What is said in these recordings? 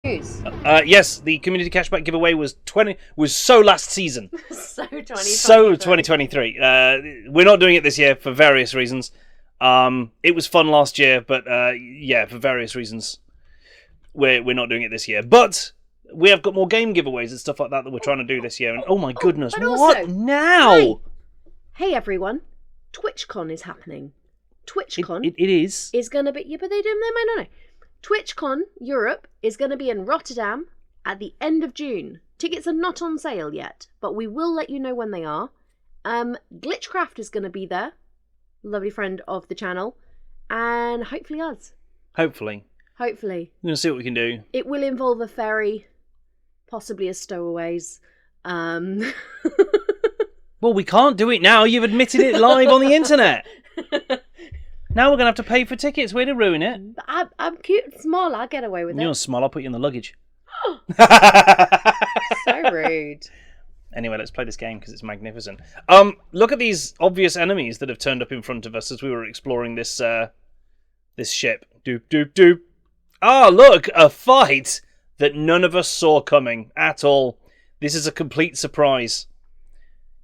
News. Yes, the community cashback giveaway was so last season. So 2023. So 2023. We're not doing it this year for various reasons. It was fun last year, but yeah, for various reasons, we're not doing it this year. But we have got more game giveaways and stuff like that we're trying to do this year. And oh my goodness, but what also, now? Hey everyone, TwitchCon is happening. TwitchCon it is going to be. Yeah, but they might not know. TwitchCon Europe is going to be in Rotterdam at the end of June. Tickets are not on sale yet, but we will let you know when they are. Glitchcraft is going to be there, lovely friend of the channel, and hopefully us. Hopefully. We're going to see what we can do. It will involve a ferry, possibly a stowaways. Well, we can't do it now. You've admitted it live on the internet. Now we're going to have to pay for tickets. Way to ruin it. I'm cute and small. I'll get away with it. You're small. I'll put you in the luggage. So rude. Anyway, let's play this game because it's magnificent. Look at these obvious enemies that have turned up in front of us as we were exploring this this ship. Doop, doop, doop. Ah, look! A fight that none of us saw coming at all. This is a complete surprise.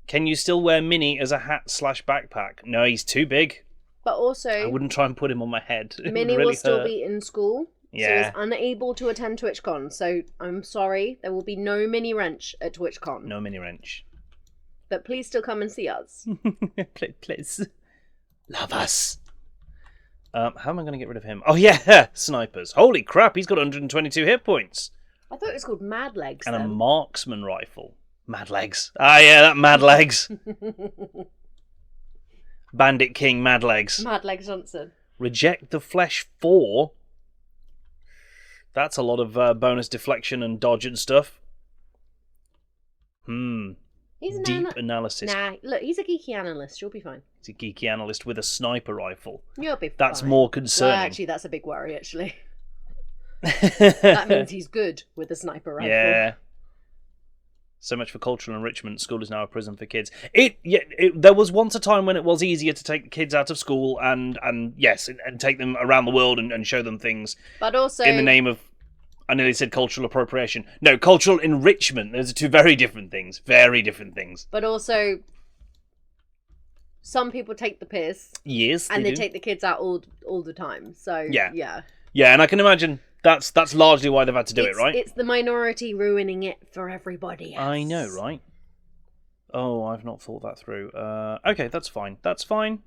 Can you still wear Minnie as a hat/backpack? No, he's too big. But also, I wouldn't try and put him on my head. Minnie really will still hurt. be in school. Yeah. So is unable to attend TwitchCon. So I'm sorry, there will be no mini wrench at TwitchCon. No mini wrench. But please still come and see us. Please. Love us. How am I going to get rid of him? Oh yeah, snipers. Holy crap, he's got 122 hit points. I thought it was called Mad Legs. And then. a marksman rifle. Mad Legs. Ah yeah, that Mad Legs. Bandit King Mad Legs. Mad Legs Johnson. Reject the flesh 4. That's a lot of bonus deflection and dodge and stuff. He's Deep analysis. Nah, look, he's a geeky analyst. You'll be fine. He's a geeky analyst with a sniper rifle. You'll be fine. That's more concerning. Well, actually, that's a big worry, actually. That means he's good with a sniper rifle. Yeah. So much for cultural enrichment. School is now a prison for kids. There was once a time when it was easier to take the kids out of school and take them around the world and show them things. But also, in the name of, I nearly said cultural appropriation. No, cultural enrichment. Those are two very different things. Very different things. But also, some people take the piss. Yes, and they do. take the kids out all the time. So yeah, yeah, and I can imagine. That's largely why they've had to do it, right? It's the minority ruining it for everybody else. I know, right? Oh, I've not thought that through. Okay, that's fine. That's fine.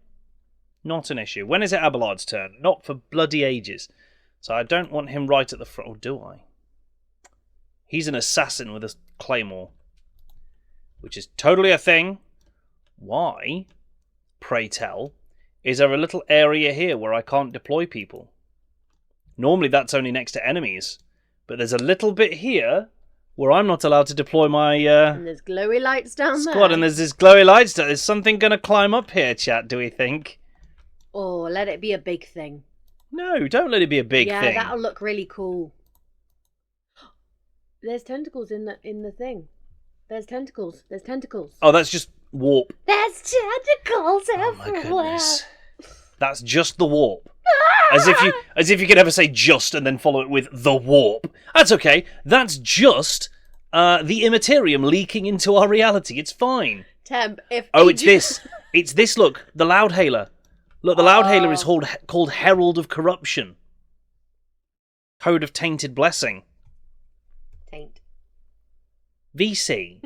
Not an issue. When is it Abelard's turn? Not for bloody ages. So I don't want him right at the front. Or do I? He's an assassin with a claymore. Which is totally a thing. Why, pray tell, is there a little area here where I can't deploy people? Normally that's only next to enemies. But there's a little bit here where I'm not allowed to deploy my and there's glowy lights down squad. there. And there's this glowy lights. There's something going to climb up here, chat, do we think? Oh, let it be a big thing. No, don't let it be a big thing. Yeah, that'll look really cool. There's tentacles in the thing. There's tentacles. Oh, that's just warp. There's tentacles everywhere. Oh my goodness. That's just the warp. As if you could ever say just and then follow it with the warp. That's okay. That's just the immaterium leaking into our reality. It's fine. Temp, it's this. It's this, look. The Loudhailer. Look, the Loudhailer is called Herald of Corruption. Code of Tainted Blessing. Taint. VC.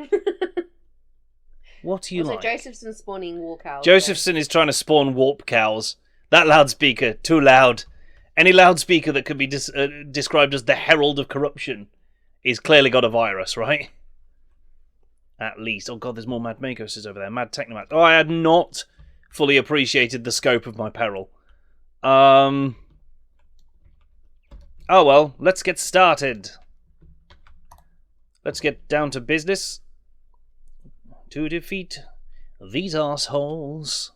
What do you also, like? Josephson's spawning war cows. Josephson is trying to spawn warp cows. That loudspeaker, too loud. Any loudspeaker that could be described as the Herald of Corruption is clearly got a virus, right? At least. Oh god, there's more Mad Makoses over there. Mad Technomat. Oh, I had not fully appreciated the scope of my peril. Oh well, let's get started. Let's get down to business. To defeat these arseholes.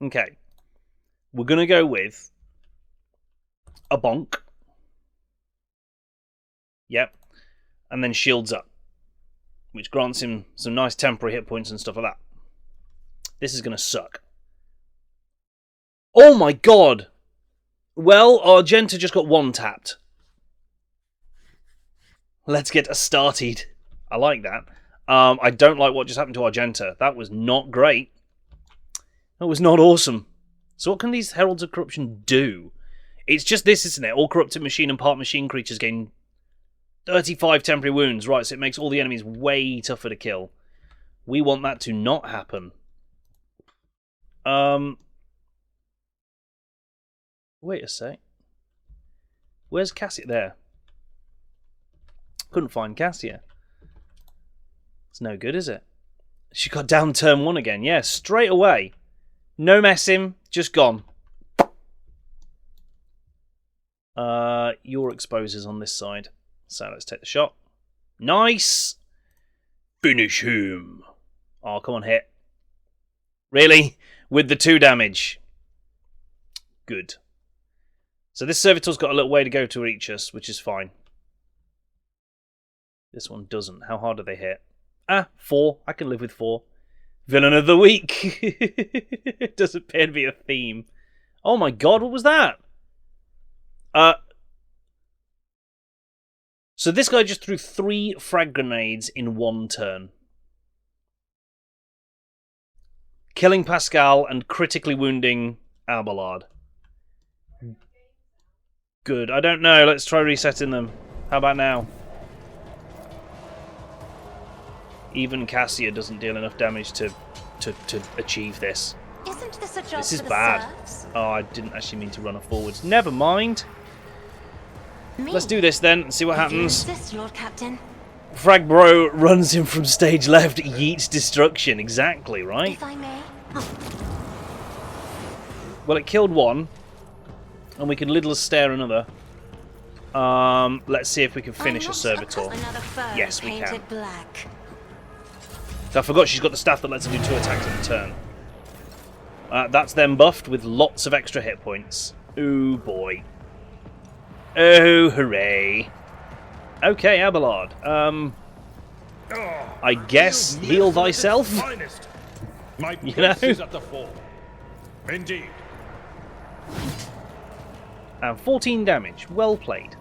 Okay. We're going to go with a bonk. Yep. And then shields up, which grants him some nice temporary hit points and stuff like that. This is going to suck. Oh my god! Well, Argenta just got one tapped. Let's get us started. I like that. I don't like what just happened to Argenta. That was not great. That was not awesome. So what can these Heralds of Corruption do? It's just this, isn't it? All corrupted machine and part machine creatures gain 35 temporary wounds. Right, so it makes all the enemies way tougher to kill. We want that to not happen. Wait a sec. Where's Cassia? There. Couldn't find Cassia. It's no good, is it? She got down turn 1 again. Yeah, straight away. No messing. Just gone. Your exposers on this side. So let's take the shot. Nice. Finish him. Oh, come on, hit. Really? With the 2 damage. Good. So this servitor's got a little way to go to reach us, which is fine. This one doesn't. How hard do they hit? 4. I can live with 4. Villain of the week. It does appear to be a theme. Oh my god, what was that? So this guy just threw 3 frag grenades in 1 turn. Killing Pascal and critically wounding Abelard. Good. I don't know. Let's try resetting them. How about now? Even Cassia doesn't deal enough damage to achieve this. Isn't this a job This is for the bad. serfs? Oh, I didn't actually mean to run her forwards. Never mind. Me? Let's do this then and see what If you happens. insist, Lord Captain. Frag Bro runs in from stage left, yeets destruction. Exactly, right? If I may. Well, it killed 1. And we can little stare another. Let's see if we can finish a servitor. Another foe Yes, we painted can. black. I forgot she's got the staff that lets her do 2 attacks in a turn. That's then buffed with lots of extra hit points. Ooh, boy. Oh, hooray. Okay, Abelard. I guess heal thyself? My You know? place is at the fore. Indeed. And 14 damage. Well played.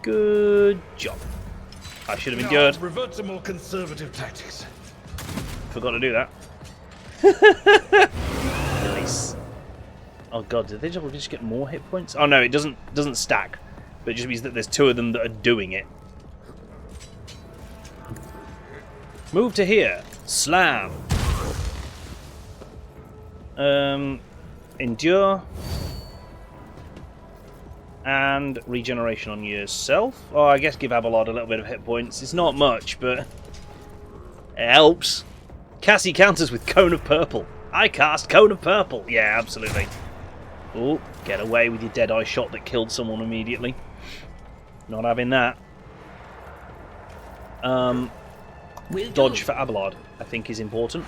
Good job. I should have endured. Now, revert to more conservative tactics. Forgot to do that. Nice. Oh god, did they just get more hit points? Oh no, it doesn't stack. But it just means that there's 2 of them that are doing it. Move to here. Slam. Endure. And regeneration on yourself. Oh, I guess give Abelard a little bit of hit points. It's not much, but it helps. Cassie counters with Cone of Purple. I cast Cone of Purple. Yeah, absolutely. Oh, get away with your Deadeye shot that killed someone immediately. Not having that. Dodge for Abelard, I think, is important.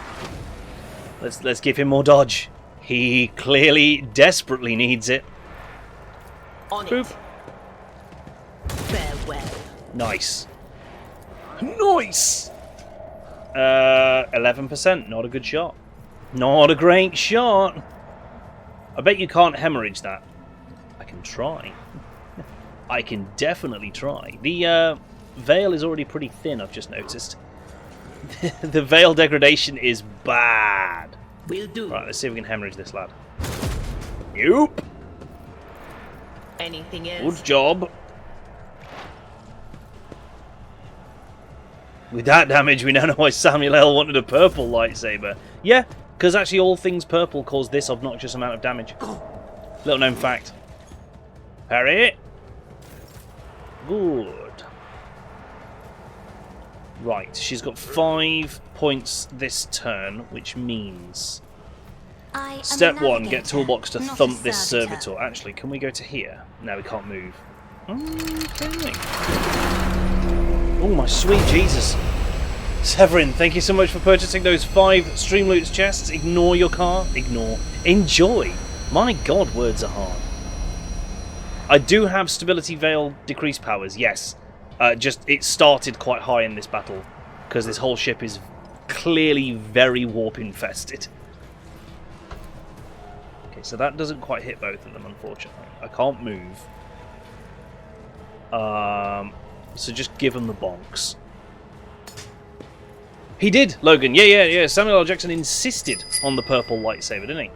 Let's give him more dodge. He clearly desperately needs it. On Boop. it. Farewell. Nice. Nice! 11%. Not a good shot. Not a great shot. I bet you can't hemorrhage that. I can try. I can definitely try. The veil is already pretty thin, I've just noticed. The veil degradation is bad. Will do. Right, let's see if we can hemorrhage this lad. Nope. Anything else? Good job. With that damage, we now know why Samuel L. wanted a purple lightsaber. Yeah, because actually all things purple cause this obnoxious amount of damage. Little known fact. Parry it. Good. Right, she's got 5 points this turn, which means... I am Step a 1, get navigator, Toolbox to not a thump this servitor. servitor. Actually, can we go to here? No, we can't move. Okay. Oh, my sweet Jesus. Severin, thank you so much for purchasing those 5 Streamloots chests. Ignore your car. Ignore. Enjoy. My god, words are hard. I do have Stability Veil decreased powers, yes. Just, it started quite high in this battle, because this whole ship is clearly very warp-infested. Okay, so that doesn't quite hit both of them, unfortunately. I can't move. So just give him the bonks. He did, Logan. Yeah. Samuel L. Jackson insisted on the purple lightsaber, didn't he?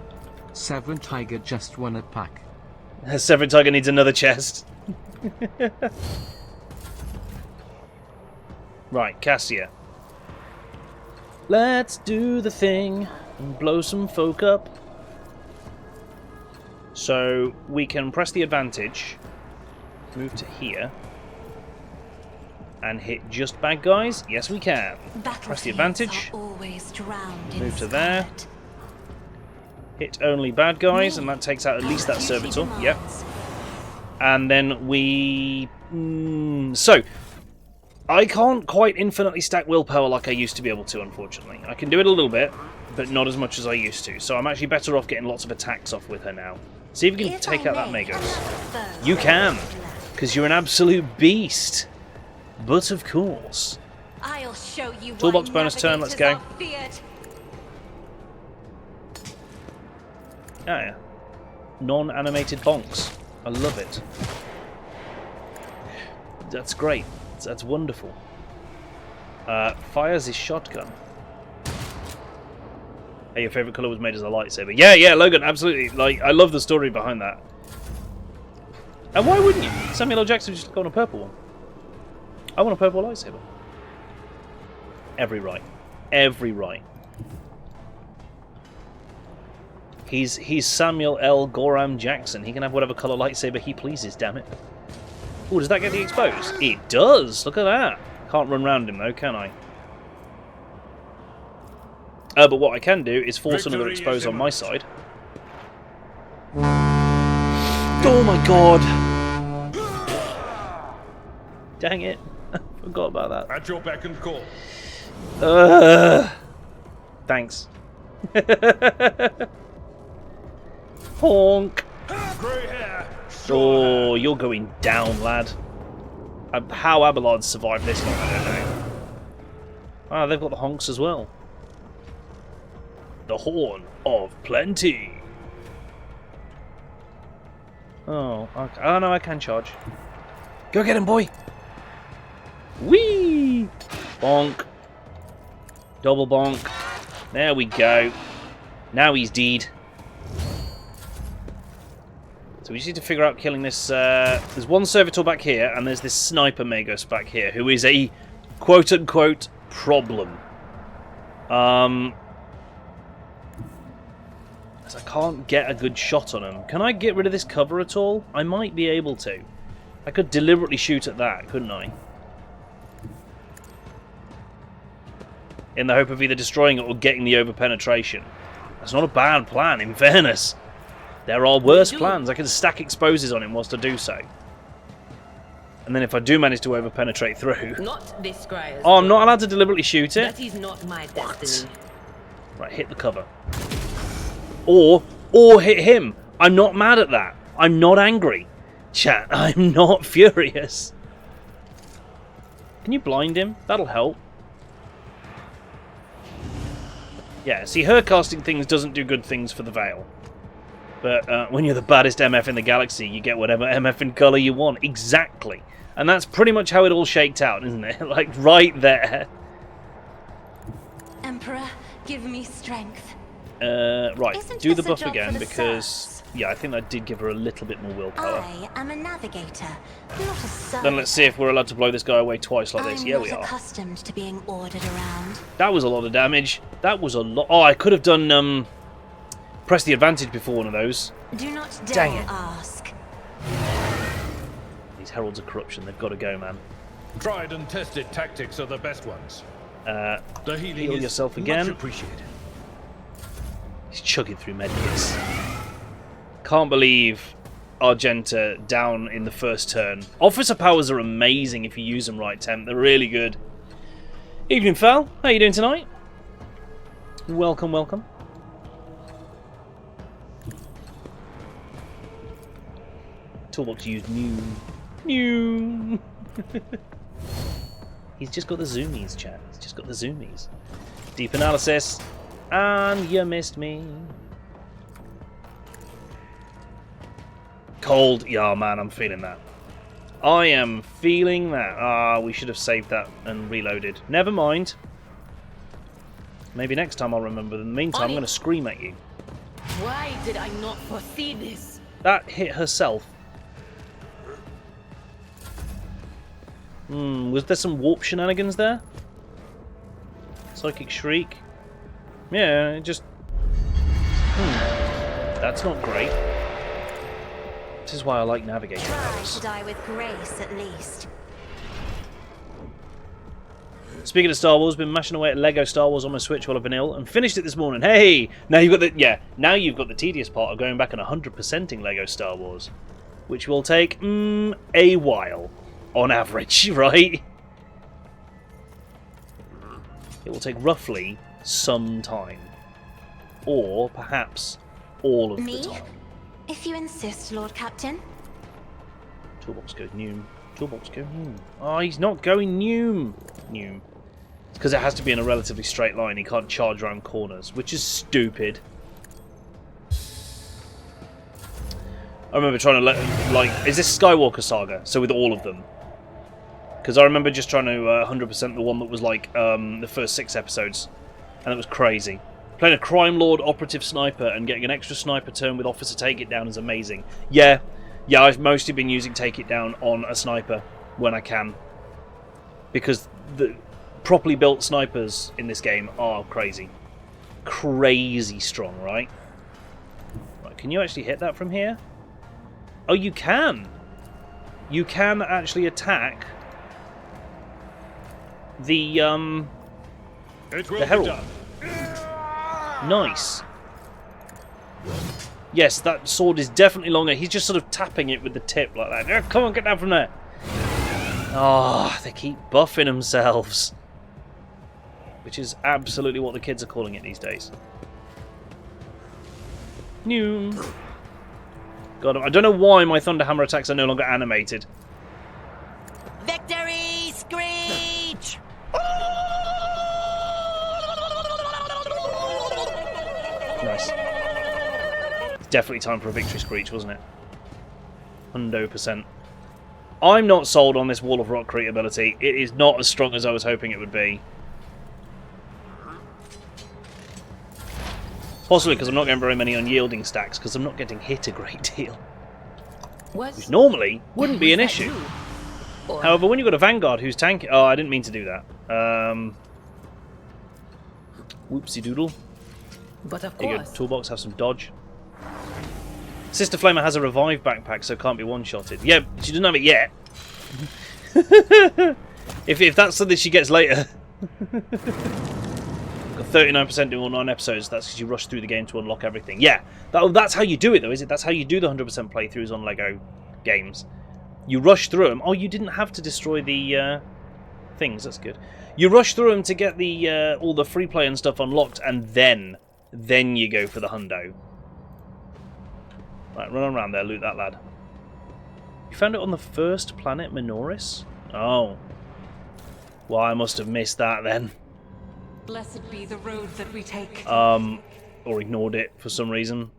Severin Tiger just won a pack. Severin Tiger needs another chest. Right, Cassia. Let's do the thing and blow some folk up. So we can press the advantage, move to here, and hit just bad guys. Yes, we can. Press the advantage, move to there, hit only bad guys, and that takes out at least that servitor. Yep. And then we... So, I can't quite infinitely stack willpower like I used to be able to, unfortunately. I can do it a little bit, but not as much as I used to. So I'm actually better off getting lots of attacks off with her now. See if you can take out that Magos. You can, because you're an absolute beast. But of course. I'll show you. Toolbox bonus turn, let's go. Yeah. Non-animated bonks. I love it. That's great. That's wonderful. Fires his shotgun. Hey, your favourite colour was made as a lightsaber. Yeah, Logan, absolutely. Like, I love the story behind that. And why wouldn't you? Samuel L. Jackson just got on a purple one. I want a purple lightsaber. Every right. Every right. He's Samuel L. Gorham Jackson. He can have whatever colour lightsaber he pleases, damn it. Oh, does that get the exposed? It does! Look at that! Can't run round him though, can I? But what I can do is force another expose on my side. Oh my god! Dang it. Forgot about that. At your beck and call. Thanks. Honk! Grey hair. Oh, you're going down, lad. How Abelards survived this long, I don't know. Ah, they've got the honks as well. The Horn of Plenty. Oh, okay. Oh no, I can charge. Go get him, boy! Whee! Bonk. Double bonk. There we go. Now he's deed. So we just need to figure out killing this... there's one servitor back here, and there's this sniper Magos back here, who is a quote-unquote problem. I can't get a good shot on him. Can I get rid of this cover at all? I might be able to. I could deliberately shoot at that, couldn't I? In the hope of either destroying it or getting the over-penetration. That's not a bad plan, in fairness. There are worse plans. I can stack exposes on him whilst I do so. And then if I do manage to over-penetrate through... Not this Scryer's. Oh, I'm not allowed to deliberately shoot it? That is not my destiny. Right, hit the cover. Or hit him. I'm not mad at that. I'm not angry. Chat, I'm not furious. Can you blind him? That'll help. Yeah, see, her casting things doesn't do good things for the Veil. But when you're the baddest MF in the galaxy, you get whatever MF in colour you want. Exactly. And that's pretty much how it all shaked out, isn't it? Like, right there. Emperor, give me strength. Right, Isn't do the this a buff job again for the because... serfs? Yeah, I think that did give her a little bit more willpower. I am a navigator, not a servant. Then let's see if we're allowed to blow this guy away twice like this. Yeah, we I'm are. not accustomed to being ordered around. That was a lot of damage. That was a lot. Oh, I could have done, press the advantage before one of those. Do not Dang dare it. ask. These Heralds of Corruption, they've got to go, man. Tried and tested tactics are the best ones. The healing Heal is yourself much again. appreciated. He's chugging through medkits. Can't believe Argenta down in the first turn. Officer powers are amazing if you use them right, Temp. They're really good. Evening, Fel. How you doing tonight? Welcome, welcome. Toolbox used new. He's just got the zoomies, chat. He's just got the zoomies. Deep analysis. And you missed me. cold. Yeah, man, I'm feeling that. I am feeling that. Ah, we should have saved that and reloaded. Never mind. Maybe next time I'll remember. In the meantime, I'm going to scream at you. Why did I not foresee this? That hit herself. Was there some warp shenanigans there? Psychic Shriek? Yeah, it just... That's not great. This is why I like navigating Try powers. to die with grace, at least. Speaking of Star Wars, been mashing away at Lego Star Wars on my Switch while I've been ill, and finished it this morning. Hey! Now you've got the now you've got the tedious part of going back and 100%ing Lego Star Wars, which will take a while, on average, right? It will take roughly some time, or perhaps all of Me? the time. If you insist, Lord Captain. Toolbox goes Noom. Toolbox go Noom. Oh, he's not going Noom. Noom. It's because it has to be in a relatively straight line. He can't charge around corners, which is stupid. I remember trying to is this Skywalker Saga? So with all of them. Because I remember just trying to 100% the one that was like the first 6 episodes. And it was crazy. Playing a crime lord operative sniper and getting an extra sniper turn with officer take it down is amazing. Yeah, I've mostly been using take it down on a sniper when I can. Because the properly built snipers in this game are crazy. Crazy strong, right? Right, can you actually hit that from here? Oh, you can! You can actually attack the Herald. Nice. Yes, that sword is definitely longer. He's just sort of tapping it with the tip like that. Oh, come on, get down from there. Oh, they keep buffing themselves. Which is absolutely what the kids are calling it these days. New. God, I don't know why my Thunderhammer attacks are no longer animated. Victory screech! Nice. Definitely time for a victory screech, wasn't it? 100%. I'm not sold on this Wall of Rockcrete ability. It is not as strong as I was hoping it would be. Possibly because I'm not getting very many unyielding stacks, because I'm not getting hit a great deal. Which normally wouldn't be an issue. However, when you've got a Vanguard who's tanking... Oh, I didn't mean to do that. Whoopsie doodle. But of There you go. course. Toolbox, have some dodge. Sister Flamer has a revive backpack, so can't be one-shotted. Yeah, she doesn't have it yet. if that's something she gets later. Got 39% in all 9 episodes. That's because you rush through the game to unlock everything. Yeah, that's how you do it, though, is it? That's how you do the 100% playthroughs on Lego games. You rush through them. Oh, you didn't have to destroy the things. That's good. You rush through them to get the all the free play and stuff unlocked, and then you go for the hundo. Right, run around there, loot that lad. You found it on the first planet, Minoris? Oh. Well, I must have missed that then. Blessed be the road that we take. Or ignored it for some reason.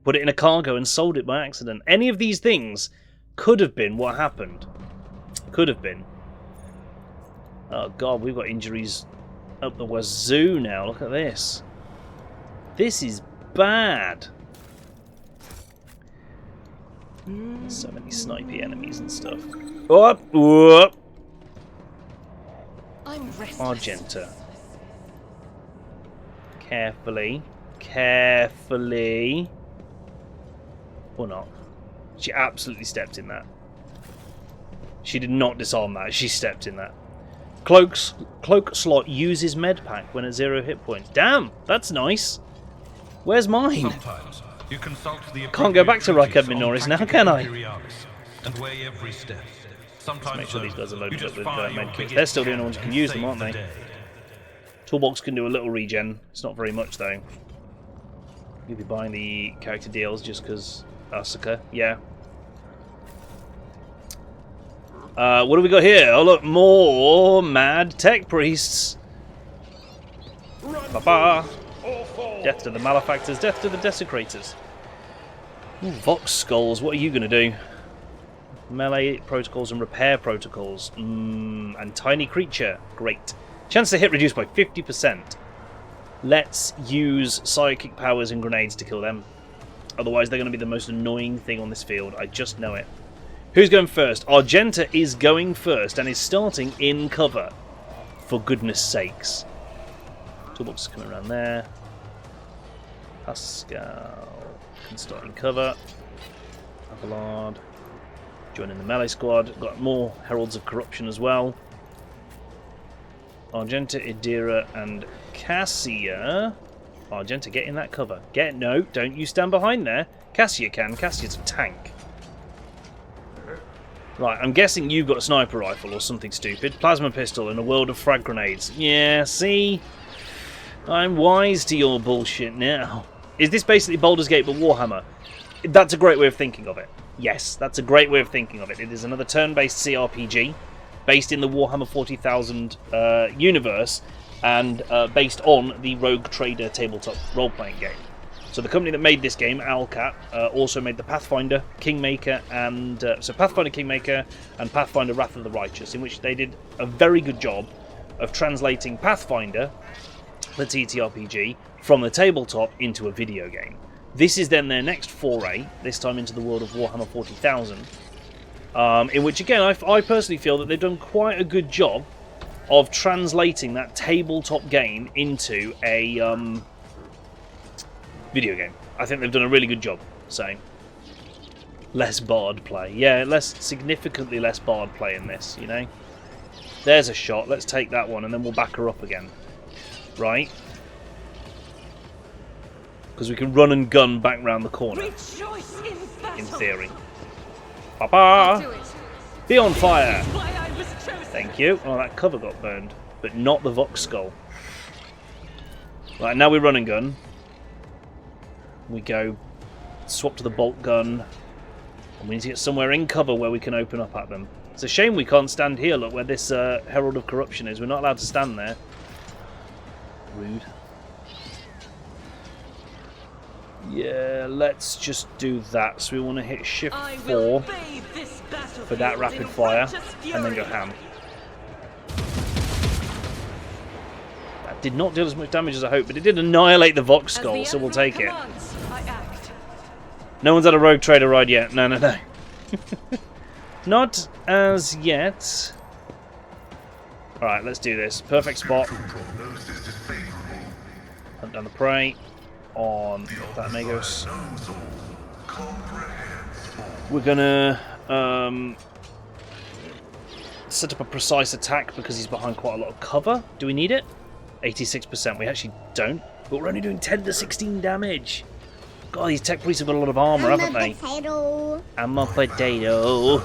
Put it in a cargo and sold it by accident. Any of these things could have been what happened. Could have been. Oh god, we've got injuries up the wazoo now. Look at this. This is bad. So many snipey enemies and stuff. Up, up. I'm restless. Argenta. Carefully. Carefully. Or not. She absolutely stepped in that. She did not disarm that. She stepped in that. Cloak slot uses medpack when at 0 hit points. Damn, that's nice. Where's mine? Sometimes you consult the Can't go back to Rykad Minoris now, can I? And weigh every step. Sometimes Make sure these guys are you loaded just up with fire your medkits. biggest They're still the only shot ones who can and use them, save aren't the they? day. Toolbox can do a little regen. It's not very much though. You'll be buying the character deals just because Asuka. Yeah. What do we got here? Oh look, more mad tech priests. Ba-ba. Death to the malefactors, death to the desecrators. Ooh, Vox Skulls, what are you going to do? Melee protocols and repair protocols. And tiny creature. Great. Chance to hit reduced by 50%. Let's use psychic powers and grenades to kill them. Otherwise, they're going to be the most annoying thing on this field. I just know it. Who's going first? Argenta is going first and is starting in cover. For goodness sakes. Toolbox is coming around there. Pascal can start in cover. Abelard joining the melee squad. Got more Heralds of Corruption as well. Argenta, Idira, and Cassia. Argenta, get in that cover. No, don't you stand behind there. Cassia can. Cassia's a tank. Right, I'm guessing you've got a sniper rifle or something stupid. Plasma pistol in a world of frag grenades. Yeah, see? I'm wise to your bullshit now. Is this basically Baldur's Gate but Warhammer? That's a great way of thinking of it. Yes, that's a great way of thinking of it. It is another turn-based CRPG based in the Warhammer 40,000 universe and based on the Rogue Trader tabletop role-playing game. So the company that made this game, Owlcat, also made the Pathfinder, Kingmaker, and Pathfinder, Kingmaker, and Pathfinder: Wrath of the Righteous, in which they did a very good job of translating Pathfinder, the TTRPG, from the tabletop into a video game. This is then their next foray, this time into the world of Warhammer 40,000, in which, again, I personally feel that they've done quite a good job of translating that tabletop game into a video game. I think they've done a really good job. So, less bard play. Yeah, significantly less bard play in this, you know. There's a shot. Let's take that one, and then we'll back her up again. Right? Because we can run and gun back round the corner. In theory. Papa! Be on fire! Thank you. Oh, that cover got burned. But not the Vox Skull. Right, now we run and gun. We go swap to the bolt gun. And we need to get somewhere in cover where we can open up at them. It's a shame we can't stand here, look, where this Herald of Corruption is. We're not allowed to stand there. Rude. Yeah, let's just do that. So we want to hit shift 4 for that rapid fire, and then go ham. That did not deal as much damage as I hoped, but it did annihilate the Vox Skull, so we'll take it. No one's had a Rogue Trader ride yet. No. Not as yet. Alright, let's do this. Perfect spot. Hunt down the prey on that Magos. We're gonna set up a precise attack because he's behind quite a lot of cover. Do we need it? 86%. We actually don't. But we're only doing 10 to 16 damage. God, these tech priests have got a lot of armor, haven't they? Potato. I'm a potato.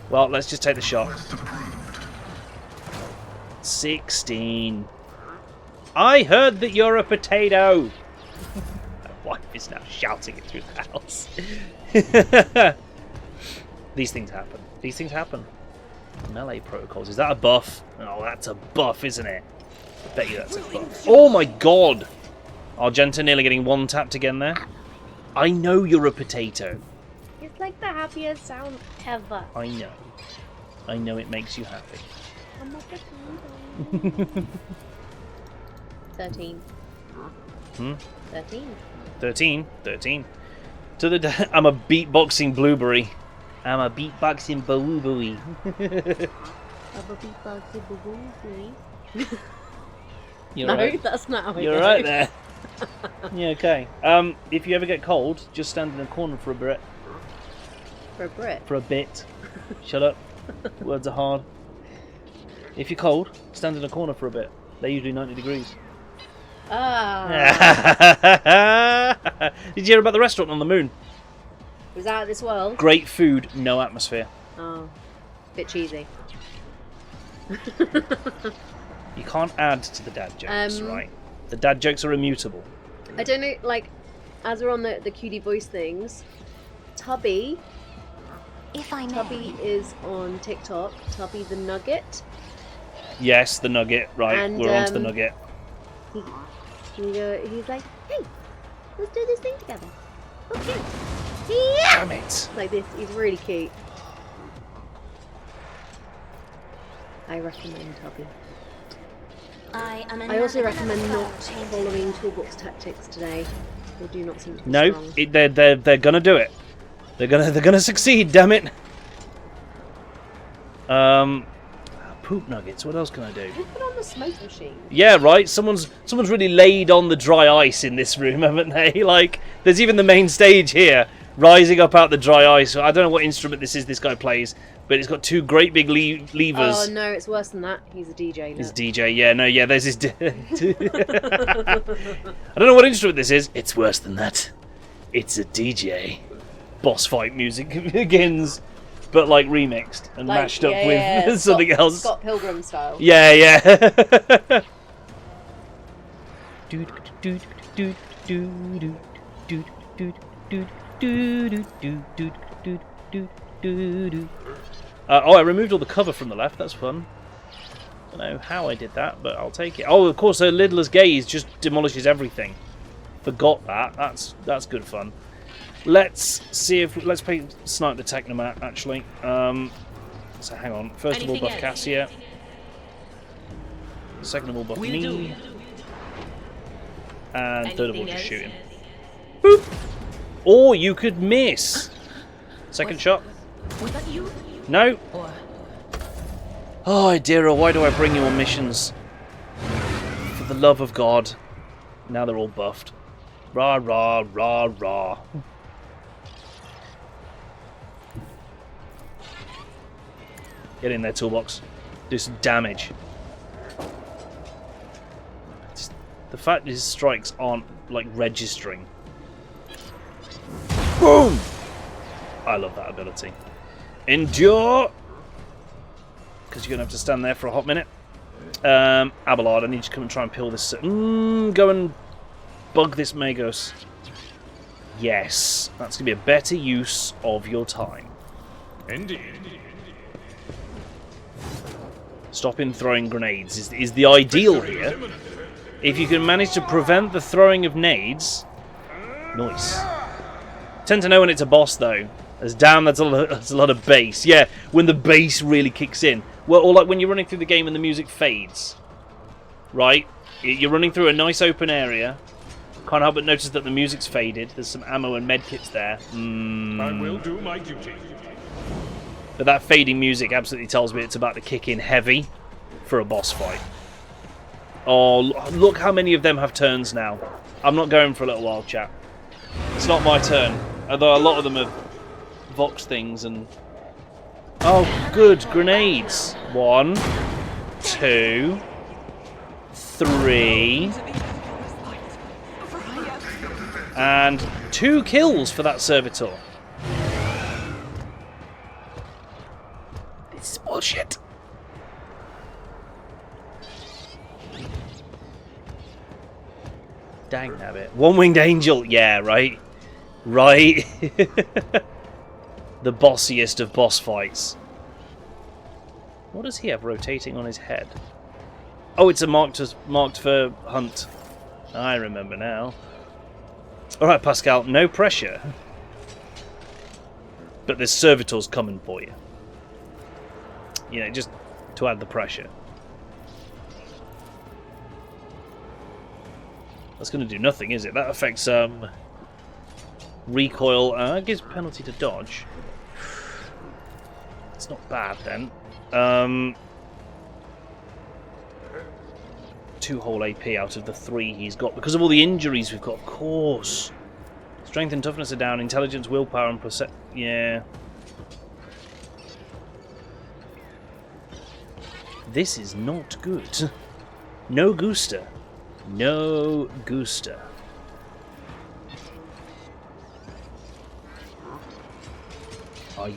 Well, let's just take the shot. 16. I heard that you're a potato. My wife is now shouting it through the house. These things happen. These things happen. Melee protocols. Is that a buff? Oh, that's a buff, isn't it? I bet you that's a buff. Oh my god! Argenta nearly getting one tapped again there. I know you're a potato. It's like the happiest sound ever. I know. I know it makes you happy. I'm a potato. 13. 13. 13. 13. I'm a beatboxing blueberry. I'm a beatboxing blueberry. I'm a beatboxing blueberry. No, right. That's not how it You're goes. right there. Yeah, okay. If you ever get cold, just stand in a corner for a bit. For a Brit. For a bit. Shut up. Words are hard. If you're cold, stand in a corner for a bit. They're usually 90 degrees. Ah. Did you hear about the restaurant on the moon? Was that this world? Great food, no atmosphere. Oh. Bit cheesy. You can't add to the dad jokes, right? The dad jokes are immutable. I don't know, like, as we're on the cutie voice things, Tubby. If I may. Tubby is on TikTok. Tubby the Nugget. Yes, the nugget, right. And, we're on to the nugget. He's like, hey, let's do this thing together. Okay. Yeah! Damn it! Like this, he's really cute. I recommend Tubby. I also recommend not following Toolbox tactics today. They do not seem to be No, strong. they're gonna do it. They're gonna succeed. Damn it! Poop nuggets. What else can I do? Who put on the smoke machine? Yeah, right. Someone's really laid on the dry ice in this room, haven't they? Like, there's even the main stage here, rising up out the dry ice. I don't know what instrument this is. This guy plays, but it's got two great big levers. Oh no, it's worse than that. He's a DJ. He's DJ. Yeah, no, yeah. There's his. I don't know what instrument this is. It's worse than that. It's a DJ. Boss fight music begins. But like remixed and Like, mashed up yeah, with something else. Scott Pilgrim style. Yeah. Oh, I removed all the cover from the left. That's fun. I don't know how I did that, but I'll take it. Oh, of course, her lidless gaze just demolishes everything. Forgot that. That's good fun. Let's play Snipe the Technomat, actually. So hang on. First of all, buff Cassia. Second of all, buff me. And third of all, just shoot him. Boop! Or you could miss. Second shot. Was that you? No. Or Oh, Adira, why do I bring you on missions? For the love of God. Now they're all buffed. Rah, rah, rah, rah. Get in there, Toolbox. Do some damage. The fact his strikes aren't, like, registering. Boom! I love that ability. Endure! Because you're going to have to stand there for a hot minute. Abelard, I need you to come and try and peel this. Go and bug this Magos. Yes, that's going to be a better use of your time. Indeed. Stop him throwing grenades is the ideal here. If you can manage to prevent the throwing of nades, nice. Tend to know when it's a boss though. As damn, that's a lot of bass. Yeah, when the bass really kicks in. Well, or like when you're running through the game and the music fades. Right? You're running through a nice open area. Can't help but notice that the music's faded. There's some ammo and medkits there. I will do my duty. But that fading music absolutely tells me it's about to kick in heavy for a boss fight. Oh, look how many of them have turns now. I'm not going for a little while, chat. It's not my turn. Although a lot of them are Vox things and... Oh, good. Grenades. 1, 2, 3... And 2 kills for that servitor. This is bullshit. Dang nabbit. One-winged angel. Yeah, right. Right. The bossiest of boss fights. What does he have rotating on his head? Oh, it's a marked for hunt. I remember now. Alright, Pascal, no pressure. But there's servitors coming for you. You know, just to add the pressure. That's going to do nothing, is it? That affects recoil. Gives penalty to dodge. It's not bad then. 2 whole AP out of the 3 he's got because of all the injuries we've got. Of course. Strength and toughness are down. Intelligence, willpower, and percent. Yeah. This is not good. No gusta. No gusta. I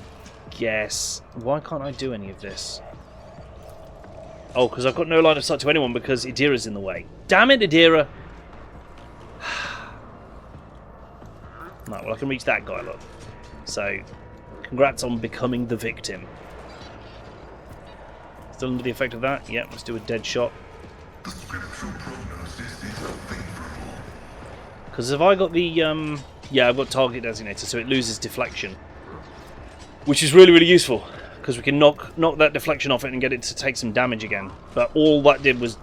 guess. Why can't I do any of this? Oh, because I've got no line of sight to anyone because Idira's in the way. Damn it, Idira! Right, well, I can reach that guy, look. So, congrats on becoming the victim. Still under the effect of that? Yep, let's do a dead shot. Because have I got the Yeah, I've got target designator, so it loses deflection, which is really, really useful because we can knock that deflection off it and get it to take some damage again. But all that did was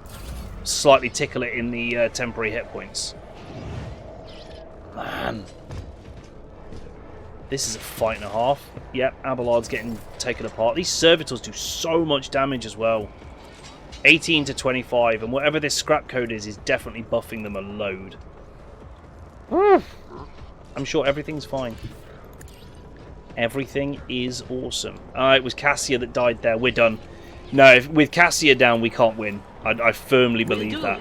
slightly tickle it in the temporary hit points. Man, this is a fight and a half. Yep, Abelard's getting taken apart. These servitors do so much damage as well. 18 to 25, and whatever this scrap code is definitely buffing them a load. I'm sure everything's fine. Everything is awesome. It was Cassia that died there. We're done. No, with Cassia down, we can't win. I firmly believe that.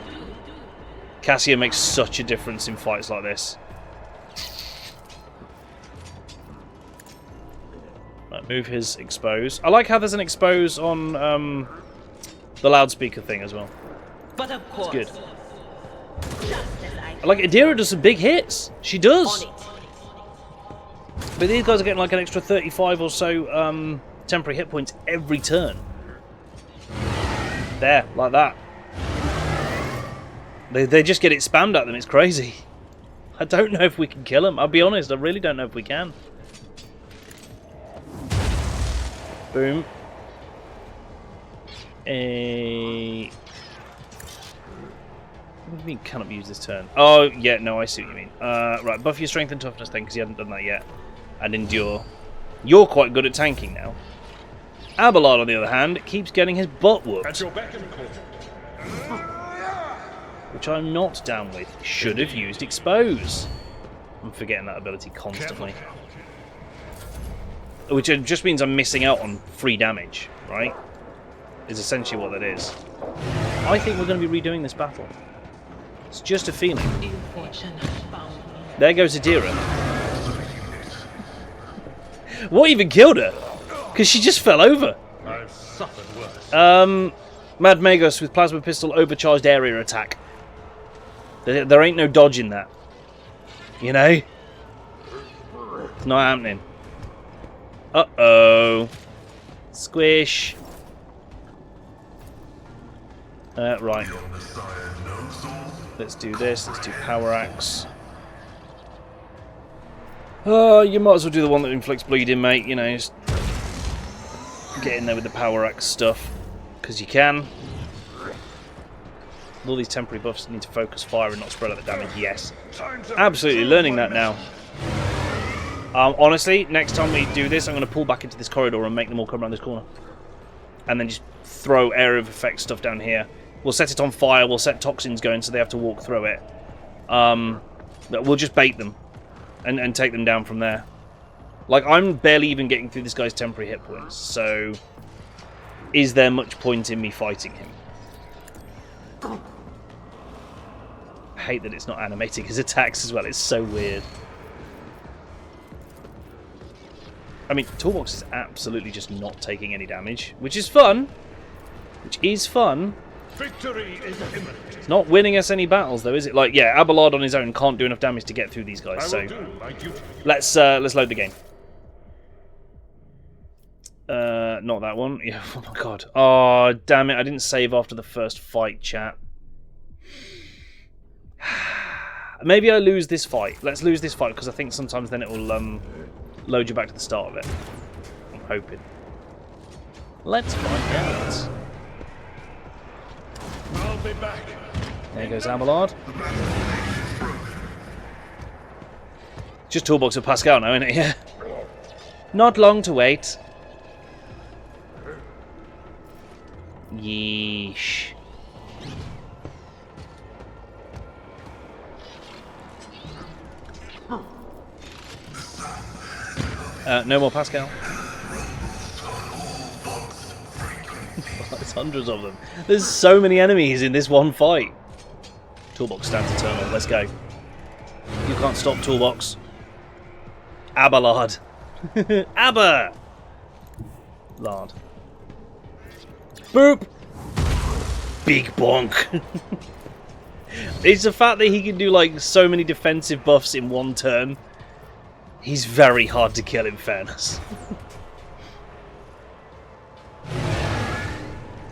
Cassia makes such a difference in fights like this. Right, move his expose. I like how there's an expose on the loudspeaker thing as well. But of course. It's good. I like Adira does some big hits. She does. But these guys are getting like an extra 35 or so temporary hit points every turn. There, like that. They just get it spammed at them. It's crazy. I don't know if we can kill them. I'll be honest, I really don't know if we can. Boom. What do you mean cannot use this turn? Oh, yeah, no, I see what you mean. Right, buff your strength and toughness then, because you haven't done that yet. And endure. You're quite good at tanking now. Abelard, on the other hand, keeps getting his butt whooped. At your beck and call. Which I'm not down with. Should have used expose. I'm forgetting that ability constantly. Which just means I'm missing out on free damage, right? Is essentially what that is. I think we're going to be redoing this battle. It's just a feeling. There goes Adira. What even killed her? Because she just fell over. I've suffered worse. Mad Magos with plasma pistol overcharged area attack. There ain't no dodging that. You know? It's not happening. Uh-oh. Squish. Right. Let's do this. Let's do Power Axe. You might as well do the one that inflicts bleeding, mate. You know, just get in there with the Power Axe stuff. Because you can. All these temporary buffs need to focus fire and not spread out the damage. Yes. Absolutely learning that now. Honestly, next time we do this, I'm going to pull back into this corridor and make them all come around this corner. And then just throw area of effect stuff down here. We'll set it on fire, we'll set toxins going so they have to walk through it. We'll just bait them and take them down from there. Like, I'm barely even getting through this guy's temporary hit points, so is there much point in me fighting him? I hate that it's not animating his attacks as well, it's so weird. I mean, Toolbox is absolutely just not taking any damage, which is fun. Victory is imminent. It's not winning us any battles, though, is it? Like, yeah, Abelard on his own can't do enough damage to get through these guys. So let's load the game. Not that one. Yeah. Oh my god. Oh damn it! I didn't save after the first fight, chat. Maybe I lose this fight. Let's lose this fight because I think sometimes then it will load you back to the start of it. I'm hoping. Let's find out. I'll be back. There goes Abelard. Just Toolbox of Pascal now, isn't it? Yeah. Not long to wait. Yeesh. No more Pascal. There's hundreds of them. There's so many enemies in this one fight. Toolbox stands eternal. Let's go. You can't stop Toolbox. Abelard. Abba! Lard. Boop! Big bonk. It's the fact that he can do like so many defensive buffs in one turn. He's very hard to kill in fairness.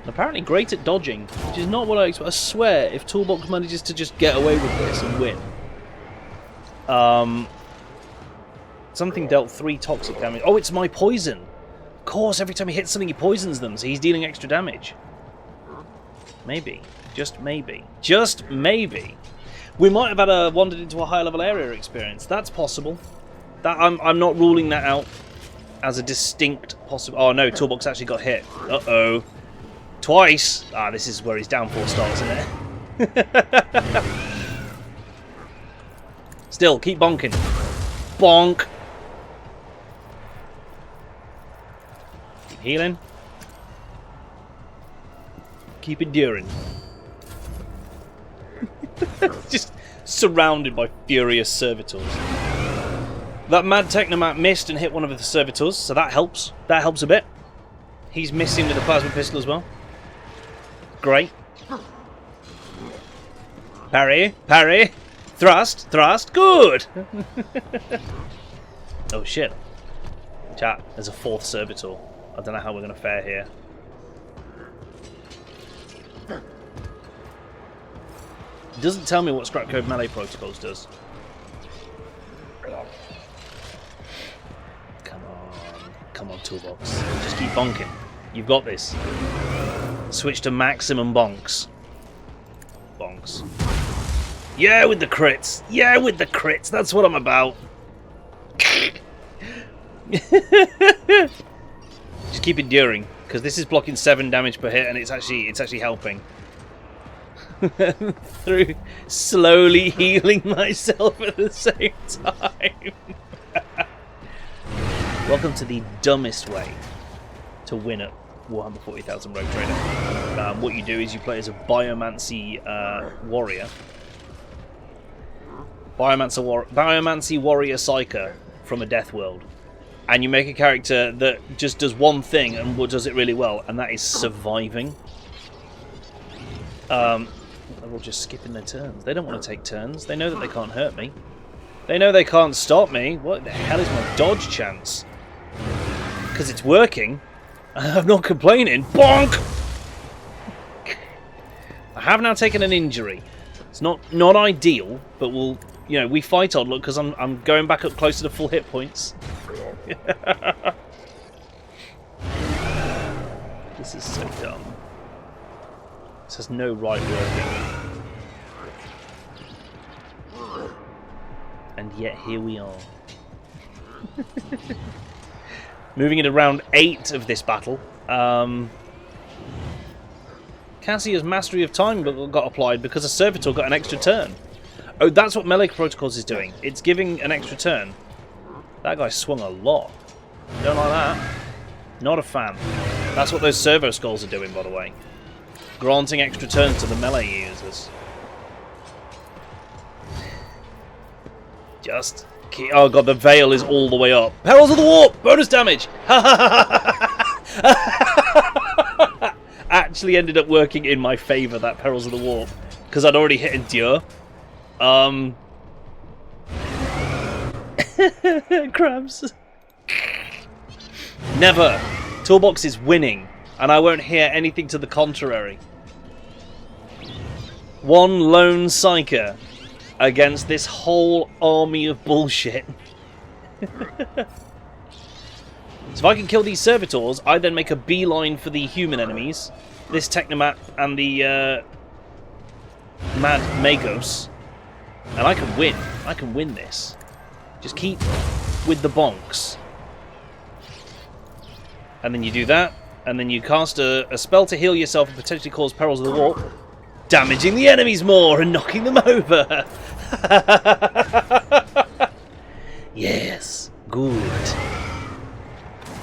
Apparently great at dodging, which is not what I expect. I swear, if Toolbox manages to just get away with this and win, something dealt 3 toxic damage. Oh, it's my poison. Of course, every time he hits something, he poisons them, so he's dealing extra damage. Maybe. Just maybe. Just maybe. We might have had wandered into a higher level area experience. That's possible. That I'm not ruling that out as a distinct possible. Oh no, Toolbox actually got hit. Uh-oh. Twice. Ah, this is where his downfall starts, isn't it? Still, keep bonking. Bonk. Keep healing. Keep enduring. Just surrounded by furious servitors. That mad Technomat missed and hit one of the servitors, so that helps. That helps a bit. He's missing with the plasma pistol as well. Great. Parry, parry. Thrust, thrust. Good. Oh shit. Chat, there's a 4th servitor. I don't know how we're going to fare here. It doesn't tell me what Scrap Code Melee Protocols does. Come on, Toolbox. Just keep bonking. You've got this. Switch to maximum bonks. Bonks. Yeah, with the crits. Yeah, with the crits. That's what I'm about. Just keep enduring, because this is blocking 7 damage per hit, and it's actually helping. Through slowly healing myself at the same time. Welcome to the dumbest way to win at Warhammer 40,000 Rogue Trader. What you do is you play as a Biomancy warrior. Biomancy warrior Psyker from a Death World. And you make a character that just does one thing and does it really well, and that is surviving. They're all just skipping their turns. They don't want to take turns. They know that they can't hurt me. They know they can't stop me. What the hell is my dodge chance? Because it's working. I'm not complaining. Bonk! I have now taken an injury. It's not ideal, but we'll, we fight odd luck because I'm going back up closer to full hit points. This is so dumb. This has no right working. And yet here we are. Moving into round 8 of this battle. Cassia's Mastery of Time got applied because a Servitor got an extra turn. Oh, that's what Melee Protocols is doing. It's giving an extra turn. That guy swung a lot. Don't like that. Not a fan. That's what those Servo Skulls are doing, by the way. Granting extra turns to the melee users. Just keep... Oh god, the veil is all the way up. Perils of the Warp! Bonus damage! Actually ended up working in my favour, that Perils of the Warp. Because I'd already hit Endure. Crabs. Never. Toolbox is winning, and I won't hear anything to the contrary. One lone Psyker against this whole army of bullshit. So if I can kill these servitors, I then make a beeline for the human enemies, this Technomat and the Mad Magos, and I can win. I can win this. Just keep with the bonks. And then you do that, and then you cast a spell to heal yourself and potentially cause Perils of the Warp, damaging the enemies more and knocking them over. Yes, good.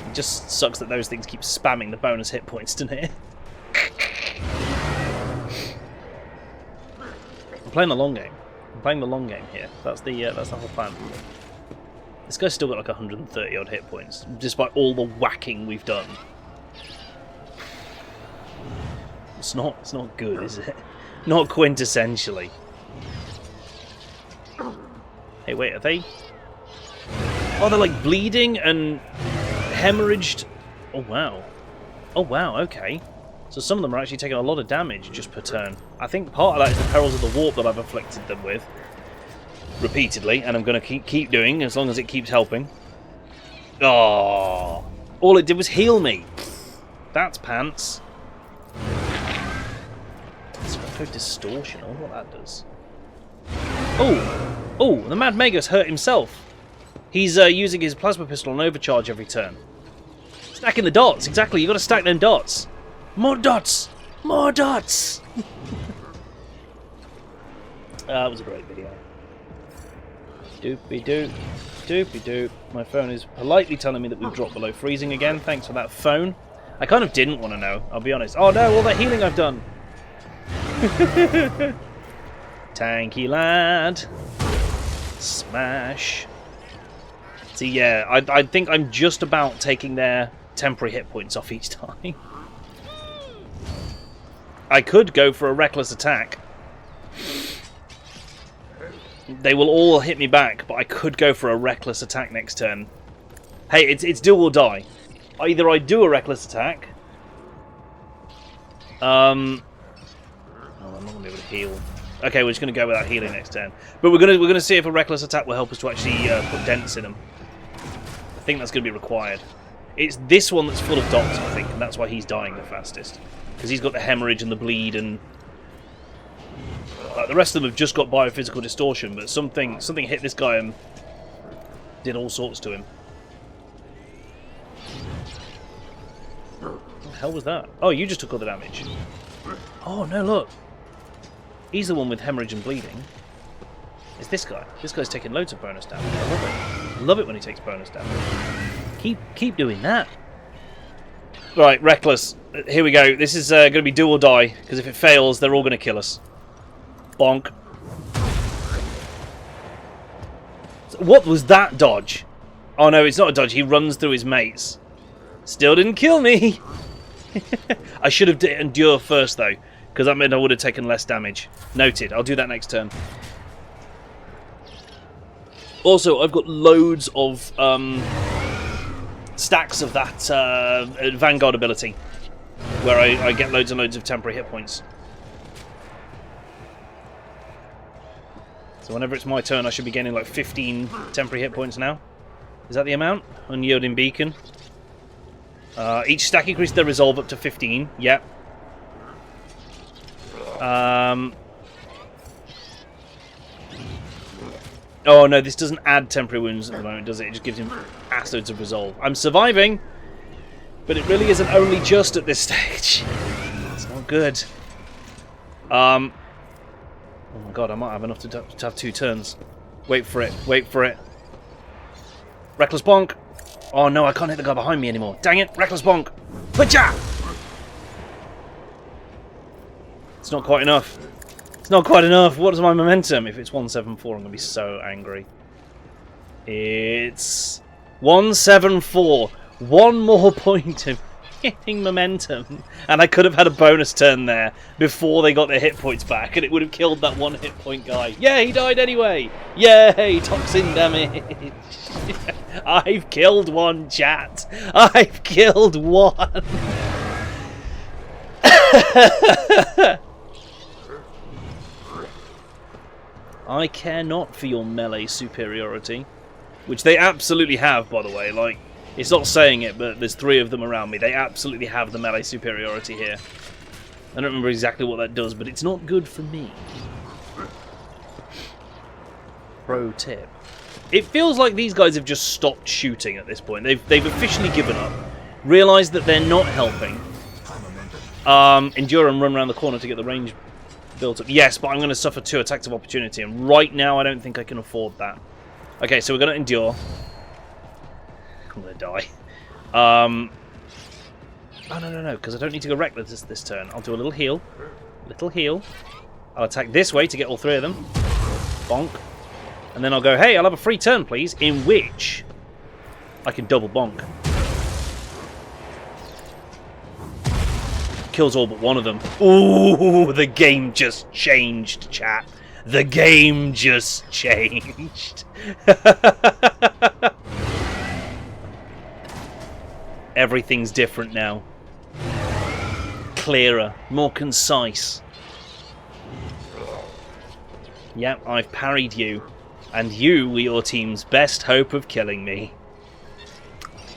It just sucks that those things keep spamming the bonus hit points, doesn't it? I'm playing the long game. I'm playing the long game here. That's the whole plan. This guy's still got like 130 odd hit points, despite all the whacking we've done. It's not good, is it? Not quintessentially. Hey, wait, are they? Oh, they're like bleeding and hemorrhaged. Oh wow. Oh wow. Okay. So some of them are actually taking a lot of damage just per turn. I think part of that is the Perils of the Warp that I've afflicted them with repeatedly, and I'm going to keep doing as long as it keeps helping. Oh, all it did was heal me. That's pants. Psycho Distortion. I wonder what that does. Oh, the Mad Magus hurt himself. He's using his plasma pistol on overcharge every turn. Stacking the dots, exactly. You got to stack them dots. More dots, more dots. That was a great video. Doopy doop, doopy doop. My phone is politely telling me that we've dropped below freezing again. Thanks for that, phone. I kind of didn't want to know, I'll be honest. Oh no, all that healing I've done. Tanky lad. Smash. See, yeah, I think I'm just about taking their temporary hit points off each time. I could go for a reckless attack. They will all hit me back, but I could go for a reckless attack next turn. Hey, it's do or die. Either I do a reckless attack. Oh, I'm not gonna be able to heal. Okay, we're just gonna go without healing next turn. But we're gonna see if a reckless attack will help us to actually put dents in them. I think that's gonna be required. It's this one that's full of dots, I think, and that's why he's dying the fastest. Because he's got the hemorrhage and the bleed, and the rest of them have just got biophysical distortion. But something hit this guy and did all sorts to him. What the hell was that? Oh, you just took all the damage. Oh no, look. He's the one with hemorrhage and bleeding. It's this guy. This guy's taking loads of bonus damage. I love it. Love it when he takes bonus damage. Keep doing that. Right, reckless. Here we go. This is going to be do or die, because if it fails, they're all going to kill us. Bonk. What was that dodge? Oh no, it's not a dodge. He runs through his mates. Still didn't kill me. I should have endure first though, because that meant I would have taken less damage. Noted. I'll do that next turn. Also, I've got loads of stacks of that Vanguard ability, where I get loads and loads of temporary hit points. So whenever it's my turn, I should be gaining like 15 temporary hit points now. Is that the amount? Unyielding Beacon. Each stack increases their resolve up to 15. Yep. Oh no, this doesn't add temporary wounds at the moment, does it? It just gives him assloads of resolve. I'm surviving, but it really isn't only just at this stage. It's not good. Oh my god, I might have enough to have 2 turns. Wait for it, wait for it. Reckless bonk. Oh no, I can't hit the guy behind me anymore. Dang it, reckless bonk. Putcha! It's not quite enough. It's not quite enough. What is my momentum? If it's 174, I'm going to be so angry. It's 174. One more point of hitting momentum. And I could have had a bonus turn there before they got their hit points back, and it would have killed that 1 hit point guy. Yeah, he died anyway. Yay, toxin damage. I've killed one, chat. I've killed one. I care not for your melee superiority. Which they absolutely have, by the way. Like, it's not saying it, but there's 3 of them around me. They absolutely have the melee superiority here. I don't remember exactly what that does, but it's not good for me. Pro tip. It feels like these guys have just stopped shooting at this point. They've officially given up. Realised that they're not helping. Endure and run around the corner to get the range built up. Yes, but I'm going to suffer 2 attacks of opportunity, and right now I don't think I can afford that. Okay, so we're going to endure. I'm going to die. Oh, no, because I don't need to go reckless this turn. I'll do a little heal. Little heal. I'll attack this way to get all 3 of them. Bonk. And then I'll go, hey, I'll have a free turn, please, in which I can double bonk. Kills all but one of them. Ooh, the game just changed, chat. The game just changed. Everything's different now. Clearer, more concise. Yep, I've parried you. And you were your team's best hope of killing me.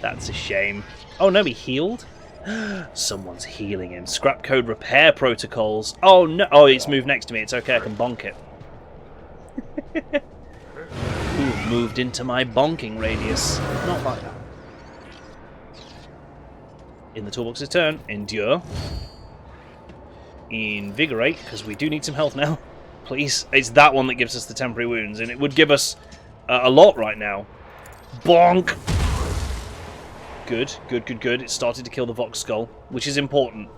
That's a shame. Oh no, he healed? Someone's healing him. Scrap code repair protocols. Oh no! Oh, it's moved next to me. It's okay, I can bonk it. Ooh, moved into my bonking radius. Not like that. In the toolbox's turn, endure. Invigorate, because we do need some health now. Please. It's that one that gives us the temporary wounds, and it would give us a lot right now. Bonk! Good, good, good, good. It started to kill the Vox Skull, which is important.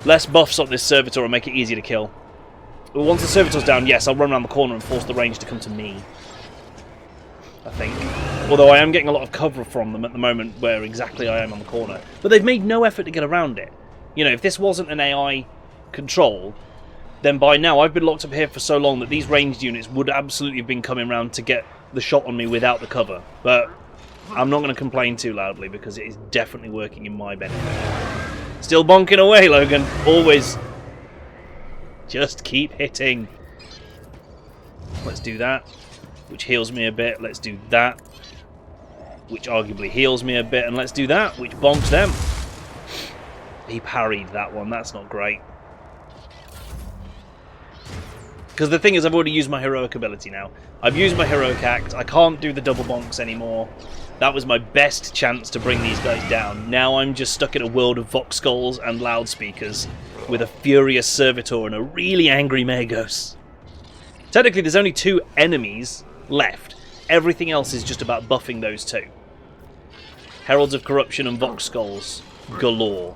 Less buffs on this Servitor will make it easier to kill. But once the Servitor's down, yes, I'll run around the corner and force the range to come to me. I think. Although I am getting a lot of cover from them at the moment where exactly I am on the corner. But they've made no effort to get around it. You know, if this wasn't an AI control, then by now I've been locked up here for so long that these ranged units would absolutely have been coming around to get the shot on me without the cover. But I'm not going to complain too loudly because it is definitely working in my benefit. Still bonking away, Logan. Always. Just keep hitting. Let's do that, which heals me a bit. Let's do that, which arguably heals me a bit. And let's do that, which bonks them. He parried that one. That's not great. Because the thing is, I've already used my heroic ability now. I've used my heroic act. I can't do the double bonks anymore. That was my best chance to bring these guys down. Now I'm just stuck in a world of Vox Skulls and loudspeakers with a furious Servitor and a really angry Magos. Technically, there's only 2 enemies left. Everything else is just about buffing those 2. Heralds of Corruption and Vox Skulls galore.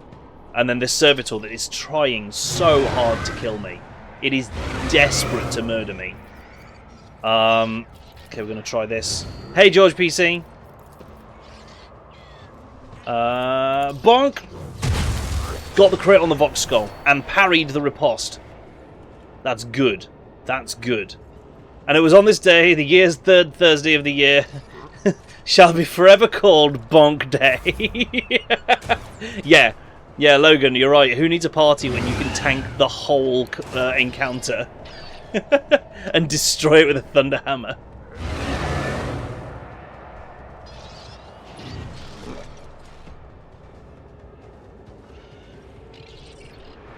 And then this Servitor that is trying so hard to kill me. It is desperate to murder me. Okay, we're going to try this. Hey, George PC. Bonk! Got the crit on the Vox Skull and parried the riposte. That's good. That's good. And it was on this day, the year's 3rd Thursday of the year, shall be forever called Bonk Day. Yeah. Yeah, Logan, you're right. Who needs a party when you can tank the whole encounter and destroy it with a Thunder Hammer?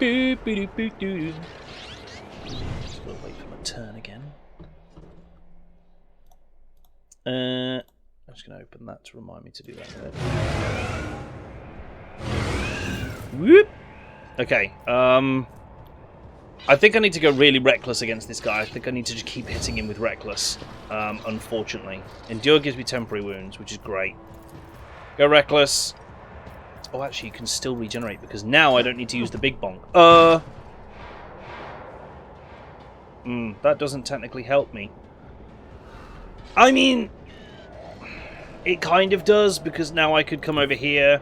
Just gotta wait for my turn again. I'm just gonna open that to remind me to do that. Whoop. Okay. I think I need to go really reckless against this guy. I think I need to just keep hitting him with reckless. Unfortunately, endure gives me temporary wounds, which is great. Go reckless. Oh, actually, you can still regenerate because now I don't need to use the big bonk. That doesn't technically help me. I mean, it kind of does because now I could come over here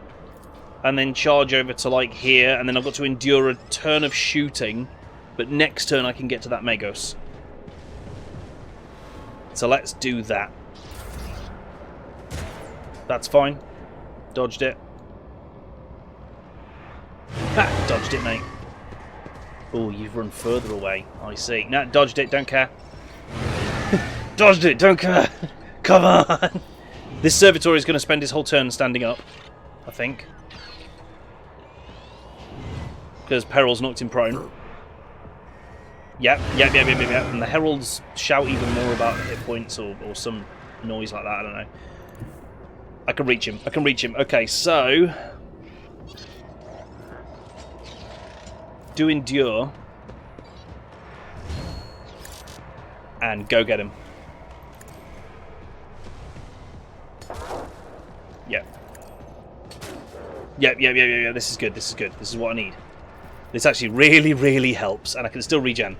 and then charge over to like here, and then I've got to endure a turn of shooting, but next turn I can get to that Magos. So let's do that. That's fine. Dodged it. Ha! Dodged it, mate. Oh, you've run further away. I see. Nah, dodged it, don't care. Dodged it, don't care. Come on! This Servitor is going to spend his whole turn standing up, I think. Because Peril's knocked him prone. Yep. And the Heralds shout even more about hit points or some noise like that, I don't know. I can reach him. Okay, so do endure. And go get him. Yep. This is good. This is what I need. This actually really, really helps, and I can still regen.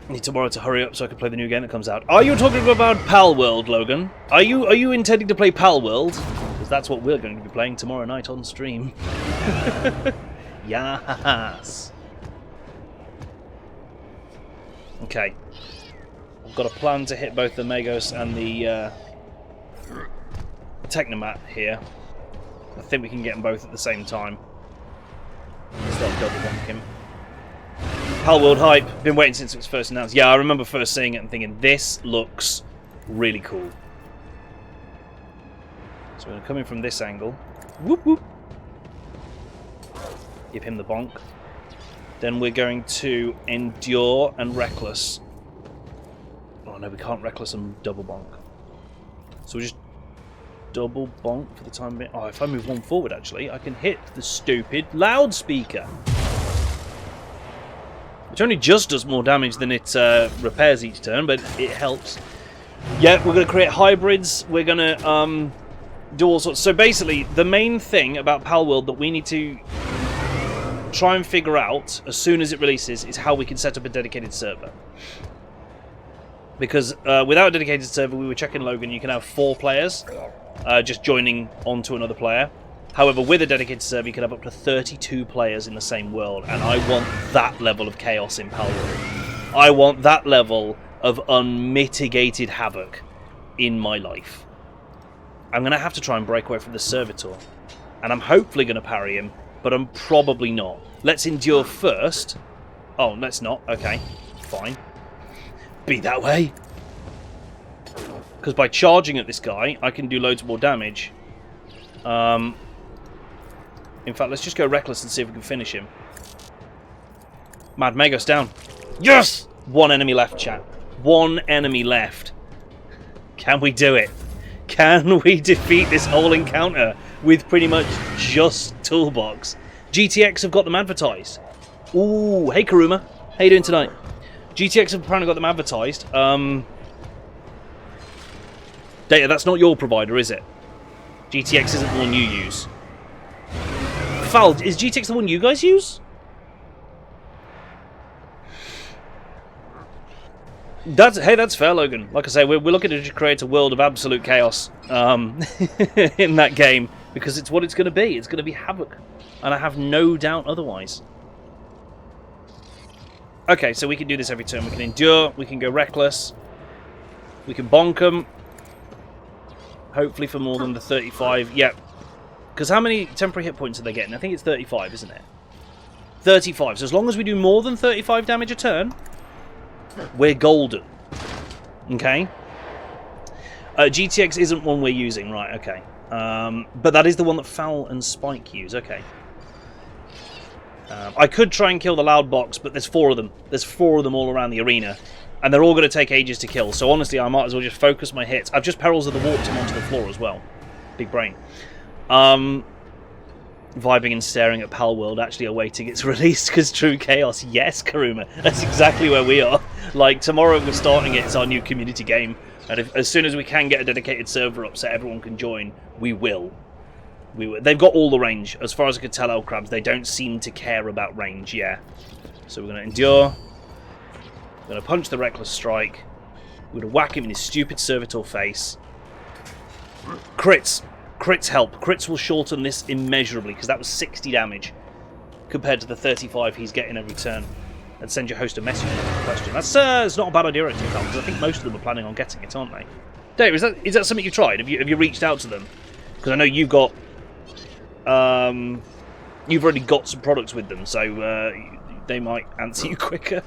I need tomorrow to hurry up so I can play the new game that comes out. Are you talking about Pal World, Logan? Are you intending to play Pal World? Because that's what we're going to be playing tomorrow night on stream. Yes. Okay. I've got a plan to hit both the Magos and the Technomat here. I think we can get them both at the same time. Start double bonk him. Pal World hype. Been waiting since it was first announced. Yeah, I remember first seeing it and thinking, this looks really cool. So we're going to come in from this angle. Whoop whoop. Give him the bonk. Then we're going to endure and reckless. Oh no, we can't reckless and double bonk. So we just double bonk for the time being. Oh, if I move one forward, actually, I can hit the stupid loudspeaker. Which only just does more damage than it repairs each turn, but it helps. Yeah, we're going to create hybrids. We're going to do all sorts. So basically, the main thing about Palworld that we need to try and figure out as soon as it releases is how we can set up a dedicated server. Because without a dedicated server, we were checking Logan, you can have 4 players just joining onto another player. However, with a dedicated server, you can have up to 32 players in the same world, and I want that level of chaos in Palworld. I want that level of unmitigated havoc in my life. I'm going to have to try and break away from the servitor, and I'm hopefully going to parry him, but I'm probably not. Let's endure first. Oh, let's not. Okay, fine. Be that way. Because by charging at this guy, I can do loads more damage. In fact, let's just go reckless and see if we can finish him. Mad Magos down. Yes! 1 enemy left, chat. 1 enemy left. Can we do it? Can we defeat this whole encounter with pretty much just Toolbox? GTX have got them advertised. Ooh, hey Karuma. How you doing tonight? GTX have apparently got them advertised. Data, that's not your provider, is it? GTX isn't the one you use. Foul, is GTX the one you guys use? That's fair, Logan. Like I say, we're looking to create a world of absolute chaos in that game, because it's what it's going to be. It's going to be havoc, and I have no doubt otherwise. Okay, so we can do this every turn. We can endure, we can go reckless, we can bonk them. Hopefully for more than the 35. Yep. Because how many temporary hit points are they getting? I think it's 35, isn't it? 35. So as long as we do more than 35 damage a turn, we're golden. Okay? GTX isn't one we're using. Right, okay. But that is the one that Foul and Spike use. Okay. I could try and kill the loud box, but there's 4 of them. There's 4 of them all around the arena. And they're all going to take ages to kill. So honestly, I might as well just focus my hits. I've just Perils of the Warp him onto the floor as well. Big brain. Vibing and staring at Palworld, actually awaiting its release because True Chaos. Yes, Karuma. That's exactly where we are. Like, tomorrow we're starting it. It's our new community game. And as soon as we can get a dedicated server up so everyone can join, we will. They've got all the range. As far as I could tell, Crabs, they don't seem to care about range, yeah. So we're going to endure. We're going to punch the Reckless Strike. We're going to whack him in his stupid servitor face. Crits. Crits help. Crits will shorten this immeasurably, because that was 60 damage compared to the 35 he's getting every turn. And send your host a message with a question. That's it's not a bad idea, actually, because I think most of them are planning on getting it, aren't they? Dave, is that something you've tried? Have you reached out to them? Because I know you've got... you've already got some products with them, so they might answer you quicker.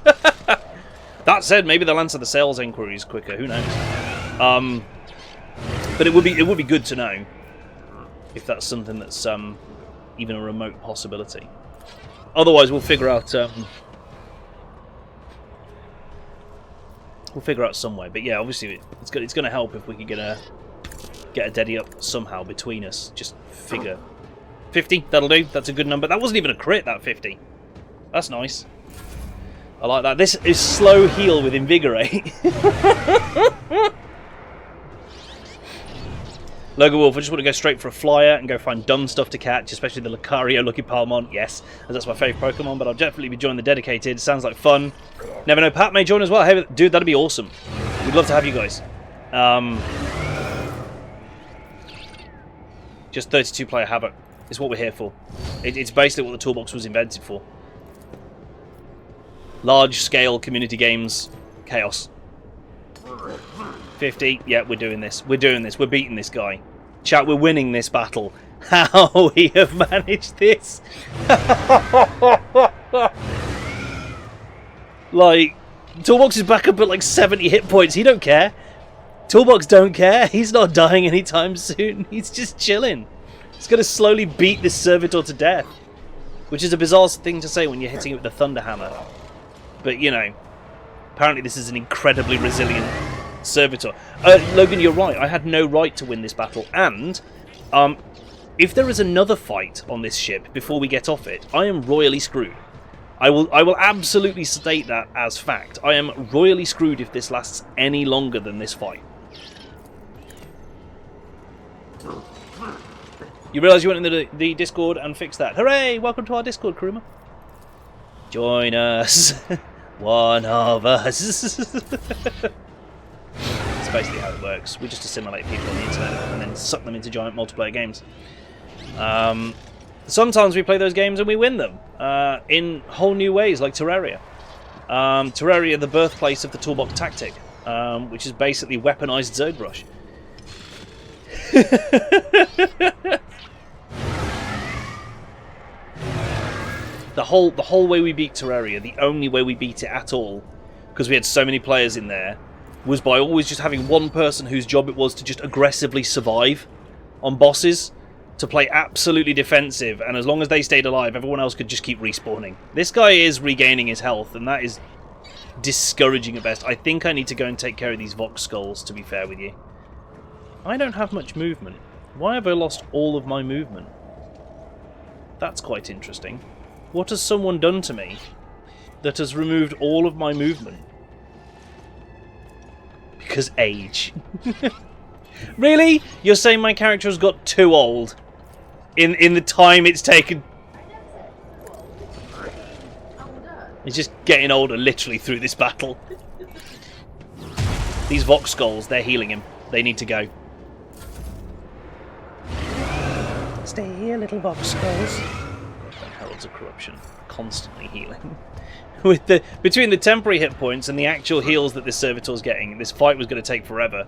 That said, maybe they'll answer the sales inquiries quicker. Who knows? But it would be good to know if that's something that's even a remote possibility. Otherwise, we'll figure out some way. But yeah, obviously, it's going to help if we can get a Deddy up somehow between us. Just figure 50. That'll do. That's a good number. That wasn't even a crit. That 50. That's nice. I like that. This is slow heal with Invigorate. Logan Wolf, I just want to go straight for a flyer and go find dumb stuff to catch, especially the Lucario Lucky Palmon. Yes, as that's my favourite Pokemon, but I'll definitely be joining the dedicated. Sounds like fun. Never know, Pat may join as well. Hey, dude, that'd be awesome. We'd love to have you guys. Just 32-player Havoc is what we're here for. It's basically what the Toolbox was invented for. Large-scale community games, chaos. 50, yeah, we're doing this. We're doing this. We're beating this guy. Chat, we're winning this battle. How we have managed this. Like, Toolbox is back up at like 70 hit points. He don't care. Toolbox don't care. He's not dying anytime soon. He's just chilling. He's going to slowly beat this servitor to death. Which is a bizarre thing to say when you're hitting it with a thunder hammer. But, you know, apparently this is an incredibly resilient servitor. Logan, you're right. I had no right to win this battle. And if there is another fight on this ship before we get off it, I am royally screwed. I will absolutely state that as fact. I am royally screwed if this lasts any longer than this fight. You realise you went into the Discord and fixed that. Hooray! Welcome to our Discord, Kuruma. Join us. One of us. It's basically how it works. We just assimilate people on the internet and then suck them into giant multiplayer games. Sometimes we play those games and we win them in whole new ways, like Terraria. Terraria, the birthplace of the Toolbox tactic, which is basically weaponized ZerdBrush. The whole way we beat Terraria, the only way we beat it at all, because we had so many players in there, was by always just having one person whose job it was to just aggressively survive on bosses, to play absolutely defensive, and as long as they stayed alive, everyone else could just keep respawning. This guy is regaining his health, and that is discouraging at best. I think I need to go and take care of these Vox Skulls, to be fair with you. I don't have much movement. Why have I lost all of my movement? That's quite interesting. What has someone done to me that has removed all of my movement? Because age. Really? You're saying my character has got too old in the time it's taken? He's just getting older literally through this battle. These Vox Skulls, they're healing him. They need to go. Stay here, little Vox Skulls. Heralds of Corruption, constantly healing. With between the temporary hit points and the actual heals that this servitor's getting, this fight was going to take forever.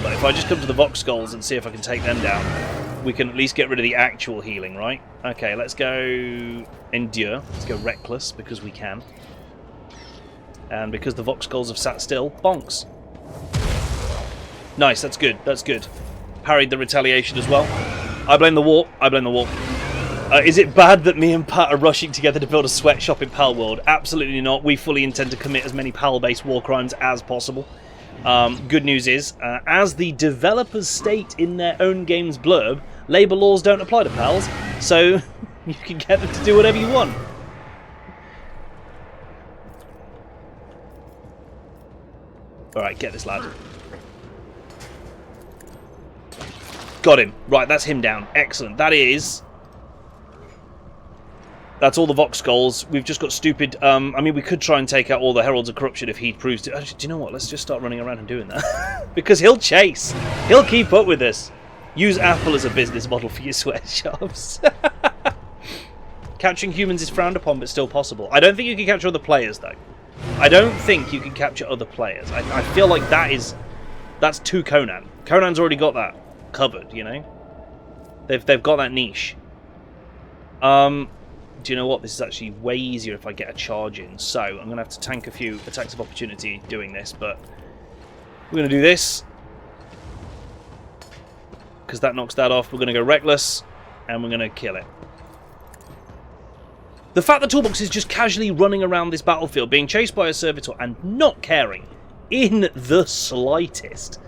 But if I just come to the Vox Skulls and see if I can take them down, we can at least get rid of the actual healing, right? Okay, let's go Endure. Let's go Reckless, because we can. And because the Vox Skulls have sat still, bonks. Nice, that's good, that's good. Parried the retaliation as well. I blame the warp, I blame the warp. Is it bad that me and Pat are rushing together to build a sweatshop in Pal World? Absolutely not. We fully intend to commit as many Pal-based war crimes as possible. Good news is, as the developers state in their own game's blurb, labour laws don't apply to Pals, so you can get them to do whatever you want. Alright, get this lad. Got him. Right, that's him down. Excellent. That's all the Vox Skulls. We've just got stupid... I mean, we could try and take out all the Heralds of Corruption if he proves to... Actually, do you know what? Let's just start running around and doing that. Because he'll chase. He'll keep up with us. Use Apple as a business model for your sweatshops. Capturing humans is frowned upon, but still possible. I don't think you can capture other players, though. I don't think you can capture other players. I feel like that's too Conan. Conan's already got that covered, you know? They've got that niche. Do you know what? This is actually way easier if I get a charge in. So, I'm going to have to tank a few attacks of opportunity doing this, but we're going to do this. Because that knocks that off. We're going to go Reckless, and we're going to kill it. The fact that Toolbox is just casually running around this battlefield, being chased by a servitor, and not caring in the slightest,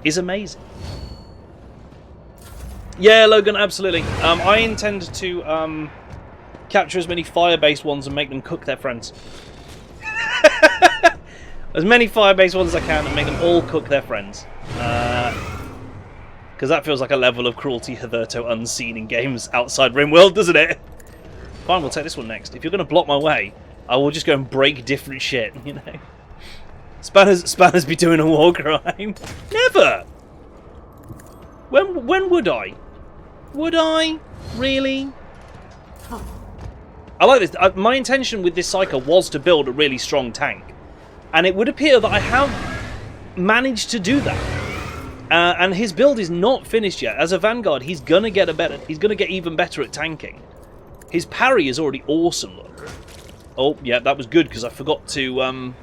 is amazing. Yeah, Logan, absolutely. I intend to... capture as many fire-based ones and make them cook their friends. As many fire-based ones as I can and make them all cook their friends. Because that feels like a level of cruelty hitherto unseen in games outside RimWorld, doesn't it? Fine, we'll take this one next. If you're going to block my way, I will just go and break different shit, you know? Spanners be doing a war crime. Never! When would I? Would I? Really? I like this. My intention with this Psyker was to build a really strong tank. And it would appear that I have managed to do that. And his build is not finished yet. As a Vanguard, he's going to get even better at tanking. His parry is already awesome, look. Oh, yeah, that was good because I forgot to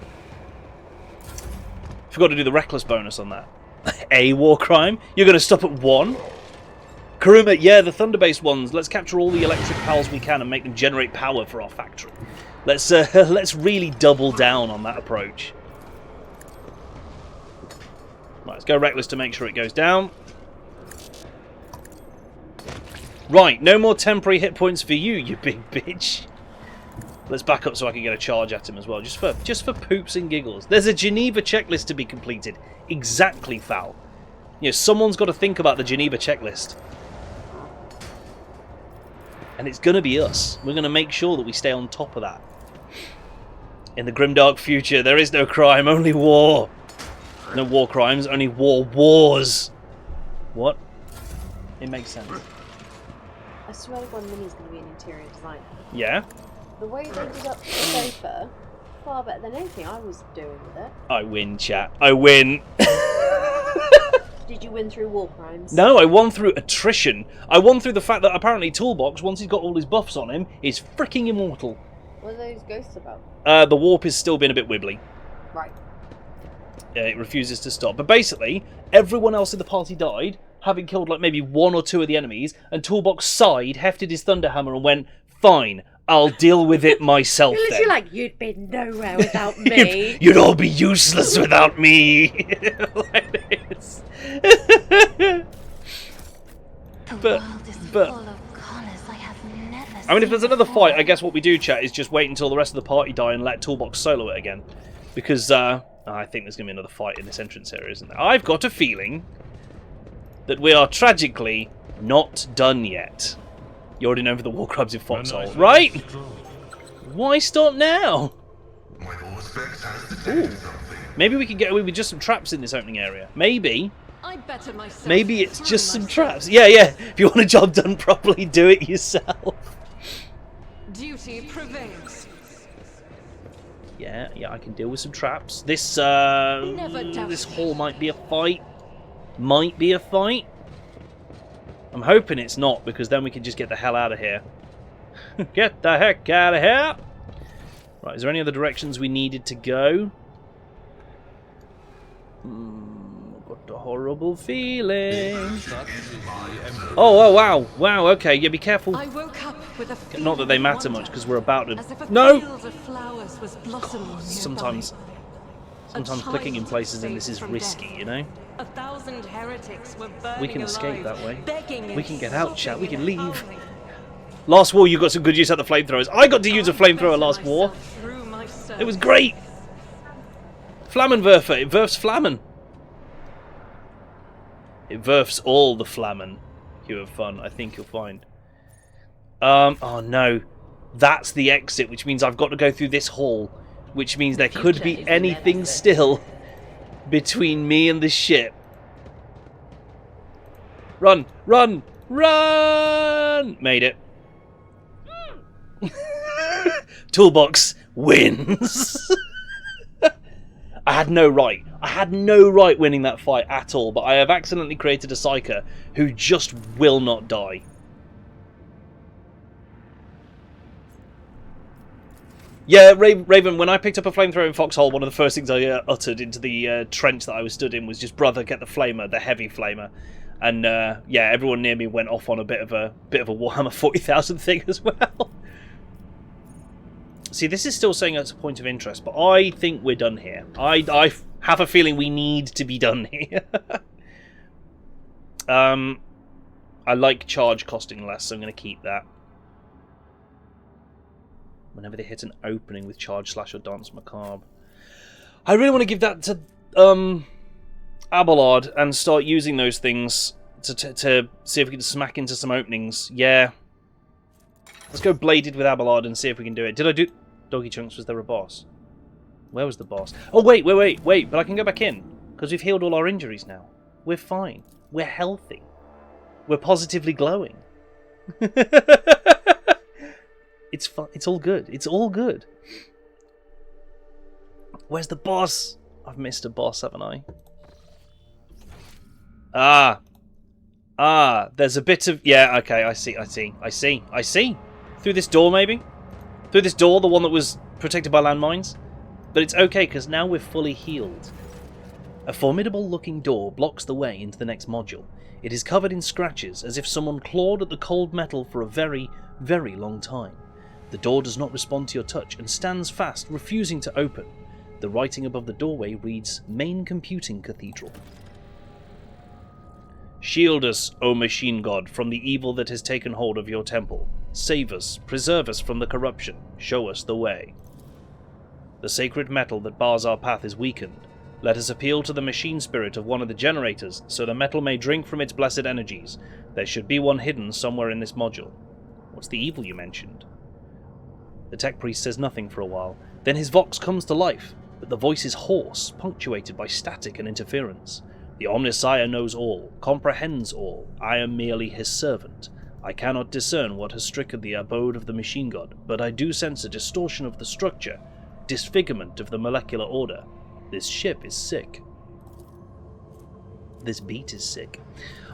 do the Reckless bonus on that. A war crime? You're going to stop at 1? Karuma, yeah, the thunder-based ones. Let's capture all the electric pals we can and make them generate power for our factory. Let's really double down on that approach. Right, let's go reckless to make sure it goes down. Right, no more temporary hit points for you, you big bitch. Let's back up so I can get a charge at him as well, just for poops and giggles. There's a Geneva checklist to be completed. Exactly, Foul. You know, someone's got to think about the Geneva checklist. And it's going to be us. We're going to make sure that we stay on top of that. In the grimdark future, there is no crime, only war. No war crimes, only wars. What? It makes sense. I swear to God, Minnie's going to be an interior designer. Yeah? The way they did up the sofa, far better than anything I was doing with it. I win, chat. I win. Did you win through war crimes? No, I won through attrition. I won through the fact that apparently Toolbox, once he's got all his buffs on him, is freaking immortal. What are those ghosts about? The warp has still been a bit wibbly. Right. It refuses to stop. But basically, everyone else in the party died, having killed like maybe 1 or 2 of the enemies, and Toolbox sighed, hefted his thunderhammer and went, fine, I'll deal with it myself You're then. literally like, you'd be nowhere without me. You'd all be useless without me. Like this. The world is but- full of colours I have never I mean, if seen there's another before. fight, I guess what we do, chat, is just wait until the rest of the party die and let Toolbox solo it again. Because, I think there's going to be another fight in this entrance area, isn't there? I've got a feeling that we are tragically not done yet. You already know for the war crabs in Foxhole, right? Why stop now? Ooh. Maybe we can get away with just some traps in this opening area. Maybe. I better myself. Maybe it's just some traps. Yeah. If you want a job done properly, do it yourself. Duty prevails. Yeah, I can deal with some traps. This doubt this me. hall might be a fight. Might be a fight. I'm hoping it's not, because then we can just get the hell out of here. Get the heck out of here! Right, is there any other directions we needed to go? I've got a horrible feeling. Oh, wow. Wow, okay, yeah, be careful. I woke up with a Not that they feeling matter of much, wonder, because we're about to... as if a No! field of flowers was blossoming nearby. Sometimes clicking in places in this is risky, you know? 1,000 heretics were burning We can escape alive, that way. begging We and can get out, chat. We sobbing can and leave. howling. Last war, you got some good use out of the flamethrowers. I got to use a flamethrower last war. Through my It was great. Flammenwerfer. It werfs Flammen. It werfs all the Flammen. You have fun, I think you'll find. Oh no. That's the exit, which means I've got to go through this hall. Which means there could future be is the anything exit. still between me and the ship. Run! Run! Run! Made it. Toolbox wins. I had no right. I had no right winning that fight at all, but I have accidentally created a Psyker who just will not die. Yeah, Raven, when I picked up a flamethrower in Foxhole, one of the first things I uttered into the trench that I was stood in was just, brother, get the flamer, the heavy flamer. And yeah, everyone near me went off on a bit of a Warhammer 40,000 thing as well. See, this is still saying it's a point of interest, but I think we're done here. I have a feeling we need to be done here. I like charge costing less, so I'm going to keep that. Whenever they hit an opening with charge slash or dance macabre. I really want to give that to Abelard and start using those things to see if we can smack into some openings. Yeah. Let's go bladed with Abelard and see if we can do it. Did I do... Doggy Chunks, was there a boss? Where was the boss? Oh, wait, but I can go back in. Because we've healed all our injuries now. We're fine. We're healthy. We're positively glowing. It's fun. It's all good. It's all good. Where's the boss? I've missed a boss, haven't I? There's a bit of... Yeah, okay, I see. Through this door, maybe? Through this door, the one that was protected by landmines? But it's okay, because now we're fully healed. A formidable-looking door blocks the way into the next module. It is covered in scratches, as if someone clawed at the cold metal for a very, very long time. The door does not respond to your touch and stands fast, refusing to open. The writing above the doorway reads, Main Computing Cathedral. Shield us, O Machine God, from the evil that has taken hold of your temple. Save us, preserve us from the corruption, show us the way. The sacred metal that bars our path is weakened. Let us appeal to the machine spirit of one of the generators, so the metal may drink from its blessed energies. There should be one hidden somewhere in this module. What's the evil you mentioned? The tech priest says nothing for a while. Then his vox comes to life, but the voice is hoarse, punctuated by static and interference. The Omnissiah knows all, comprehends all. I am merely his servant. I cannot discern what has stricken the abode of the machine god, but I do sense a distortion of the structure, disfigurement of the molecular order. This ship is sick. This beat is sick.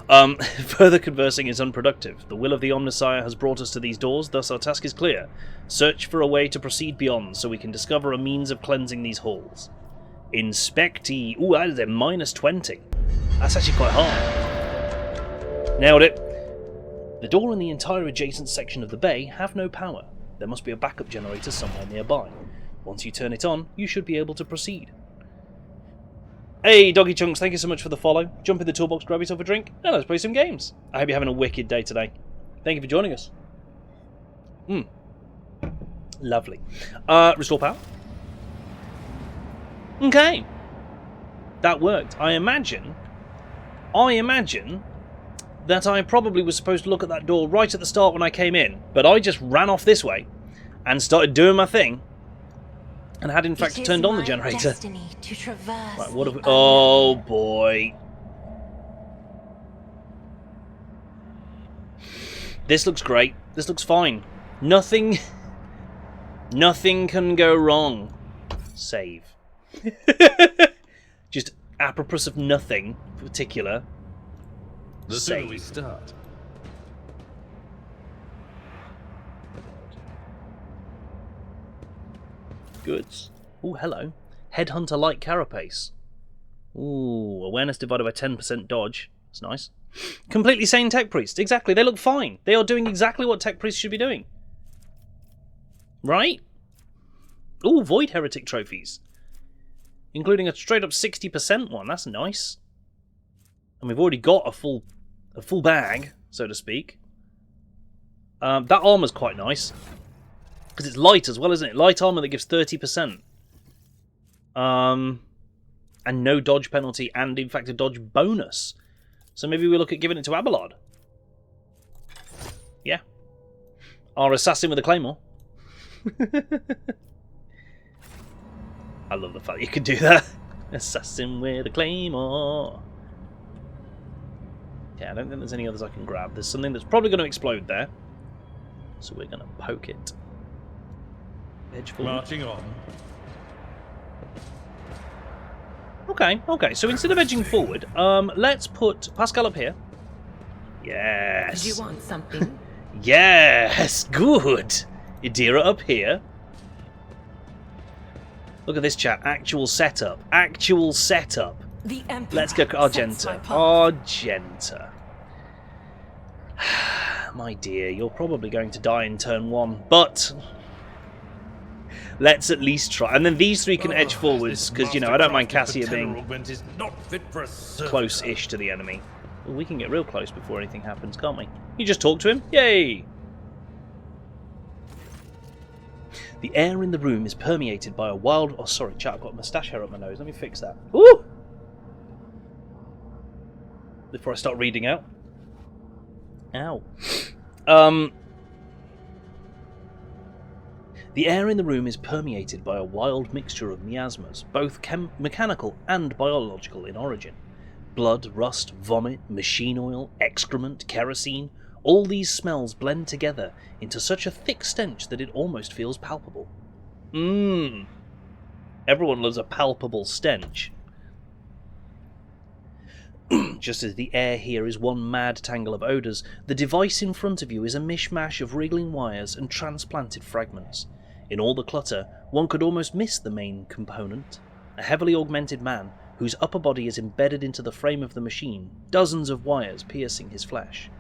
Further conversing is unproductive. The will of the Omnissiah has brought us to these doors, thus our task is clear. Search for a way to proceed beyond, so we can discover a means of cleansing these halls. Inspectee. Ooh, that is a -20. That's actually quite hard. Nailed it. The door and the entire adjacent section of the bay have no power. There must be a backup generator somewhere nearby. Once you turn it on, you should be able to proceed. Hey, Doggy Chunks, thank you so much for the follow. Jump in the toolbox, grab yourself a drink, and let's play some games. I hope you're having a wicked day today. Thank you for joining us. Lovely. Restore power. Okay. That worked. I imagine that I probably was supposed to look at that door right at the start when I came in, but I just ran off this way and started doing my thing. And had in fact turned on the generator. Right, what have we... Oh boy. This looks great. This looks fine. Nothing can go wrong. Save. Just apropos of nothing particular. The sooner we start. Goods. Ooh, hello. Headhunter-like carapace. Ooh, awareness divided by 10% dodge. That's nice. Completely sane tech priest. Exactly, they look fine. They are doing exactly what tech priests should be doing. Right? Ooh, void heretic trophies. Including a straight-up 60% one. That's nice. And we've already got a full bag, so to speak. That armor's quite nice. Because it's light as well, isn't it? Light armor that gives 30%. And no dodge penalty, and in fact a dodge bonus. So maybe we look at giving it to Abelard. Yeah. Our assassin with a claymore. I love the fact that you could do that. Assassin with a claymore. Yeah, I don't think there's any others I can grab. There's something that's probably going to explode there. So we're going to poke it. Edge forward. Marching on. Okay, so instead of edging forward, let's put Pascal up here. Yes. Did you want something? Yes, good. Idira up here. Look at this chat. Actual setup. The Emperor Let's go sets my Argenta. path. Argenta. My dear, you're probably going to die in turn 1, but let's at least try. And then these three can edge forwards, because, you know, I don't mind Cassia being close-ish to the enemy. Well, we can get real close before anything happens, can't we? You just talk to him. Yay! The air in the room is permeated by a wild... Oh, sorry, chat, I've got a moustache hair up my nose. Let me fix that. Ooh! Before I start reading out. Ow. The air in the room is permeated by a wild mixture of miasmas, both mechanical and biological in origin. Blood, rust, vomit, machine oil, excrement, kerosene, all these smells blend together into such a thick stench that it almost feels palpable. Everyone loves a palpable stench. Just as the air here is one mad tangle of odours, the device in front of you is a mishmash of wriggling wires and transplanted fragments. In all the clutter, one could almost miss the main component. A heavily augmented man, whose upper body is embedded into the frame of the machine, dozens of wires piercing his flesh.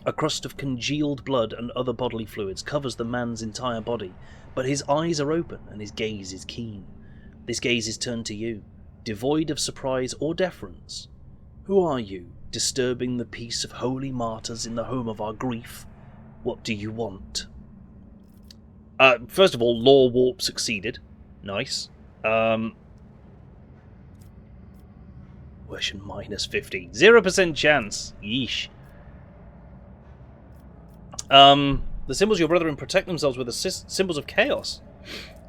A crust of congealed blood and other bodily fluids covers the man's entire body, but his eyes are open and his gaze is keen. This gaze is turned to you, devoid of surprise or deference. Who are you, disturbing the peace of holy martyrs in the home of our grief? What do you want? First of all, lore warp succeeded. Nice. Version -50. 0% chance. Yeesh. The symbols your brethren protect themselves with are symbols of chaos.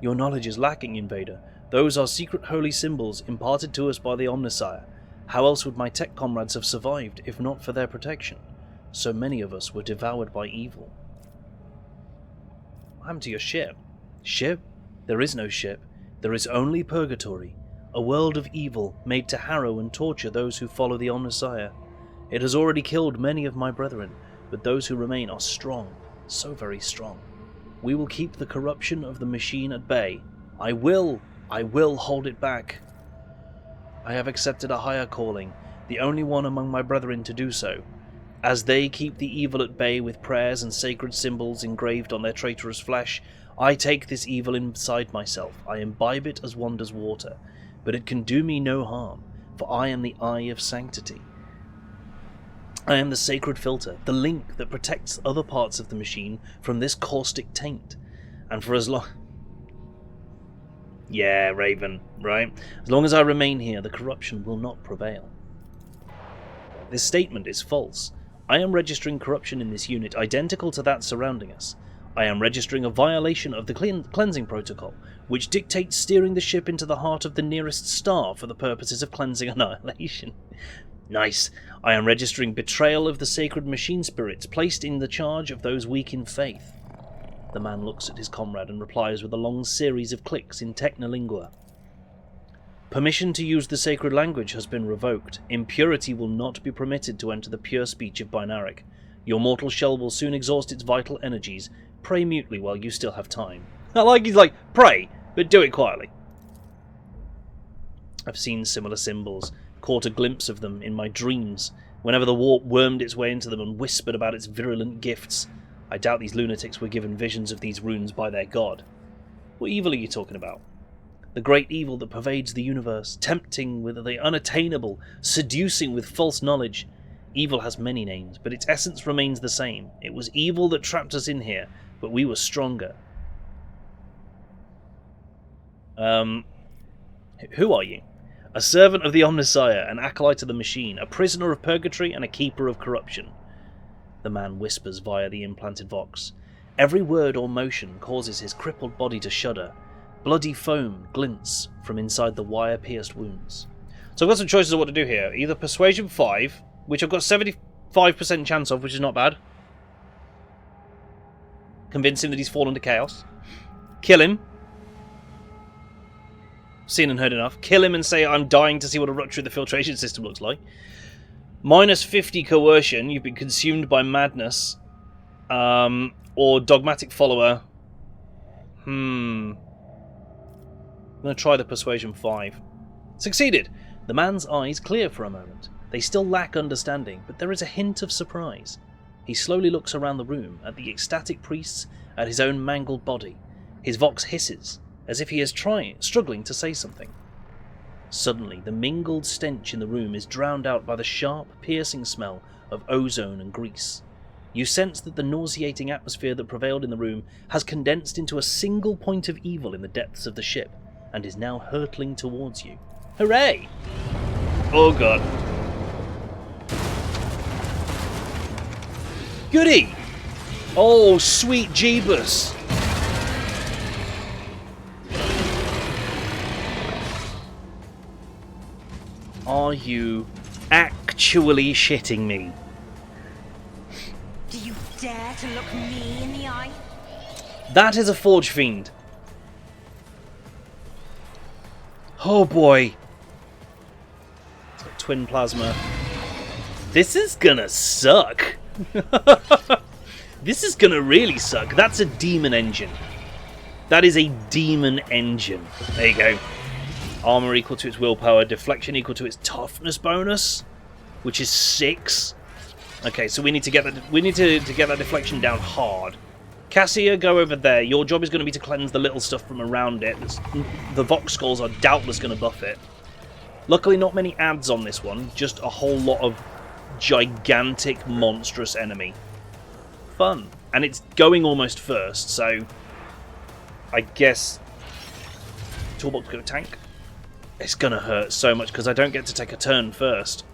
Your knowledge is lacking, Invader. Those are secret holy symbols imparted to us by the Omnissiah. How else would my tech comrades have survived if not for their protection? So many of us were devoured by evil. What happened to your ship? Ship? There is no ship. There is only purgatory, a world of evil made to harrow and torture those who follow the Omnissiah. It has already killed many of my brethren, but those who remain are strong, so very strong. We will keep the corruption of the machine at bay. I will hold it back. I have accepted a higher calling, the only one among my brethren to do so. As they keep the evil at bay with prayers and sacred symbols engraved on their traitorous flesh, I take this evil inside myself. I imbibe it as one does water, but it can do me no harm, for I am the eye of sanctity. I am the sacred filter, the link that protects other parts of the machine from this caustic taint. And for as long... Yeah, Raven, right? As long as I remain here, the corruption will not prevail. This statement is false. I am registering corruption in this unit identical to that surrounding us. I am registering a violation of the cleansing protocol, which dictates steering the ship into the heart of the nearest star for the purposes of cleansing annihilation. Nice. I am registering betrayal of the sacred machine spirits placed in the charge of those weak in faith. The man looks at his comrade and replies with a long series of clicks in Technolingua. Permission to use the sacred language has been revoked. Impurity will not be permitted to enter the pure speech of Binaric. Your mortal shell will soon exhaust its vital energies. Pray mutely while you still have time. He's like, pray, but do it quietly. I've seen similar symbols, caught a glimpse of them in my dreams, whenever the warp wormed its way into them and whispered about its virulent gifts. I doubt these lunatics were given visions of these runes by their god. What evil are you talking about? The great evil that pervades the universe, tempting with the unattainable, seducing with false knowledge. Evil has many names, but its essence remains the same. It was evil that trapped us in here, but we were stronger. Who are you? A servant of the Omnissiah, an acolyte of the machine, a prisoner of purgatory, and a keeper of corruption. The man whispers via the implanted vox. Every word or motion causes his crippled body to shudder. Bloody foam glints from inside the wire-pierced wounds. So I've got some choices of what to do here. Either Persuasion 5, which I've got 75% chance of, which is not bad. Convince him that he's fallen to chaos. Kill him. Seen and heard enough. Kill him and say, I'm dying to see what a rupture of the filtration system looks like. -50 coercion, you've been consumed by madness. Or dogmatic follower. I'm going to try the Persuasion 5. Succeeded! The man's eyes clear for a moment. They still lack understanding, but there is a hint of surprise. He slowly looks around the room, at the ecstatic priests, at his own mangled body. His vox hisses, as if he is struggling to say something. Suddenly, the mingled stench in the room is drowned out by the sharp, piercing smell of ozone and grease. You sense that the nauseating atmosphere that prevailed in the room has condensed into a single point of evil in the depths of the ship, and is now hurtling towards you. Hooray! Oh god. Goody! Oh, sweet Jeebus! Are you actually shitting me? Do you dare to look me in the eye? That is a Forge Fiend. Oh boy. It's got twin plasma. This is gonna suck. This is gonna really suck. That's a demon engine. That is a demon engine. There you go. Armor equal to its willpower. Deflection equal to its toughness bonus, which is 6. Okay, so we need to get that. We need to get that deflection down hard. Cassia, go over there. Your job is going to be to cleanse the little stuff from around it. The Vox Skulls are doubtless going to buff it. Luckily, not many adds on this one. Just a whole lot of gigantic, monstrous enemy. Fun. And it's going almost first, so I guess Toolbox go tank. It's going to hurt so much because I don't get to take a turn first.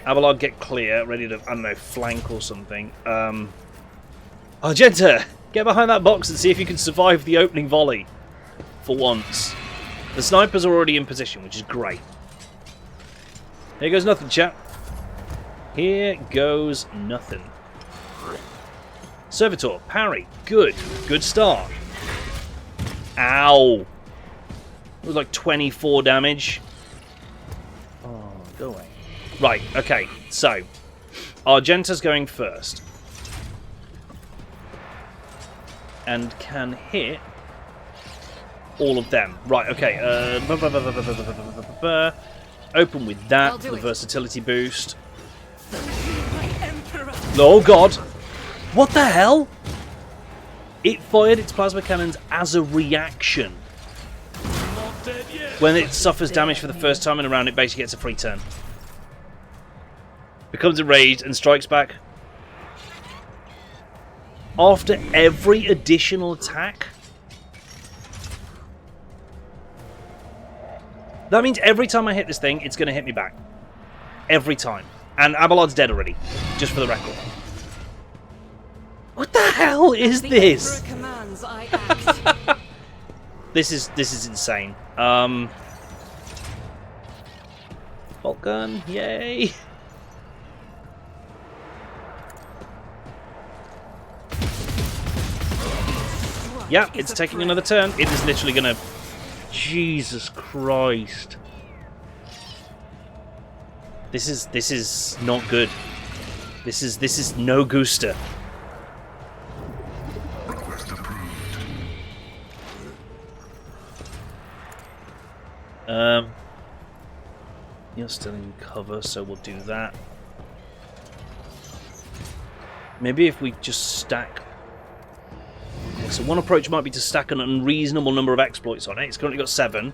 Abelard, get clear, ready to, I don't know, flank or something. Argenta, get behind that box and see if you can survive the opening volley. For once. The snipers are already in position, which is great. Here goes nothing, chat. Here goes nothing. Servitor, parry. Good. Good start. Ow. It was like 24 damage. Oh, go away. Right, okay. So, Argenta's going first. And can hit all of them. Right, okay. Open with that for the versatility boost. Oh god! What the hell? It fired its plasma cannons as a reaction. When it suffers damage for the first time in a round, it basically gets a free turn. Becomes enraged and strikes back after every additional attack. That means every time I hit this thing, it's going to hit me back. Every time. And Abelard's dead already, just for the record. What the hell is this? This is insane. Bolt gun, yay! Yeah, it's taking another turn. It is literally gonna. Jesus Christ! This is not good. This is no gusta. You're still in cover, so we'll do that. Maybe if we just stack. So one approach might be to stack an unreasonable number of exploits on it. It's currently got 7.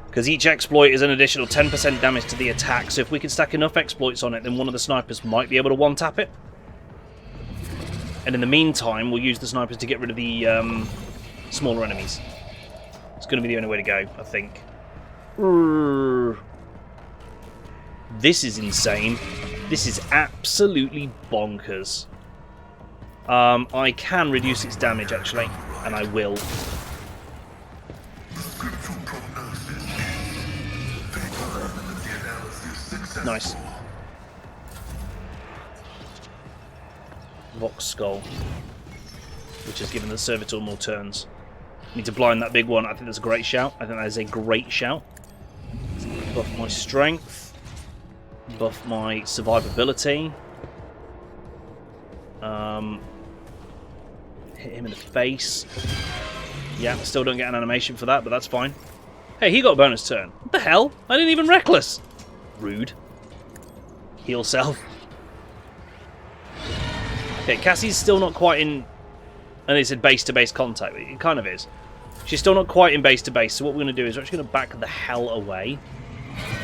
Because each exploit is an additional 10% damage to the attack. So if we can stack enough exploits on it, then one of the snipers might be able to one-tap it. And in the meantime, we'll use the snipers to get rid of the smaller enemies. It's going to be the only way to go, I think. This is insane. This is absolutely bonkers. I can reduce its damage, actually, and I will. Nice. Vox Skull, which has given the Servitor more turns. Need to blind that big one. I think that's a great shout. I think that is a great shout. Buff my strength. Buff my survivability. Hit him in the face. Yeah, still don't get an animation for that, but that's fine. Hey, he got a bonus turn. What the hell? I didn't even reckless. Rude. Heal self. Okay, Cassie's still not quite in... And it said base-to-base contact. It kind of is. She's still not quite in base-to-base, so what we're going to do is we're actually going to back the hell away.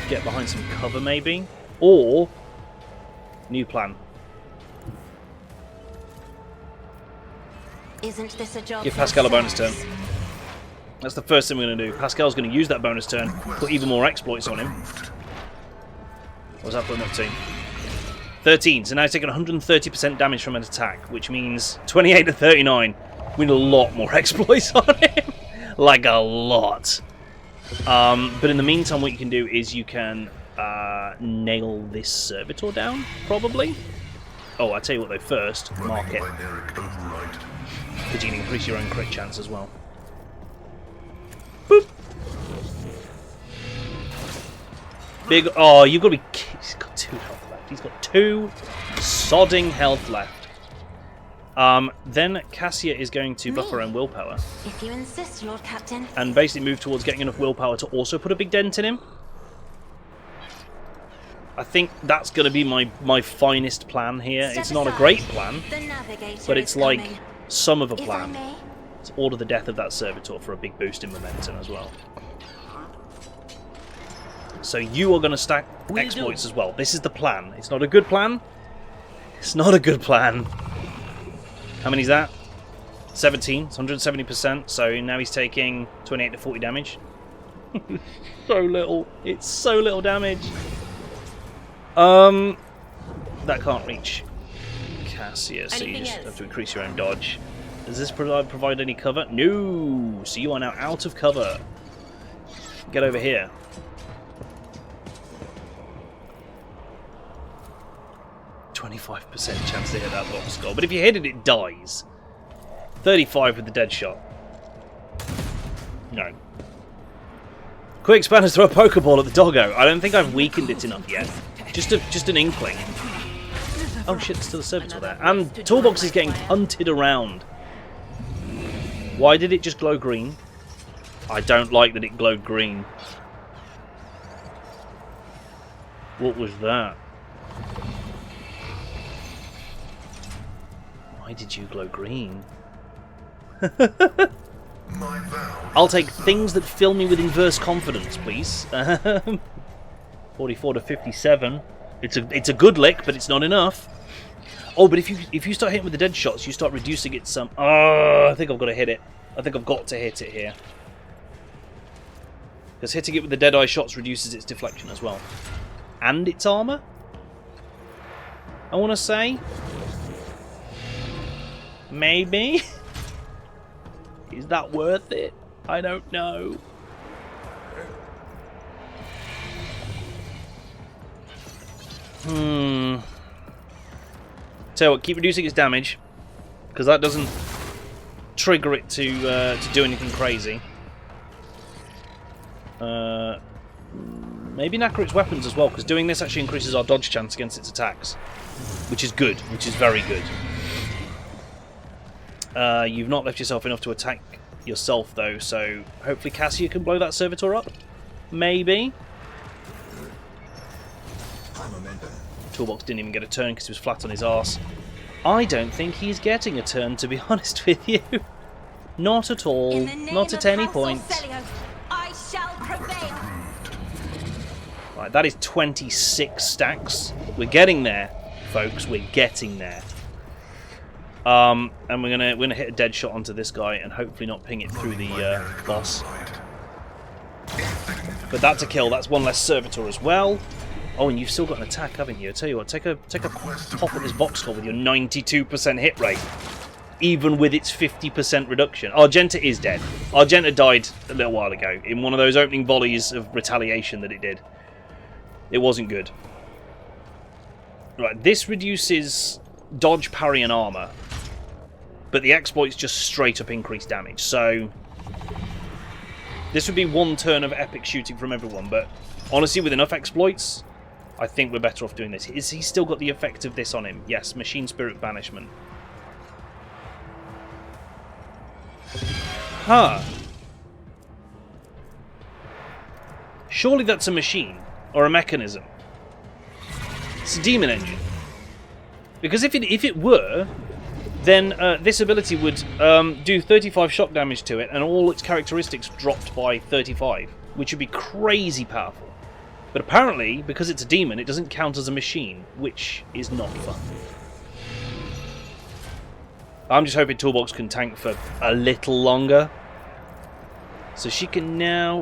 Get behind some cover, maybe. Or... New plan. Isn't this a job? Give Pascal a bonus turn. That's the first thing we're going to do. Pascal's going to use that bonus turn, put even more exploits on him. What's that put him up to? 13. So now he's taking 130% damage from an attack, which means 28 to 39. We need a lot more exploits on him. Like a lot. But in the meantime, what you can do is you can nail this Servitor down, probably. Oh, I'll tell you what though, first, mark it. Because you can increase your own crit chance as well. Boop! Big. Oh, you've got to be. He's got 2 health left. He's got 2 sodding health left. Then Cassia is going to buff her own willpower. If you insist, Lord Captain. And basically move towards getting enough willpower to also put a big dent in him. I think that's going to be my finest plan here. It's not a great plan, but it's like some of a plan. To order the death of that servitor for a big boost in momentum as well. So you are going to stack exploits as well. This is the plan. It's not a good plan. It's not a good plan. How many is that? 17. It's 170%. So now he's taking 28 to 40 damage. So little. It's so little damage. That can't reach Cassia, so you just have to increase your own dodge. Does this provide any cover? No! So you are now out of cover. Get over here. %25 chance to hit that box score, but if you hit it, it dies. 35 with the dead shot. No. Quick Spanners throw a Pokeball at the doggo. I don't think I've weakened it enough yet. Just an inkling. Oh shit, there's still a servitor there. And Toolbox is getting punted around. Why did it just glow green? I don't like that it glowed green. What was that? Why did you glow green? I'll take things that fill me with inverse confidence, please. 44 to 57. It's a good lick, but it's not enough. Oh, but if you start hitting with the dead shots, you start reducing it some. Oh, I think I've got to hit it. I think I've got to hit it here. Because hitting it with the dead eye shots reduces its deflection as well. And its armor? I want to say. Maybe? Is that worth it? I don't know. Tell you what, keep reducing its damage, because that doesn't trigger it to do anything crazy. Maybe knacker its weapons as well, because doing this actually increases our dodge chance against its attacks, which is good, which is very good. You've not left yourself enough to attack yourself, though, so hopefully Cassia can blow that servitor up. Maybe. Toolbox didn't even get a turn because he was flat on his arse. I don't think he's getting a turn, to be honest with you. Not at all. Not at any point. I shall prevail. Right, that is 26 stacks. We're getting there, folks. We're getting there. And we're gonna hit a dead shot onto this guy and hopefully not ping it through the boss. But that's a kill. That's one less servitor as well. Oh, and you've still got an attack, haven't you? I tell you what, take a pop at this box score with your 92% hit rate, even with its 50% reduction. Argenta is dead. Argenta died a little while ago in one of those opening volleys of retaliation that it did. It wasn't good. Right, this reduces dodge, parry, and armor, but the exploits just straight up increase damage. So this would be one turn of epic shooting from everyone, but honestly, with enough exploits, I think we're better off doing this. Is he still got the effect of this on him? Yes, Machine Spirit Banishment. Huh. Surely that's a machine, or a mechanism. It's a demon engine. Because if it were, then this ability would do 35 shock damage to it, and all its characteristics dropped by 35, which would be crazy powerful. But apparently, because it's a demon, it doesn't count as a machine, which is not fun. I'm just hoping Toolbox can tank for a little longer. So she can now,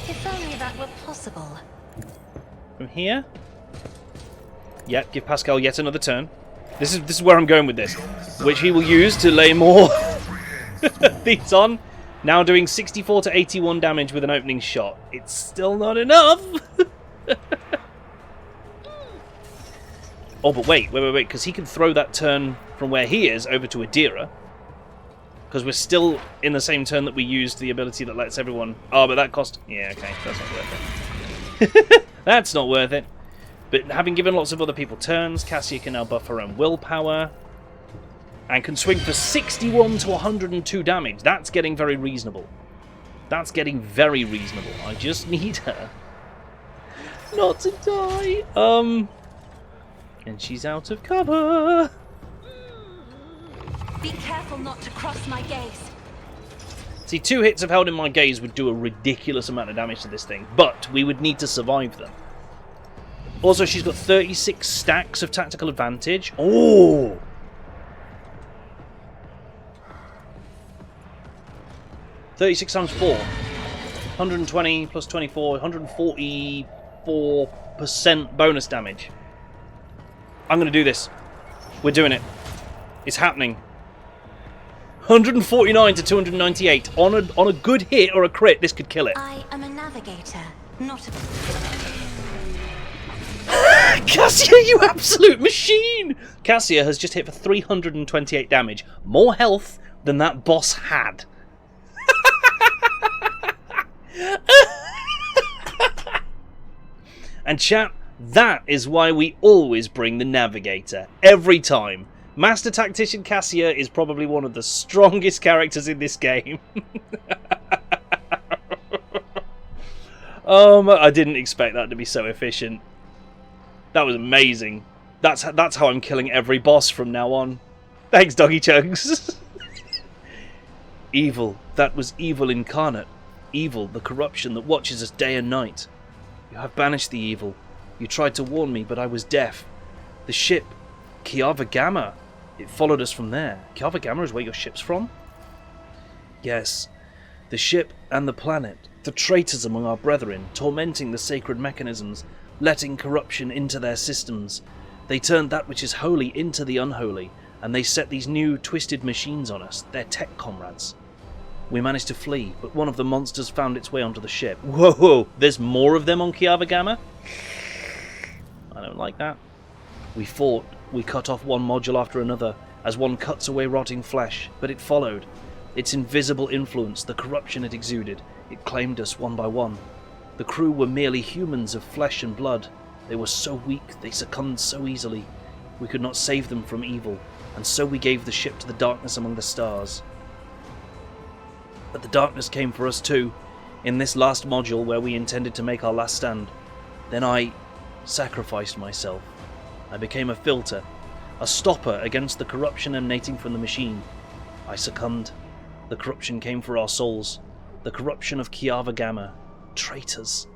If only that were possible. from here? Yep, give Pascal yet another turn. This is where I'm going with this, which he will use to lay more these on. Now doing 64 to 81 damage with an opening shot. It's still not enough. Oh, but wait, because he can throw that turn from where he is over to Adira. Because we're still in the same turn that we used the ability that lets everyone. Oh, but that cost. Yeah, okay, that's not worth it. That's not worth it. But having given lots of other people turns, Cassia can now buff her own willpower. And can swing for 61 to 102 damage. That's getting very reasonable. That's getting very reasonable. I just need her not to die. And she's out of cover. Be careful not to cross my gaze. See, 2 hits of held in my gaze would do a ridiculous amount of damage to this thing, but we would need to survive them. Also, she's got 36 stacks of tactical advantage. Oh! $36 times 4. 120 plus 24, 144% bonus damage. I'm going to do this. We're doing it. It's happening. 149 to 298. On a good hit or a crit, this could kill it. I am a navigator, not a... Cassia, you absolute machine! Cassia has just hit for 328 damage. More health than that boss had. And chat, that is why we always bring the Navigator. Every time. Master Tactician Cassia is probably one of the strongest characters in this game. I didn't expect that to be so efficient. That was amazing. That's how I'm killing every boss from now on. Thanks, Doggy Chugs. Evil. That was evil incarnate. Evil, the corruption that watches us day and night. You have banished the evil. You tried to warn me, but I was deaf. The ship, Kiava Gamma. It followed us from there. Kiava Gamma is where your ship's from? Yes. The ship and the planet. The traitors among our brethren, tormenting the sacred mechanisms, letting corruption into their systems. They turned that which is holy into the unholy, and they set these new, twisted machines on us, their tech comrades. We managed to flee, but one of the monsters found its way onto the ship. Whoa, there's more of them on Kiava Gamma? I don't like that. We fought. We cut off one module after another, as one cuts away rotting flesh, but it followed. Its invisible influence, the corruption it exuded, it claimed us one by one. The crew were merely humans of flesh and blood. They were so weak, they succumbed so easily. We could not save them from evil, and so we gave the ship to the darkness among the stars. But the darkness came for us too, in this last module where we intended to make our last stand. Then I sacrificed myself. I became a filter, a stopper against the corruption emanating from the machine. I succumbed. The corruption came for our souls. The corruption of Kiava Gamma. Traitors.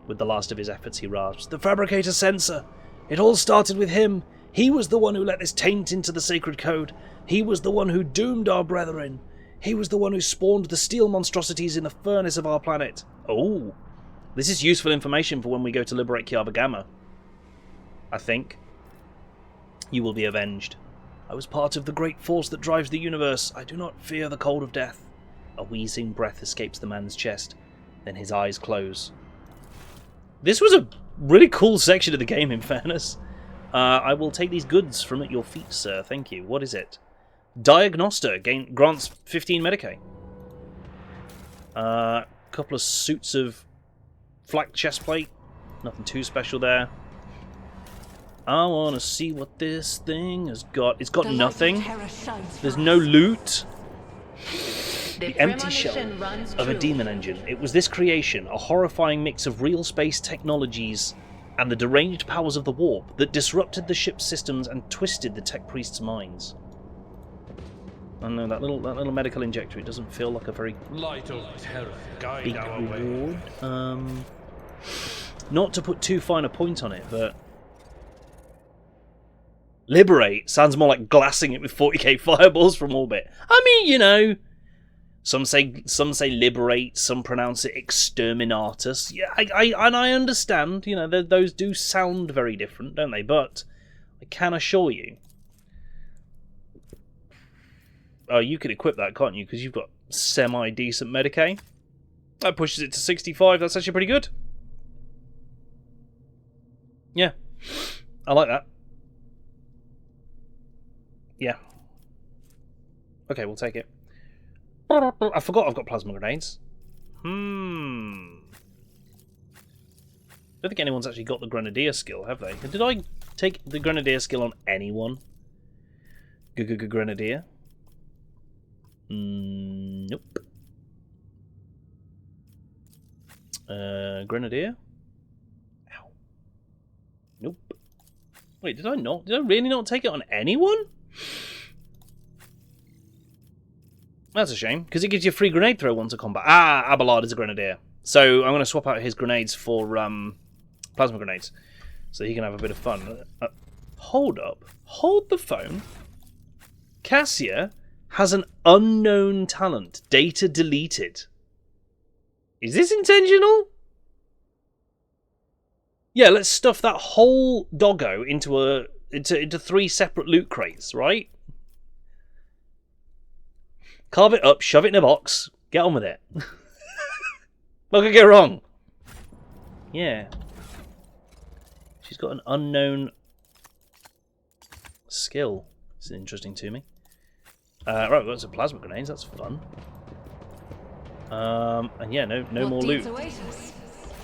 With the last of his efforts he rasps, the fabricator censor! It all started with him. He was the one who let this taint into the sacred code. He was the one who doomed our brethren. He was the one who spawned the steel monstrosities in the furnace of our planet. Oh, this is useful information for when we go to liberate Kiava Gamma. I think. You will be avenged. I was part of the great force that drives the universe. I do not fear the cold of death. A wheezing breath escapes the man's chest. Then his eyes close. This was a really cool section of the game, in fairness. I will take these goods from at your feet, sir. Thank you. What is it? Diagnoster grants 15 Medicae. Couple of suits of flak chestplate. Nothing too special there. I want to see what this thing has got. It's got nothing. There's no loot. The empty shell of a demon engine. It was this creation, a horrifying mix of real space technologies and the deranged powers of the warp that disrupted the ship's systems and twisted the tech priest's minds. I know that little medical injector. It doesn't feel like a very Light of terror, guide big our way. reward. Not to put too fine a point on it, but liberate sounds more like glassing it with 40k fireballs from orbit. I mean, you know, some say liberate, some pronounce it exterminatus. Yeah, I understand. You know, those do sound very different, don't they? But I can assure you. Oh, you could equip that, can't you? Because you've got semi-decent Medicae. That pushes it to 65. That's actually pretty good. Yeah. I like that. Yeah. Okay, we'll take it. I forgot I've got plasma grenades. Don't think anyone's actually got the Grenadier skill, have they? Did I take the Grenadier skill on anyone? Grenadier. Nope. Grenadier. Ow. Nope. Wait, did I not? Did I really not take it on anyone? That's a shame, because it gives you a free grenade throw once a combat. Ah, Abelard is a Grenadier. So I'm going to swap out his grenades for plasma grenades, so he can have a bit of fun. Hold up. Hold the phone. Cassia has an unknown talent. Data deleted. Is this intentional? Yeah, let's stuff that whole doggo into three separate loot crates, right? Carve it up, shove it in a box, get on with it. What could go wrong? Yeah. She's got an unknown skill. It's interesting to me. Right, we've got some plasma grenades, that's fun. And yeah, no more loot.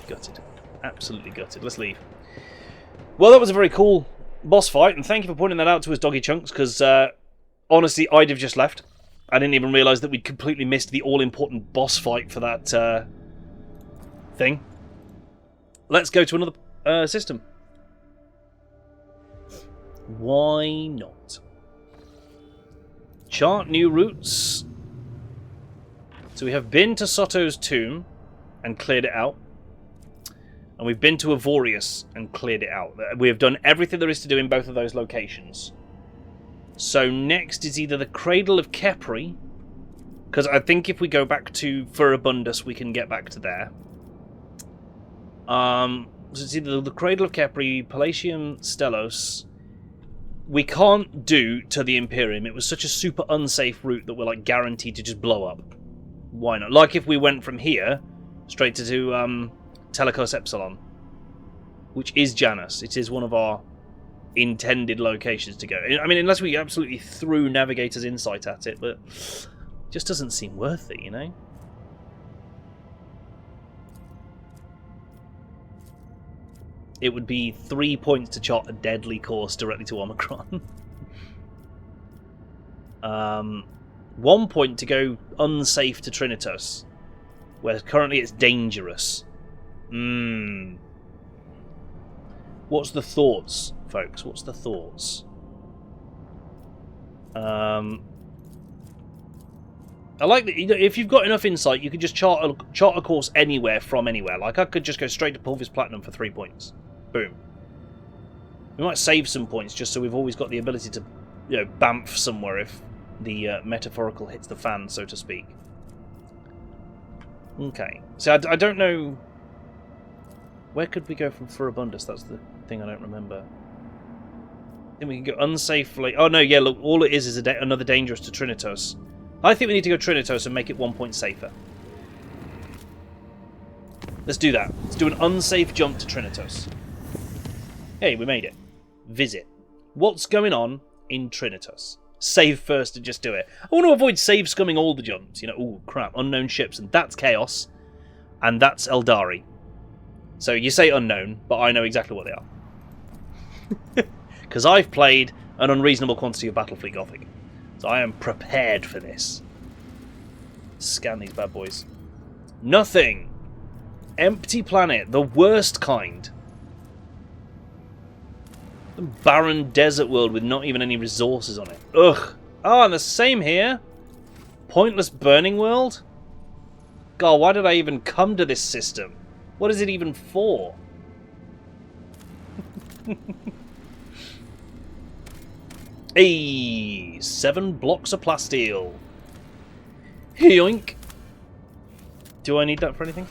Gutted. Absolutely gutted. Let's leave. Well, that was a very cool boss fight, and thank you for pointing that out to us, Doggy Chunks, because honestly, I'd have just left. I didn't even realise that we'd completely missed the all-important boss fight for that thing. Let's go to another system. Why not? Chart new routes. So we have been to Soto's tomb and cleared it out. And we've been to Avorius and cleared it out. We have done everything there is to do in both of those locations. So next is either the Cradle of Kepri, because I think if we go back to Furibundus, we can get back to there. So it's either the Cradle of Kepri, Palatium Stellos. We can't do to the Imperium. It was such a super unsafe route that we're like guaranteed to just blow up. Why not? Like if we went from here straight to Telecos Epsilon, which is Janus. It is one of our intended locations to go. I mean, unless we absolutely threw Navigator's Insight at it, but it just doesn't seem worth it, you know? It would be 3 points to chart a deadly course directly to Omicron. 1 point to go unsafe to Trinitas, where currently it's dangerous. What's the thoughts, folks? What's the thoughts? I like that. If you've got enough insight, you could just chart a course anywhere from anywhere. Like I could just go straight to Pulvis Platinum for 3 points. Boom. We might save some points just so we've always got the ability to, you know, bamf somewhere if the metaphorical hits the fan, so to speak. Okay. So I don't know. Where could we go from Furibundus? That's the thing I don't remember. Then we can go unsafely. Oh no, yeah, look, all it is another dangerous to Trinitos. I think we need to go Trinitos and make it 1 point safer. Let's do that. Let's do an unsafe jump to Trinitos. Hey, we made it. Visit. What's going on in Trinitos? Save first and just do it. I want to avoid save scumming all the jumps. You know, oh crap, unknown ships, and that's Chaos, and that's Eldari. So you say unknown, but I know exactly what they are. Because I've played an unreasonable quantity of Battlefleet Gothic. So I am prepared for this. Scan these bad boys. Nothing! Empty planet, the worst kind. A barren desert world with not even any resources on it. Ugh! Oh, and the same here. Pointless burning world? God, why did I even come to this system? What is it even for? Hey, 7 blocks of plasteel. Yoink. Do I need that for anything?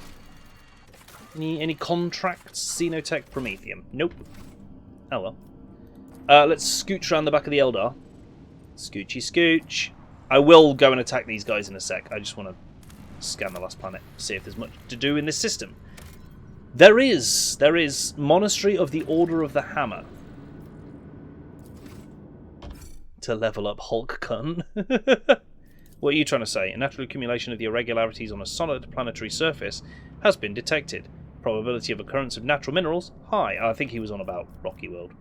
Any contracts? Xenotech Promethium? Nope. Oh well. Let's scooch around the back of the Eldar. Scoochy scooch. I will go and attack these guys in a sec. I just want to scan the last planet, see if there's much to do in this system. There is Monastery of the Order of the Hammer. To level up Hulk Kun. What are you trying to say? A natural accumulation of the irregularities on a solid planetary surface has been detected. Probability of occurrence of natural minerals? High. I think he was on about Rocky World.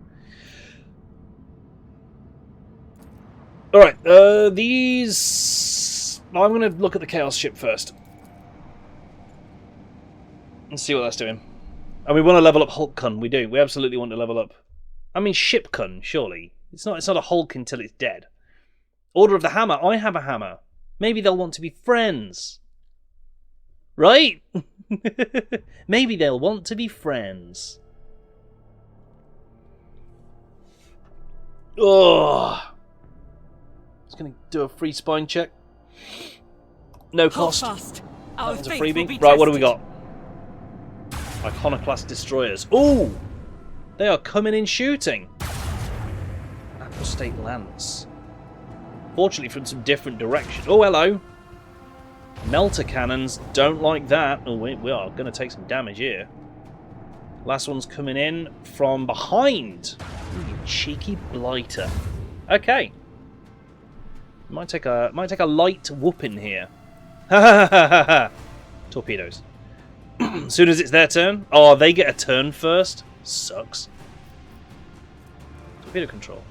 Alright, these... I'm going to look at the Chaos ship first. And see what that's doing. And we want to level up Hulk-kun, we do. We absolutely want to level up. I mean, Ship-kun, surely. It's not a Hulk until it's dead. Order of the Hammer, I have a hammer. Maybe they'll want to be friends. Right? Maybe they'll want to be friends. Oh. Just going to do a free spine check. No cost. That was a freebie. Right, what do we got? Iconoclast destroyers. Ooh! They are coming in shooting. Apostate lance. Fortunately from some different direction. Oh, hello. Melter cannons. Don't like that. Oh, we are going to take some damage here. Last one's coming in from behind. Ooh, you cheeky blighter. Okay. Might take a light whooping here. Ha ha ha ha ha. Torpedoes. As soon as it's their turn. Oh, they get a turn first. Sucks. Torpedo control.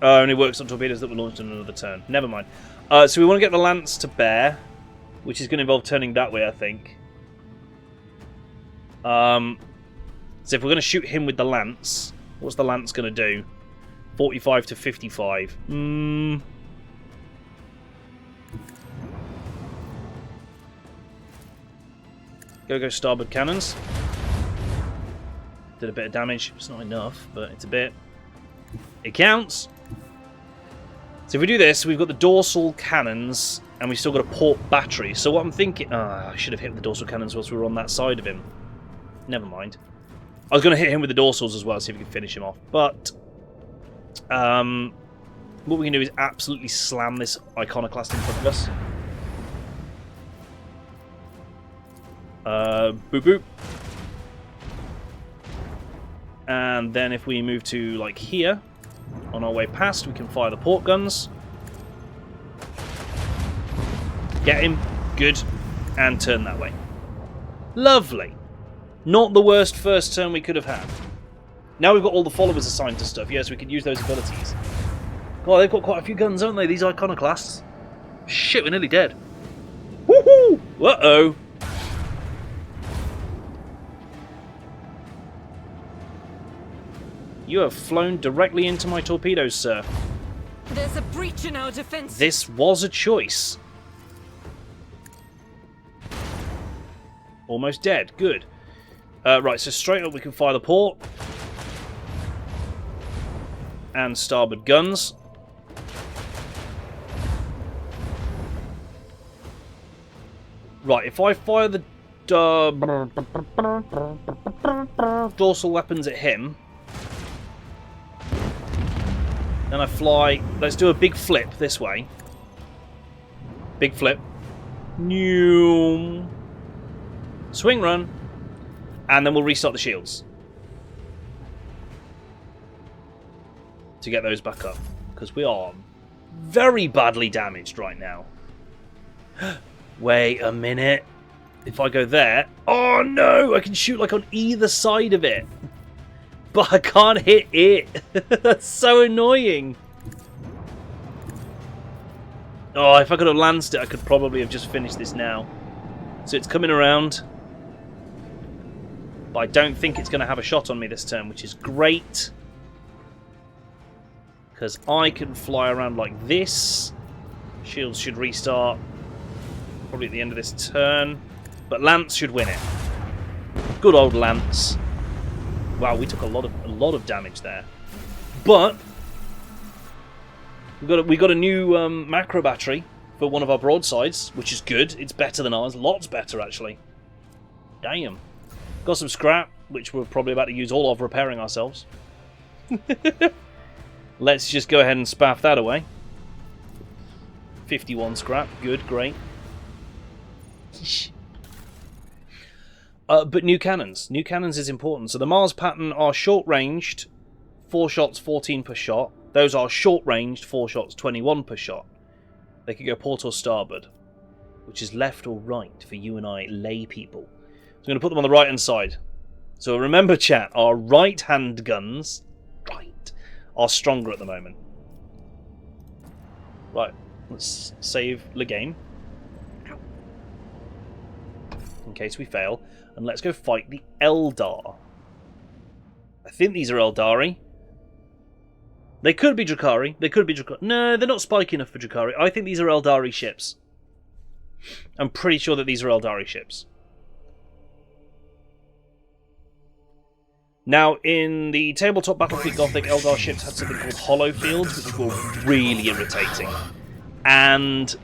Only works on torpedoes that were launched in another turn. Never mind. So we want to get the lance to bear, which is going to involve turning that way, I think. So if we're going to shoot him with the lance, what's the lance going to do? 45 to 55. Go starboard cannons. Did a bit of damage. It's not enough, but it's a bit. It counts. So if we do this, we've got the dorsal cannons, and we've still got a port battery. So what I'm thinking... I should have hit the dorsal cannons whilst we were on that side of him. Never mind. I was going to hit him with the dorsals as well, see if we can finish him off. But what we can do is absolutely slam this iconoclast in front of us. Boop boop. And then if we move to like here, on our way past, we can fire the port guns. Get him. Good. And turn that way. Lovely. Not the worst first turn we could have had. Now we've got all the followers assigned to stuff. Yes, we can use those abilities. God, they've got quite a few guns, haven't they, these iconoclasts? Shit, we're nearly dead. Woohoo! Uh-oh. You have flown directly into my torpedoes, sir. There's a breach in our defense. This was a choice. Almost dead. Good. Right, so straight up we can fire the port. And starboard guns. Right, if I fire the dorsal weapons at him, then I fly... Let's do a big flip this way. Big flip. New. Swing run. And then we'll restart the shields. To get those back up. Because we are very badly damaged right now. Wait a minute. If I go there... Oh no! I can shoot like on either side of it. But I can't hit it. That's so annoying. Oh, if I could have lanced it, I could probably have just finished this now. So it's coming around. But I don't think it's going to have a shot on me this turn, which is great. Because I can fly around like this. Shields should restart probably at the end of this turn. But Lance should win it. Good old Lance. Wow, we took a lot of damage there. But we got a new macro battery for one of our broadsides, which is good. It's better than ours. Lots better, actually. Damn. Got some scrap, which we're probably about to use all of repairing ourselves. Let's just go ahead and spaff that away. 51 scrap. Good, great. But new cannons. New cannons is important. So the Mars pattern are short-ranged, 4 shots, 14 per shot. Those are short-ranged, 4 shots, 21 per shot. They can go port or starboard, which is left or right for you and I lay people. So I'm going to put them on the right-hand side. So remember, chat, our right-hand guns are stronger at the moment. Right, let's save the game. In case we fail. And let's go fight the Eldar. I think these are Eldari. They could be Drakari. They could be Drakari. No, they're not spiky enough for Drakari. I think these are Eldari ships. I'm pretty sure that these are Eldari ships. Now, in the tabletop Battlefleet Gothic, Eldar ships had something called hollow fields, which were really irritating. And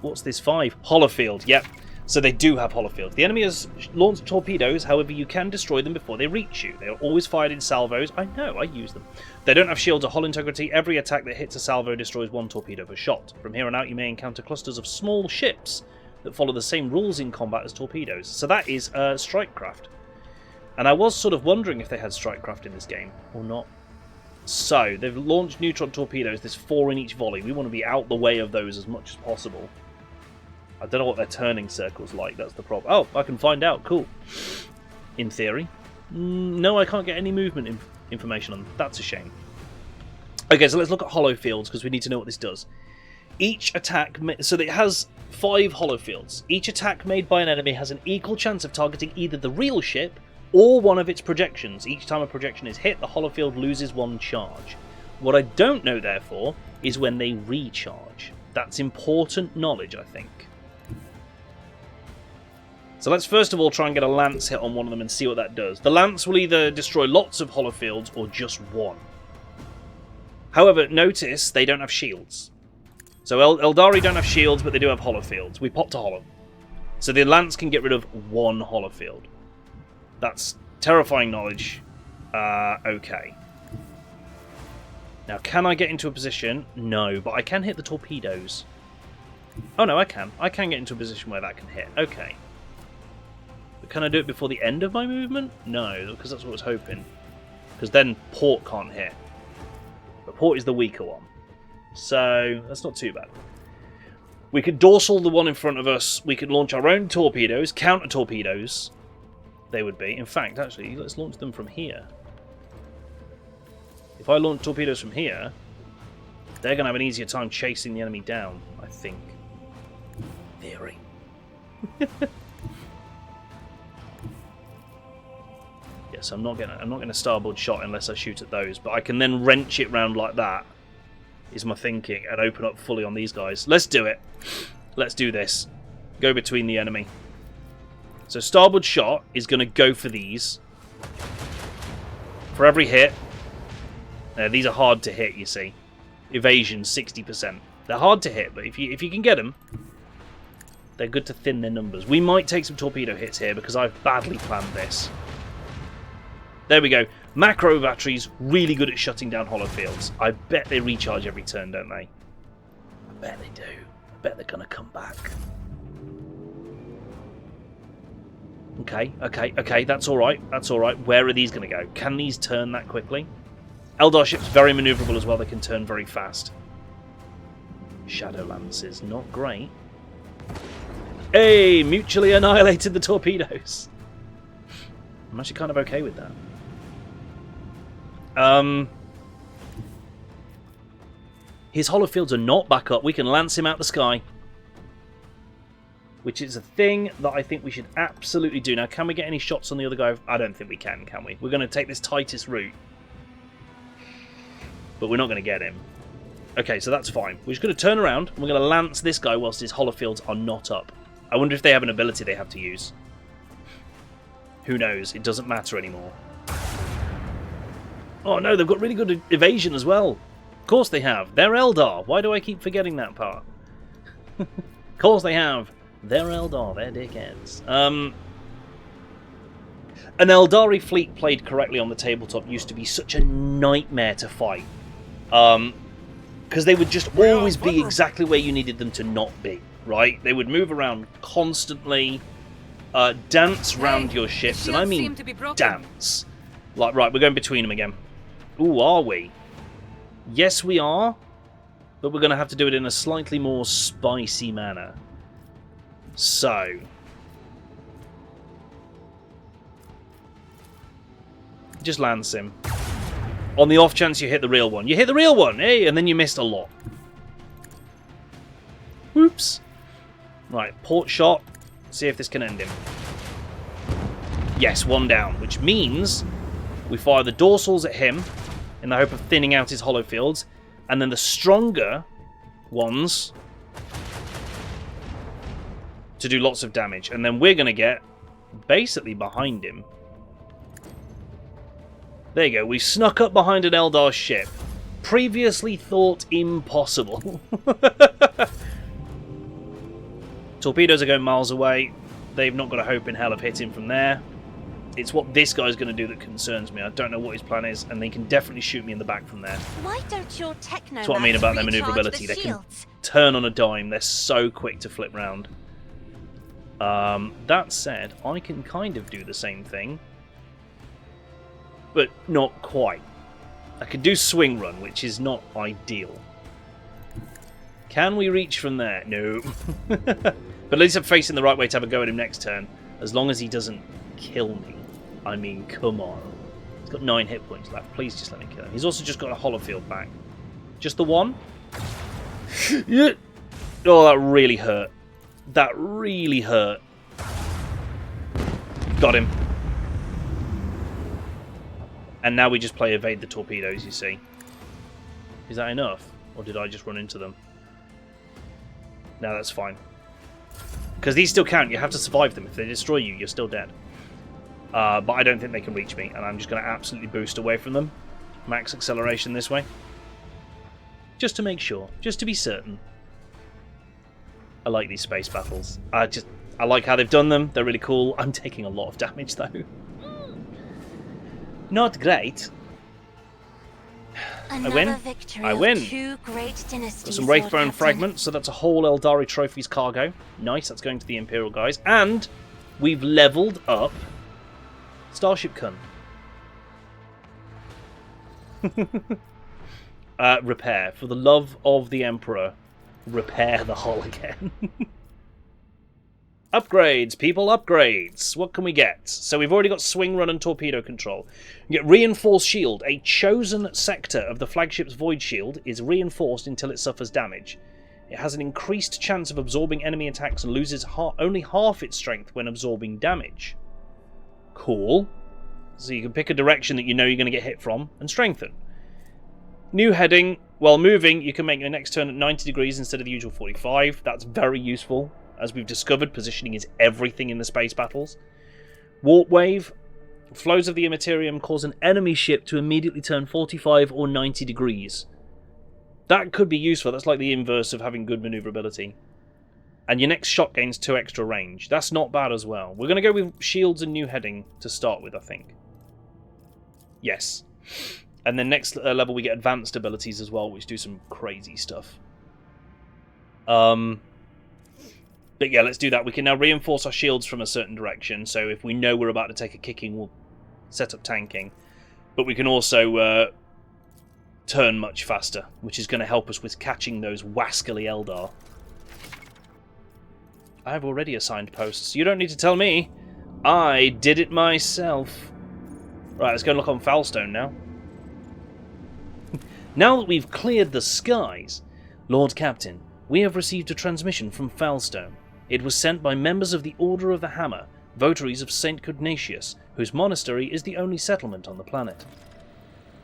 what's this? 5? Hollow field. Yep. So they do have hollow fields. The enemy has launched torpedoes, however you can destroy them before they reach you. They are always fired in salvos. I know, I use them. They don't have shields or hull integrity. Every attack that hits a salvo destroys 1 torpedo per shot. From here on out you may encounter clusters of small ships that follow the same rules in combat as torpedoes. So that is strikecraft. And I was sort of wondering if they had strikecraft in this game or not. So, they've launched neutron torpedoes. There's 4 in each volley. We want to be out the way of those as much as possible. I don't know what their turning circle's like, that's the problem. Oh, I can find out, cool. In theory. No, I can't get any movement information on them. That's a shame. Okay, so let's look at hollow fields, because we need to know what this does. Each attack... So it has 5 hollow fields. Each attack made by an enemy has an equal chance of targeting either the real ship or one of its projections. Each time a projection is hit, the hollow field loses 1 charge. What I don't know, therefore, is when they recharge. That's important knowledge, I think. So let's first of all try and get a lance hit on one of them and see what that does. The lance will either destroy lots of hollow fields or just 1. However, notice they don't have shields. So Eldari don't have shields, but they do have hollow fields. We popped a hollow. So the lance can get rid of 1 hollow field. That's terrifying knowledge. Okay. Now, can I get into a position? No, but I can hit the torpedoes. Oh no, I can. I can get into a position where that can hit. Okay. But can I do it before the end of my movement? No, because that's what I was hoping. Because then port can't hit. But port is the weaker one. So, that's not too bad. We could dorsal the one in front of us. We could launch our own torpedoes, counter torpedoes. They would be. In fact, actually, let's launch them from here. If I launch torpedoes from here, they're going to have an easier time chasing the enemy down, I think. Theory. Yes, I'm not getting a starboard shot unless I shoot at those, but I can then wrench it round like that, is my thinking, and open up fully on these guys. Let's do it. Let's do this. Go between the enemy. So starboard shot is going to go for these. For every hit. These are hard to hit, you see. Evasion, 60%. They're hard to hit, but if you can get them, they're good to thin their numbers. We might take some torpedo hits here because I've badly planned this. There we go. Macro batteries, really good at shutting down hollow fields. I bet they recharge every turn, don't they? I bet they do. I bet they're going to come back. Okay, that's alright. That's alright. Where are these going to go? Can these turn that quickly? Eldar ships, very manoeuvrable as well. They can turn very fast. Shadow Lances, not great. Hey, mutually annihilated the torpedoes. I'm actually kind of okay with that. His hollow fields are not back up. We can lance him out the sky. Which is a thing that I think we should absolutely do. Now, can we get any shots on the other guy? I don't think we can we? We're going to take this tightest route. But we're not going to get him. Okay, so that's fine. We're just going to turn around and we're going to lance this guy whilst his hollow fields are not up. I wonder if they have an ability they have to use. Who knows? It doesn't matter anymore. Oh no, they've got really good evasion as well. Of course they have. They're Eldar. Why do I keep forgetting that part? Of course they have. They're Eldar. They're dickheads. An Eldari fleet played correctly on the tabletop used to be such a nightmare to fight. Because they would just always be exactly where you needed them to not be, right? They would move around constantly, dance round your ships, and I mean dance. Like, right, we're going between them again. Ooh, are we? Yes, we are, but we're going to have to do it in a slightly more spicy manner. So... just lance him. On the off chance you hit the real one. You hit the real one, hey, and then you missed a lot. Whoops. Right, port shot. See if this can end him. Yes, one down, which means we fire the dorsals at him in the hope of thinning out his hollow fields, and then the stronger ones to do lots of damage. And then we're going to get basically behind him. There you go. We snuck up behind an Eldar ship. Previously thought impossible. Torpedoes are going miles away. They've not got a hope in hell of hitting from there. It's what this guy's going to do that concerns me. I don't know what his plan is, and they can definitely shoot me in the back from there. Why don't your techno That's what I mean about their maneuverability. They can turn on a dime. They're so quick to flip round. That said, I can kind of do the same thing, but not quite. I can do swing run, which is not ideal. Can we reach from there? No. But at least I'm facing the right way to have a go at him next turn, as long as he doesn't kill me. I mean, come on. He's got 9 hit points left. Please just let me kill him. He's also just got a hollow field back. Just the one? Yeah. Oh, that really hurt. That really hurt. Got him. And now we just play evade the torpedoes, you see. Is that enough? Or did I just run into them? No, that's fine. Because these still count. You have to survive them. If they destroy you, you're still dead. But I don't think they can reach me, and I'm just going to absolutely boost away from them. Max acceleration this way. Just to make sure. Just to be certain. I like these space battles. I like how they've done them. They're really cool. I'm taking a lot of damage, though. Not great. I win. I win. Got some Wraithbone fragments, so that's a whole Eldari Trophies cargo. Nice, that's going to the Imperial guys. And we've leveled up Starship Kun. Repair. For the love of the Emperor, repair the hull again. Upgrades, people, upgrades. What can we get? So we've already got swing run and torpedo control. We get reinforced shield. A chosen sector of the flagship's void shield is reinforced until it suffers damage. It has an increased chance of absorbing enemy attacks and loses only half its strength when absorbing damage. Cool. So you can pick a direction that you know you're going to get hit from and strengthen. New heading. While moving, you can make your next turn at 90 degrees instead of the usual 45. That's very useful. As we've discovered, positioning is everything in the space battles. Warp wave. Flows of the Immaterium cause an enemy ship to immediately turn 45 or 90 degrees. That could be useful. That's like the inverse of having good maneuverability. And your next shot gains 2 extra range. That's not bad as well. We're going to go with shields and new heading to start with, I think. Yes. And then next level we get advanced abilities as well, which do some crazy stuff. But yeah, let's do that. We can now reinforce our shields from a certain direction, so if we know we're about to take a kicking, we'll set up tanking. But we can also turn much faster, which is going to help us with catching those wascally Eldar. I have already assigned posts. You don't need to tell me. I did it myself. Right, let's go and look on Foulstone now. Now that we've cleared the skies, Lord Captain, we have received a transmission from Foulstone. It was sent by members of the Order of the Hammer, votaries of St. Cudnatius, whose monastery is the only settlement on the planet.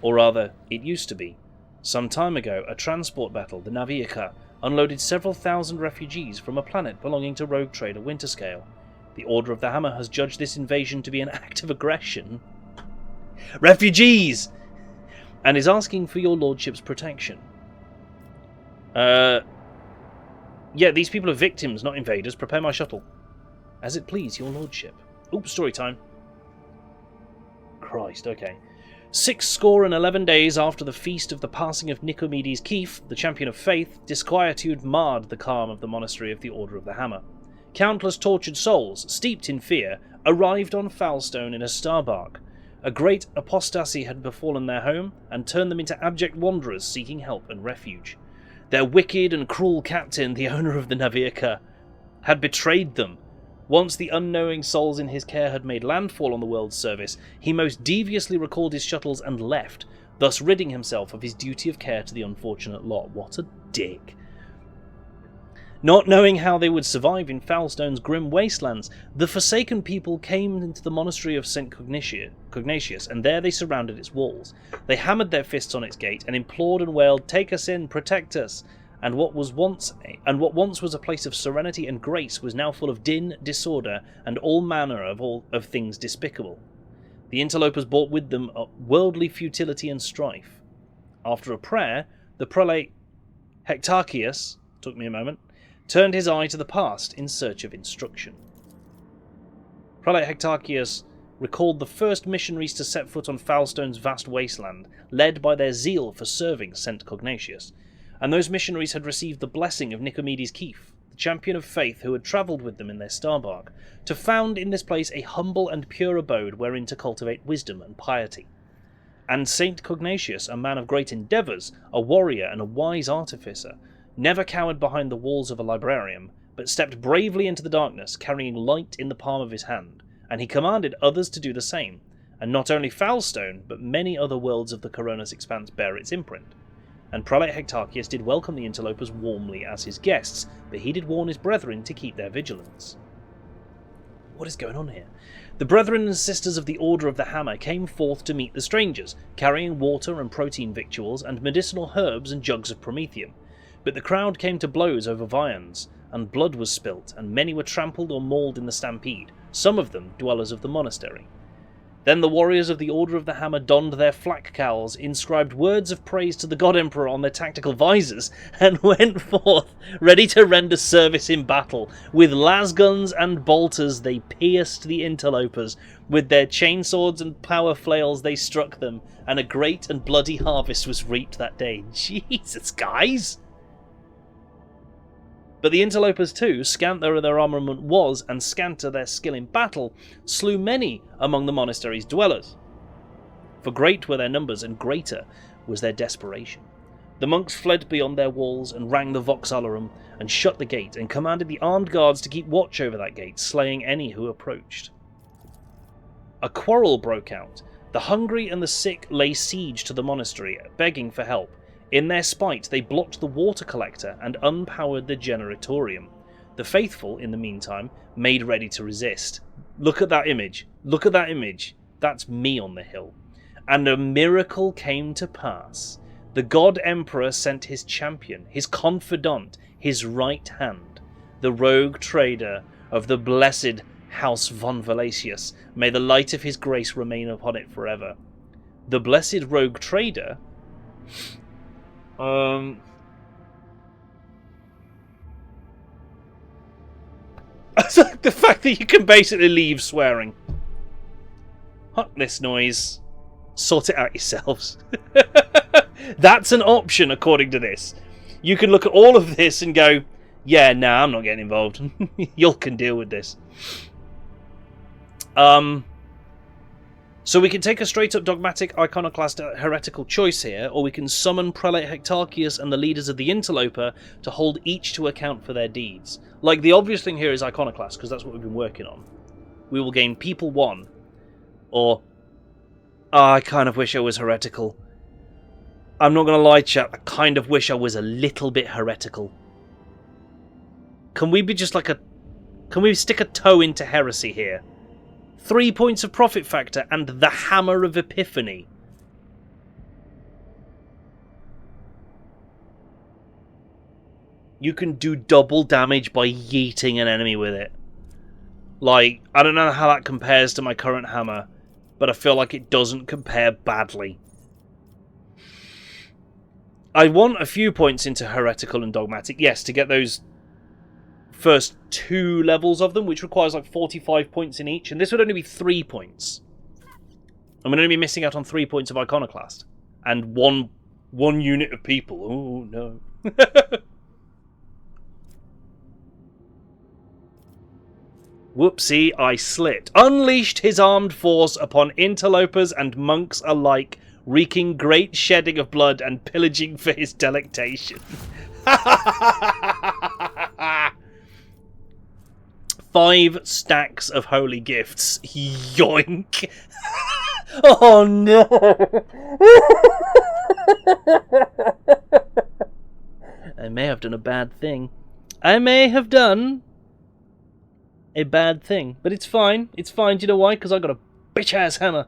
Or rather, it used to be. Some time ago, a transport battle, the Naviaca, unloaded several thousand refugees from a planet belonging to rogue trader Winterscale. The Order of the Hammer has judged this invasion to be an act of aggression. Refugees! And is asking for your lordship's protection. Yeah, these people are victims, not invaders. Prepare my shuttle. As it please, your lordship. Oops, story time. Christ, okay. 11 days after the feast of the passing of Nicomedes Keefe, the champion of faith, disquietude marred the calm of the monastery of the Order of the Hammer. Countless tortured souls, steeped in fear, arrived on Foulstone in a starbark. A great apostasy had befallen their home, and turned them into abject wanderers seeking help and refuge. Their wicked and cruel captain, the owner of the Naviaca, had betrayed them. Once the unknowing souls in his care had made landfall on the world's service, he most deviously recalled his shuttles and left, thus ridding himself of his duty of care to the unfortunate lot. What a dick. Not knowing how they would survive in Foulstone's grim wastelands, the Forsaken people came into the monastery of St. Cognatius, and there they surrounded its walls. They hammered their fists on its gate and implored and wailed, "Take us in, protect us!" And what once was a place of serenity and grace was now full of din, disorder, and all manner of things despicable. The interlopers brought with them worldly futility and strife. After a prayer, the prelate Hectarchius, took me a moment, turned his eye to the past in search of instruction. Prelate Hectarchius recalled the first missionaries to set foot on Foulstone's vast wasteland, led by their zeal for serving St. Cognatius, and those missionaries had received the blessing of Nicomedes Keefe, the champion of faith who had travelled with them in their starbark, to found in this place a humble and pure abode wherein to cultivate wisdom and piety. And St. Cognatius, a man of great endeavours, a warrior and a wise artificer, never cowered behind the walls of a librarium, but stepped bravely into the darkness, carrying light in the palm of his hand, and he commanded others to do the same, and not only Foulstone, but many other worlds of the Coronis expanse bear its imprint. And Prelate Hectarchius did welcome the interlopers warmly as his guests, but he did warn his brethren to keep their vigilance. What is going on here? The brethren and sisters of the Order of the Hammer came forth to meet the strangers, carrying water and protein victuals and medicinal herbs and jugs of promethium. But the crowd came to blows over viands, and blood was spilt, and many were trampled or mauled in the stampede, some of them dwellers of the monastery. Then the warriors of the Order of the Hammer donned their flak cowls, inscribed words of praise to the God Emperor on their tactical visors, and went forth, ready to render service in battle. With lasguns and bolters they pierced the interlopers, with their chainswords and power flails they struck them, and a great and bloody harvest was reaped that day. Jesus, guys! But the interlopers too, scant though their armament was, and scanter their skill in battle, slew many among the monastery's dwellers. For great were their numbers, and greater was their desperation. The monks fled beyond their walls, and rang the vox alarum, and shut the gate, and commanded the armed guards to keep watch over that gate, slaying any who approached. A quarrel broke out. The hungry and the sick lay siege to the monastery, begging for help. In their spite, they blocked the water collector and unpowered the generatorium. The faithful, in the meantime, made ready to resist. Look at that image. Look at that image. That's me on the hill. And a miracle came to pass. The God Emperor sent his champion, his confidant, his right hand, the rogue trader of the blessed House von Valasius. May the light of his grace remain upon it forever. The blessed rogue trader... the fact that you can basically leave swearing. Fuck this noise. Sort it out yourselves. That's an option according to this. You can look at all of this and go, yeah, nah, I'm not getting involved. You can deal with this. So we can take a straight-up dogmatic iconoclast heretical choice here, or we can summon Prelate Hectarchius and the leaders of the Interloper to hold each to account for their deeds. Like, the obvious thing here is iconoclast, because that's what we've been working on. We will gain People 1, or... I kind of wish I was heretical. I'm not going to lie, chat, I kind of wish I was a little bit heretical. Can we be just like a... Can we stick a toe into heresy here? 3 points of profit factor and the Hammer of Epiphany. You can do double damage by yeeting an enemy with it. Like, I don't know how that compares to my current hammer, but I feel like it doesn't compare badly. I want a few points into heretical and dogmatic, yes, to get those first 2 levels of them, which requires like 45 points in each, and this would only be 3 points. I'm going to be missing out on 3 points of iconoclast and one unit of people. Oh no. Whoopsie, I slipped. Unleashed his armed force upon interlopers and monks alike, wreaking great shedding of blood and pillaging for his delectation. 5 stacks of holy gifts. Yoink. Oh no. I may have done a bad thing. I may have done a bad thing, but it's fine. It's fine. Do you know why? Because I got a bitch-ass hammer.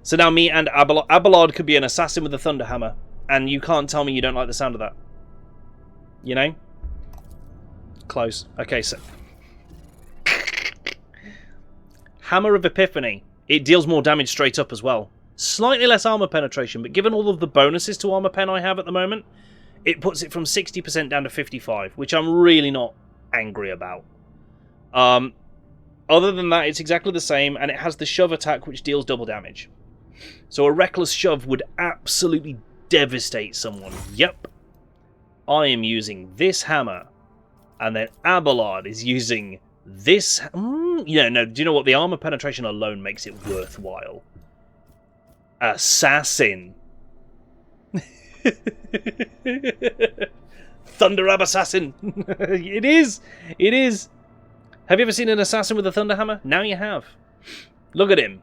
So now me and Abelard could be an assassin with a thunder hammer, and you can't tell me you don't like the sound of that. You know? Close. Okay, so... Hammer of Epiphany. It deals more damage straight up as well. Slightly less armor penetration, but given all of the bonuses to armor pen I have at the moment, it puts it from 60% down to 55%, which I'm really not angry about. Other than that, it's exactly the same, and it has the shove attack, which deals double damage. So a reckless shove would absolutely devastate someone. Yep. I am using this hammer, and then Abelard is using this... yeah, no, do you know what? The armor penetration alone makes it worthwhile. Assassin. Thunder Ab Assassin. It is. It is. Have you ever seen an assassin with a thunder hammer? Now you have. Look at him.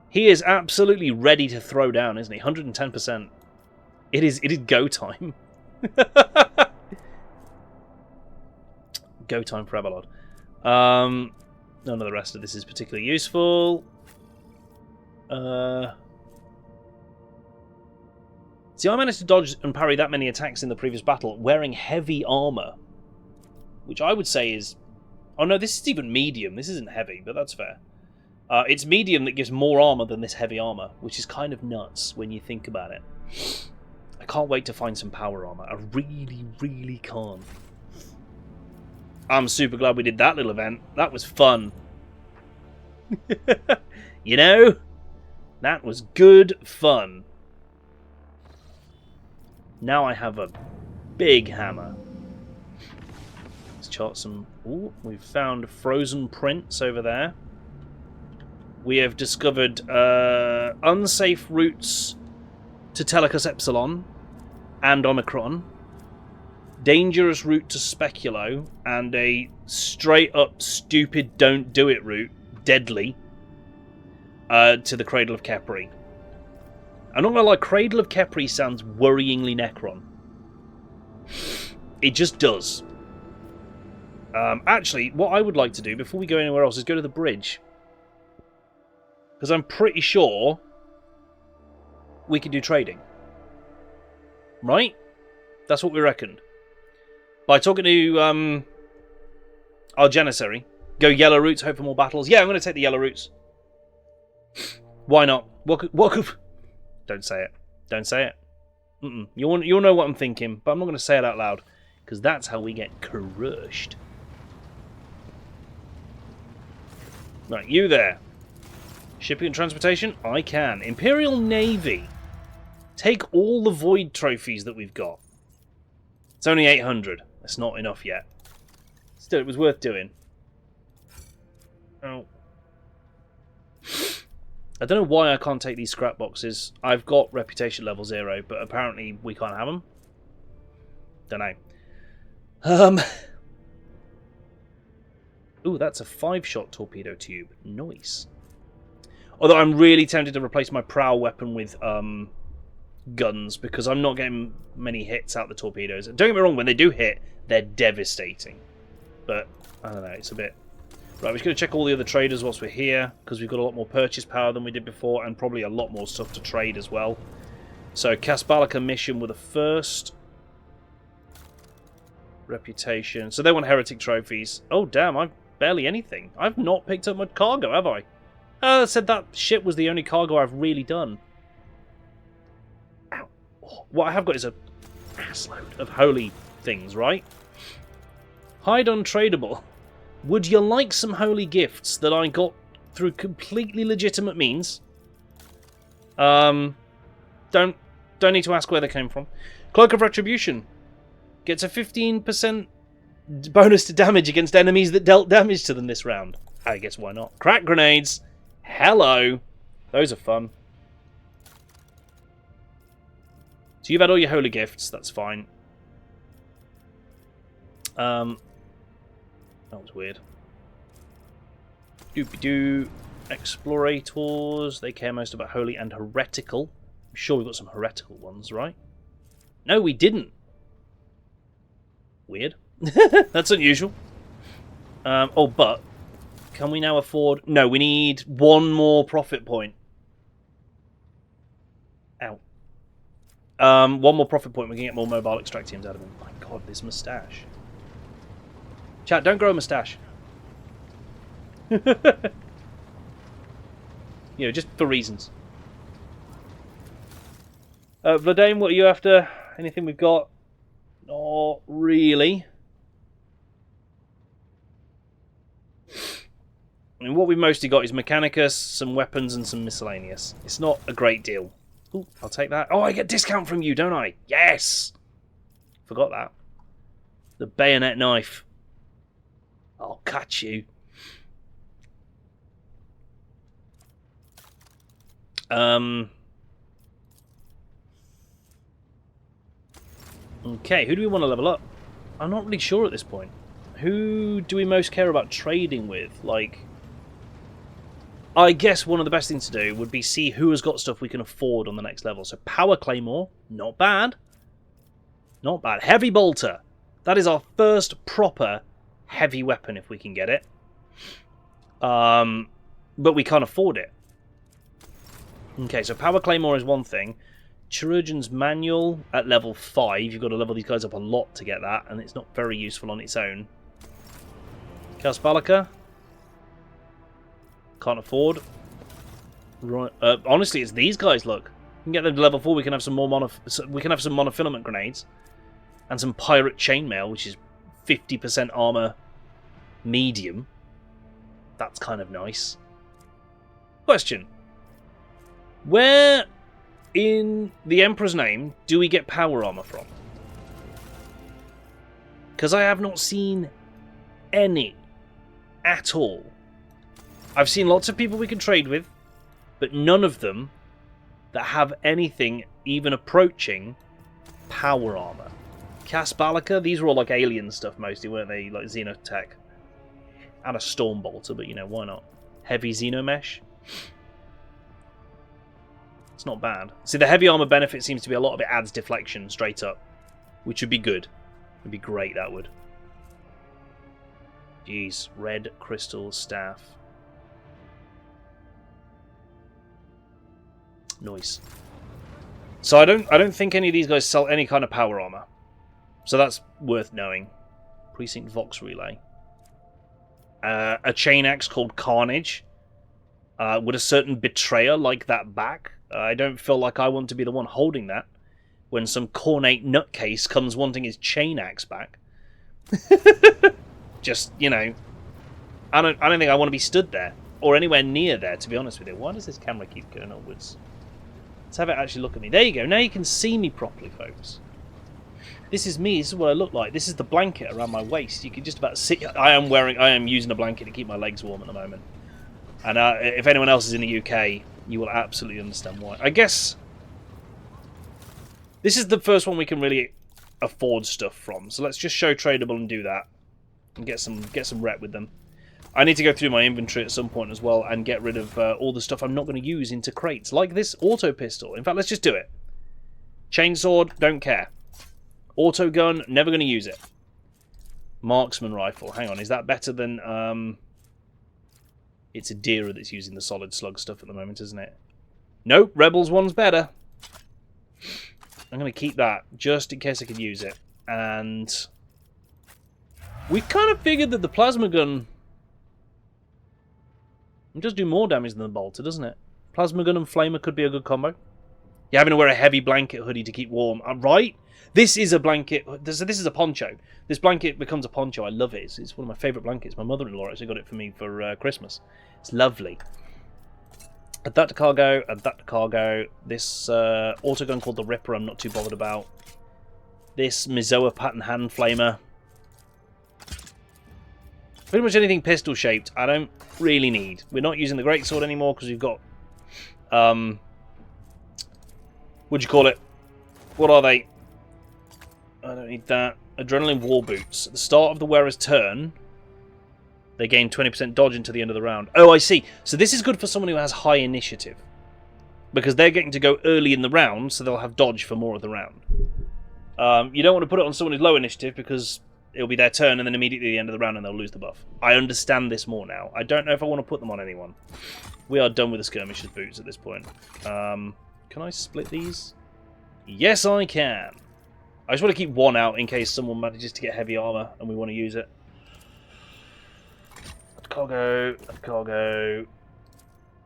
He is absolutely ready to throw down, isn't he? 110%. It is go time. Go time for Abelard. None of the rest of this is particularly useful. See, I managed to dodge and parry that many attacks in the previous battle wearing heavy armor. Which I would say is... Oh no, this is even medium. This isn't heavy, but that's fair. It's medium that gives more armor than this heavy armor, which is kind of nuts when you think about it. I can't wait to find some power armor. I really, really can't. I'm super glad we did that little event. That was fun. You know? That was good fun. Now I have a big hammer. Let's chart some... Ooh, we've found frozen prints over there. We have discovered unsafe routes to Telecus Epsilon and Omicron. Dangerous route to Speculo, and a straight-up stupid don't do it route, deadly, to the Cradle of Khepri. I'm not gonna lie, Cradle of Khepri sounds worryingly Necron. It just does. Actually, what I would like to do before we go anywhere else is go to the bridge. Because I'm pretty sure we can do trading. Right? That's what we reckoned. By talking to our Janissary, go yellow routes, hope for more battles. Yeah, I'm going to take the yellow routes. Why not? What could... Don't say it. Don't say it. You'll know what I'm thinking, but I'm not going to say it out loud, because that's how we get crushed. Right, you there. Shipping and transportation? I can. Imperial Navy. Take all the Void trophies that we've got. It's only 800. That's not enough yet. Still, it was worth doing. Oh. I don't know why I can't take these scrap boxes. I've got reputation level 0, but apparently we can't have them. Don't know. Ooh, that's a 5-shot torpedo tube. Nice. Although I'm really tempted to replace my prow weapon with guns, because I'm not getting many hits out the torpedoes. Don't get me wrong, when they do hit, they're devastating. But, I don't know, it's a bit... Right, we're just going to check all the other traders whilst we're here, because we've got a lot more purchase power than we did before, and probably a lot more stuff to trade as well. So, Kasbalika mission with a first. Reputation. So they want heretic trophies. Oh, damn, I've barely anything. I've not picked up much cargo, have I? I said that ship was the only cargo I've really done. Ow. What I have got is a assload of holy things, right? Hide untradeable. Would you like some holy gifts that I got through completely legitimate means? Don't need to ask where they came from. Cloak of Retribution gets a 15% bonus to damage against enemies that dealt damage to them this round. I guess why not? Crack grenades. Hello. Those are fun. So you've had all your holy gifts. That's fine. That was weird. Doopy-doo. Explorators. They care most about holy and heretical. I'm sure we've got some heretical ones, right? No, we didn't. Weird. That's unusual. Oh, but can we now afford... No, we need one more profit point. Ow. One more profit point. We can get more mobile extractiums out of him. My God, this moustache. Chat, don't grow a moustache. You know, just for reasons. Vladane, what are you after? Anything we've got? Not really. I mean, what we've mostly got is Mechanicus, some weapons, and some miscellaneous. It's not a great deal. Ooh, I'll take that. Oh, I get discount from you, don't I? Yes! Forgot that. The bayonet knife. I'll catch you. Okay, who do we want to level up? I'm not really sure at this point. Who do we most care about trading with? Like, I guess one of the best things to do would be see who has got stuff we can afford on the next level. So Power Claymore, not bad. Not bad. Heavy Bolter. That is our first proper heavy weapon if we can get it. But we can't afford it. Okay, so Power Claymore is one thing. Chirurgeon's Manual at level 5. You've got to level these guys up a lot to get that, and it's not very useful on its own. Kasbalika. Can't afford. Right. Honestly, it's these guys. Look, we can get them to level 4. We can have some more monofilament grenades, and some pirate chainmail, which is 50% armor, medium. That's kind of nice. Question: where in the Emperor's name do we get power armor from? Because I have not seen any at all. I've seen lots of people we can trade with, but none of them that have anything even approaching power armor. Kasbalika, these were all like alien stuff mostly, weren't they? Like Xenotech. And a Stormbolter, but you know, why not? Heavy Xenomesh. It's not bad. See, the heavy armor benefit seems to be a lot of it adds deflection straight up, which would be good. Would be great, that would. Jeez, red crystal staff. Nice. So I don't think any of these guys sell any kind of power armor. So that's worth knowing. Precinct Vox Relay. A chain axe called Carnage. Would a certain betrayer like that back? I don't feel like I want to be the one holding that when some cornate nutcase comes wanting his chain axe back. Just, you know, I don't think I want to be stood there or anywhere near there, to be honest with you. Why does this camera keep going upwards? Let's have it actually look at me. There you go. Now you can see me properly, folks. This is me. This is what I look like. This is the blanket around my waist. You can just about see. I am using a blanket to keep my legs warm at the moment. And if anyone else is in the UK, you will absolutely understand why. I guess this is the first one we can really afford stuff from. So let's just show tradable and do that, and get some rep with them. I need to go through my inventory at some point as well and get rid of all the stuff I'm not going to use into crates, like this auto pistol. In fact, let's just do it. Chainsword, don't care. Auto gun, never going to use it. Marksman rifle, hang on, is that better than... It's a Adira that's using the solid slug stuff at the moment, isn't it? Nope, Rebels one's better. I'm going to keep that, just in case I could use it. And... we kind of figured that the plasma gun... it does do more damage than the bolter, doesn't it? Plasma gun and flamer could be a good combo. You're having to wear a heavy blanket hoodie to keep warm. Right? This is a blanket. This is a poncho. This blanket becomes a poncho. I love it. It's one of my favourite blankets. My mother-in-law actually got it for me for Christmas. It's lovely. Add that to cargo. Add that to cargo. This autogun called the Ripper I'm not too bothered about. This Mizoa pattern hand flamer. Pretty much anything pistol-shaped I don't really need. We're not using the greatsword anymore because we've got... what'd you call it? What are they? I don't need that. Adrenaline war boots. At the start of the wearer's turn, they gain 20% dodge until the end of the round. Oh, I see. So this is good for someone who has high initiative. Because they're getting to go early in the round, so they'll have dodge for more of the round. You don't want to put it on someone who's low initiative, because it'll be their turn, and then immediately at the end of the round, and they'll lose the buff. I understand this more now. I don't know if I want to put them on anyone. We are done with the skirmishers' boots at this point. Can I split these? Yes, I can. I just want to keep one out in case someone manages to get heavy armor and we want to use it. Cargo.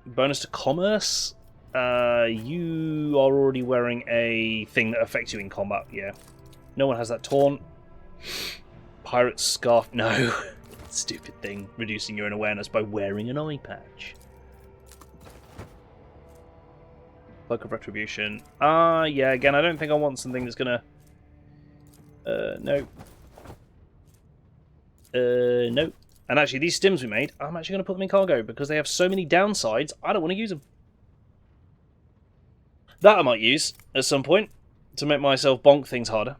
Bonus to commerce. You are already wearing a thing that affects you in combat. Yeah. No one has that taunt. Pirate scarf. No. Stupid thing. Reducing your own awareness by wearing an eye patch. Cloak of Retribution. Yeah, again, I don't think I want something that's gonna... no. No. And actually, these stims we made, I'm actually going to put them in cargo because they have so many downsides, I don't want to use them. That I might use at some point to make myself bonk things harder.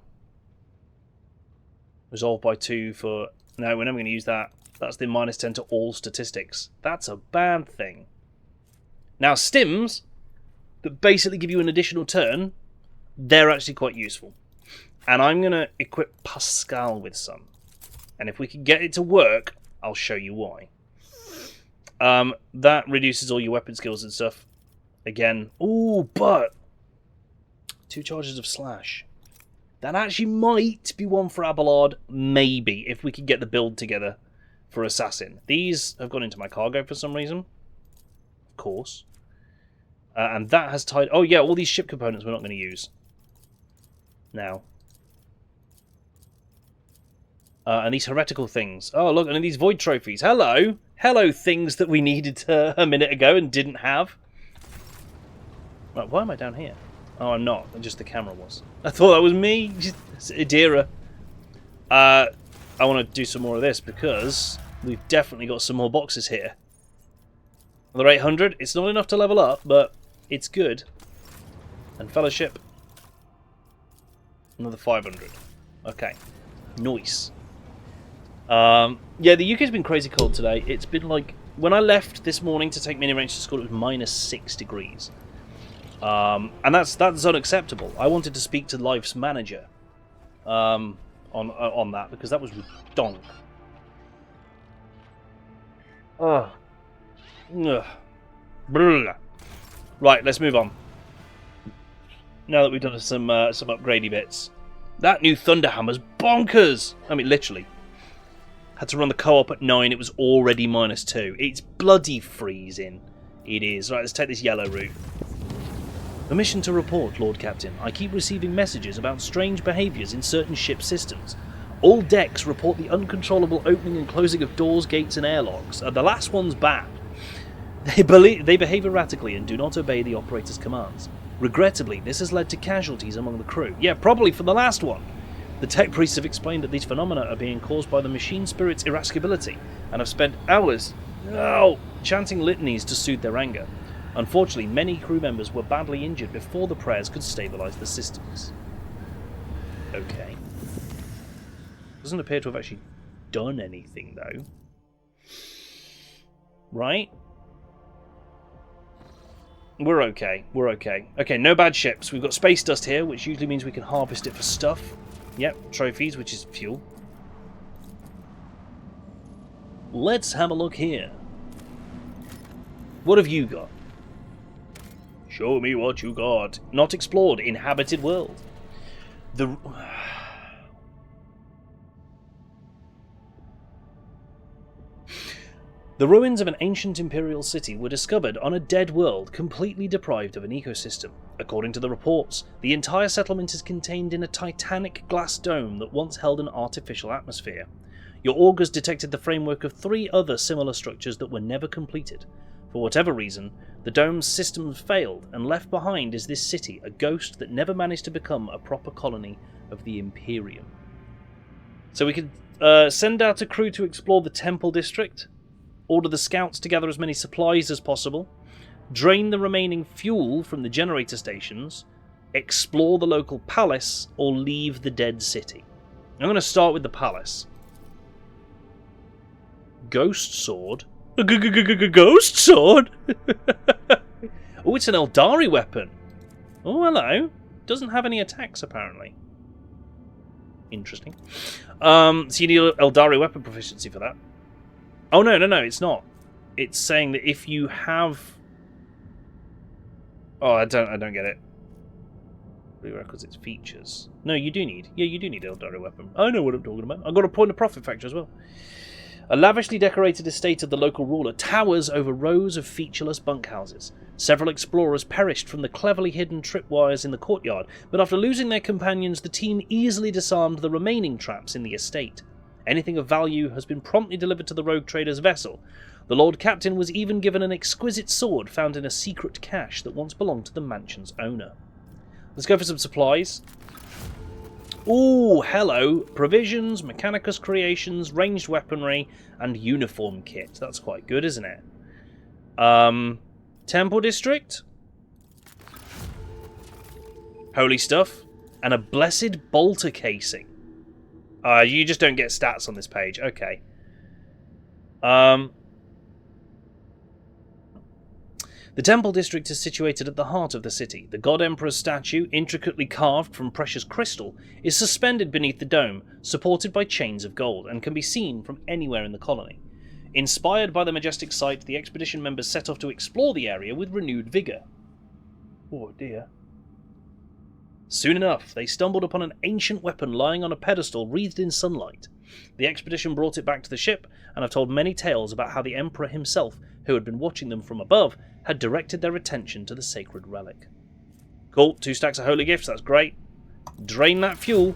Resolve by 2 for... No, we're never going to use that. That's the -10 to all statistics. That's a bad thing. Now, stims that basically give you an additional turn, they're actually quite useful. And I'm going to equip Pascal with some. And if we can get it to work, I'll show you why. That reduces all your weapon skills and stuff. Again. Ooh, but 2 charges of slash. That actually might be one for Abelard. Maybe, if we could get the build together for Assassin. These have gone into my cargo for some reason. Of course. And that has tied... Oh, yeah, all these ship components we're not going to use. Now. And these heretical things. Oh, look, and these void trophies. Hello! Hello, things that we needed a minute ago and didn't have. Right, why am I down here? Oh, I'm not. Just the camera was. I thought that was me. Just Adira. I want to do some more of this because we've definitely got some more boxes here. Another 800. It's not enough to level up, but it's good. And Fellowship. Another 500. Okay. Nice. Yeah, the UK's been crazy cold today. It's been like... When I left this morning to take mini range to school, it was -6 degrees. And that's unacceptable. I wanted to speak to Life's manager on that, because that was donk. Ugh. Right, let's move on. Now that we've done some upgradey bits. That new Thunderhammer's bonkers! I mean, literally. Had to run the co-op at 9, it was already -2. It's bloody freezing. It is. Right, let's take this yellow route. Permission to report, Lord Captain. I keep receiving messages about strange behaviours in certain ship systems. All decks report the uncontrollable opening and closing of doors, gates and airlocks. The last one's bad. They behave erratically and do not obey the operator's commands. Regrettably, this has led to casualties among the crew. Yeah, probably for the last one. The tech priests have explained that these phenomena are being caused by the machine spirit's irascibility and have spent hours chanting litanies to soothe their anger. Unfortunately, many crew members were badly injured before the prayers could stabilise the systems. Okay. Doesn't appear to have actually done anything, though. Right? We're okay. We're okay. Okay, no bad ships. We've got space dust here, which usually means we can harvest it for stuff. Yep, trophies, which is fuel. Let's have a look here. What have you got? Show me what you got. Not explored. Inhabited world. The ruins of an ancient imperial city were discovered on a dead world completely deprived of an ecosystem. According to the reports, the entire settlement is contained in a titanic glass dome that once held an artificial atmosphere. Your augurs detected the framework of 3 other similar structures that were never completed. For whatever reason, the dome's systems failed, and left behind is this city, a ghost that never managed to become a proper colony of the Imperium. So we could send out a crew to explore the Temple District, order the scouts to gather as many supplies as possible, drain the remaining fuel from the generator stations, explore the local palace, or leave the dead city. I'm going to start with the palace. Ghost sword? Ghost sword? Oh, it's an Eldari weapon. Oh, hello. Doesn't have any attacks, apparently. Interesting. So you need Eldari weapon proficiency for that. Oh, no, it's not. It's saying that if you have... Oh, I don't get it. Requisites features. No, you do need. Yeah, you do need Eldari weapon. I know what I'm talking about. I've got a point of profit factor as well. A lavishly decorated estate of the local ruler towers over rows of featureless bunkhouses. Several explorers perished from the cleverly hidden tripwires in the courtyard, but after losing their companions, the team easily disarmed the remaining traps in the estate. Anything of value has been promptly delivered to the rogue trader's vessel. The Lord Captain was even given an exquisite sword found in a secret cache that once belonged to the mansion's owner. Let's go for some supplies. Ooh, hello. Provisions, Mechanicus creations, ranged weaponry, and uniform kit. That's quite good, isn't it? Temple District. Holy stuff. And a blessed bolter casing. You just don't get stats on this page. Okay. The Temple District is situated at the heart of the city. The God Emperor's statue, intricately carved from precious crystal, is suspended beneath the dome, supported by chains of gold, and can be seen from anywhere in the colony. Inspired by the majestic sight, the expedition members set off to explore the area with renewed vigour. Oh dear. Soon enough, they stumbled upon an ancient weapon lying on a pedestal wreathed in sunlight. The expedition brought it back to the ship, and have told many tales about how the Emperor himself, who had been watching them from above, had directed their attention to the sacred relic. Cool, 2 stacks of holy gifts, that's great. Drain that fuel.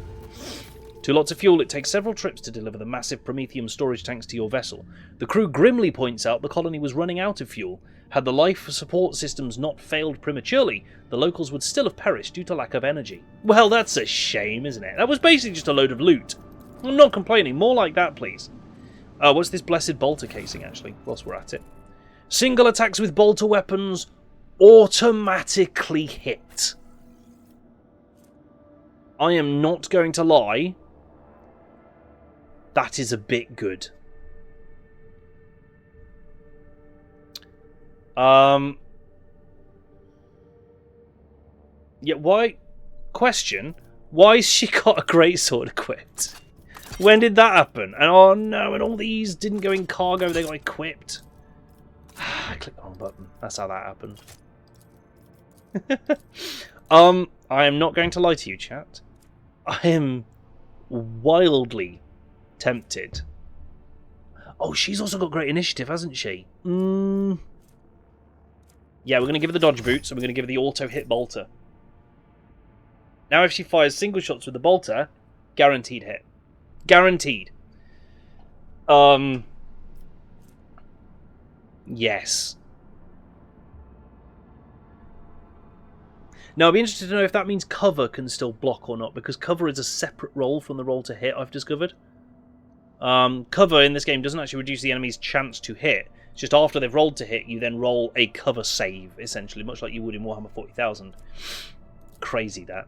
2 lots of fuel, it takes several trips to deliver the massive Prometheum storage tanks to your vessel. The crew grimly points out the colony was running out of fuel. Had the life support systems not failed prematurely, the locals would still have perished due to lack of energy. Well, that's a shame, isn't it? That was basically just a load of loot. I'm not complaining, more like that, please. What's this blessed bolter casing, actually, whilst we're at it? Single attacks with bolter weapons automatically hit. I am not going to lie. That is a bit good. Yeah, why... Question. Why has she got a greatsword equipped? When did that happen? And oh no, and all these didn't go in cargo, they got equipped. I clicked the wrong button. That's how that happened. I am not going to lie to you, chat. I am wildly tempted. Oh, she's also got great initiative, hasn't she? Yeah, we're going to give her the dodge boots, and we're going to give her the auto hit bolter. Now if she fires single shots with the bolter, guaranteed hit. Guaranteed. Yes. Now, I'd be interested to know if that means cover can still block or not, because cover is a separate roll from the roll to hit, I've discovered. Cover in this game doesn't actually reduce the enemy's chance to hit. It's just after they've rolled to hit, you then roll a cover save, essentially, much like you would in Warhammer 40,000. Crazy, that.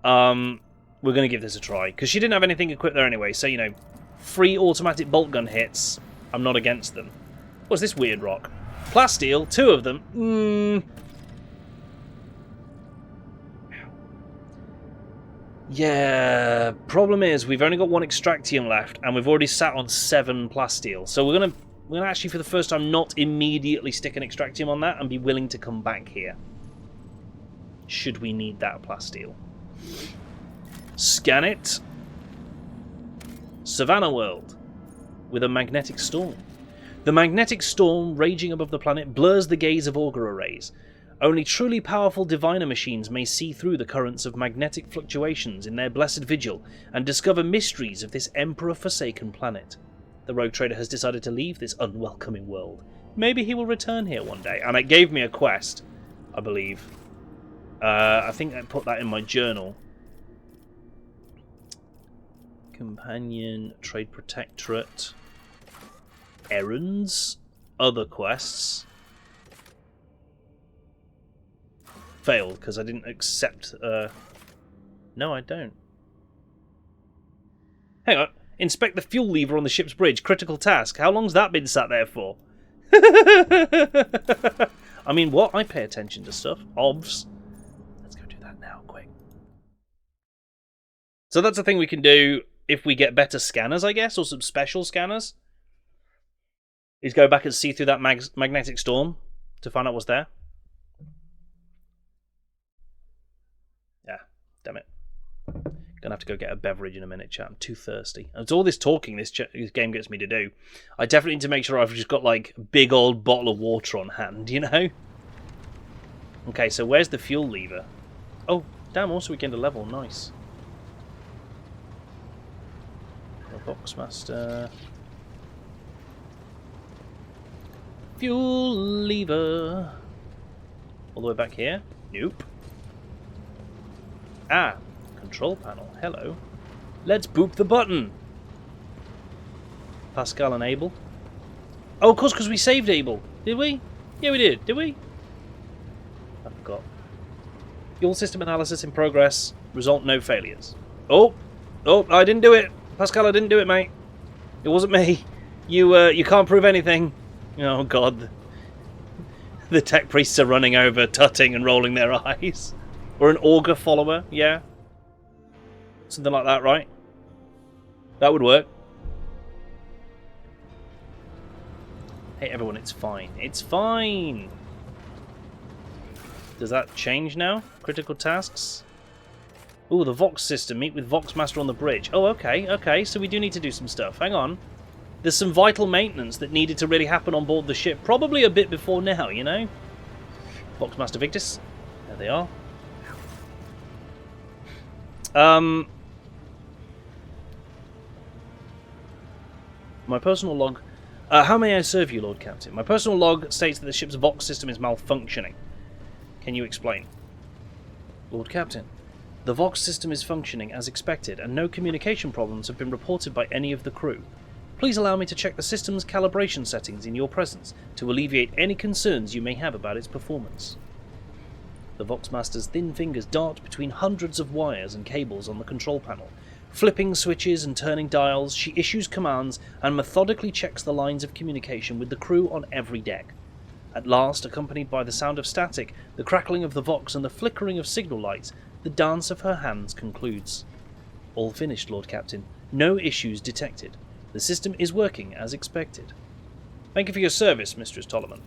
We're going to give this a try, because she didn't have anything equipped there anyway, so, you know, 3 automatic bolt gun hits, I'm not against them. What's this weird rock? Plasteel, 2 of them. Yeah, problem is we've only got 1 extractium left, and we've already sat on 7 plasteel. So we're gonna actually, for the first time, not immediately stick an extractium on that and be willing to come back here. Should we need that plasteel? Scan it. Savannah World with a magnetic storm. The magnetic storm raging above the planet blurs the gaze of auger arrays. Only truly powerful diviner machines may see through the currents of magnetic fluctuations in their blessed vigil and discover mysteries of this emperor-forsaken planet. The rogue trader has decided to leave this unwelcoming world. Maybe he will return here one day. And it gave me a quest, I believe. I think I put that in my journal. Companion, Trade Protectorate, errands, other quests. Failed because I didn't accept. No, I don't. Hang on. Inspect the fuel lever on the ship's bridge. Critical task. How long's that been sat there for? I mean, what? I pay attention to stuff. Obvs. Let's go do that now, quick. So that's a thing we can do if we get better scanners, I guess, or some special scanners. Is go back and see through that magnetic storm to find out what's there. Yeah, damn it. Gonna have to go get a beverage in a minute, chat. I'm too thirsty. And it's all this talking this game gets me to do. I definitely need to make sure I've just got like a big old bottle of water on hand, you know? Okay, so where's the fuel lever? Oh, damn, also we gained a level. Nice. Boxmaster. Fuel lever. All the way back here? Nope. Ah, control panel. Hello. Let's boop the button. Pascal and Abel. Oh, of course, because we saved Abel. Did we? Yeah, we did. Did we? I forgot. Fuel system analysis in progress. Result, no failures. Oh, I didn't do it. Pascal, I didn't do it, mate. It wasn't me. You can't prove anything. Oh, God. The tech priests are running over, tutting and rolling their eyes. Or an augur follower, yeah. Something like that, right? That would work. Hey, everyone, it's fine. It's fine. Does that change now? Critical tasks? Ooh, the Vox system. Meet with Vox Master on the bridge. Oh, okay. So we do need to do some stuff. Hang on. There's some vital maintenance that needed to really happen on board the ship. Probably a bit before now, you know? Vox Master Victus. There they are. My personal log. How may I serve you, Lord Captain? My personal log states that the ship's Vox system is malfunctioning. Can you explain? Lord Captain. The Vox system is functioning as expected, and no communication problems have been reported by any of the crew. Please allow me to check the system's calibration settings in your presence to alleviate any concerns you may have about its performance. The Voxmaster's thin fingers dart between hundreds of wires and cables on the control panel. Flipping switches and turning dials, she issues commands and methodically checks the lines of communication with the crew on every deck. At last, accompanied by the sound of static, the crackling of the Vox and the flickering of signal lights, the dance of her hands concludes. All finished, Lord Captain. No issues detected. The system is working as expected. Thank you for your service, Mistress Tolliman.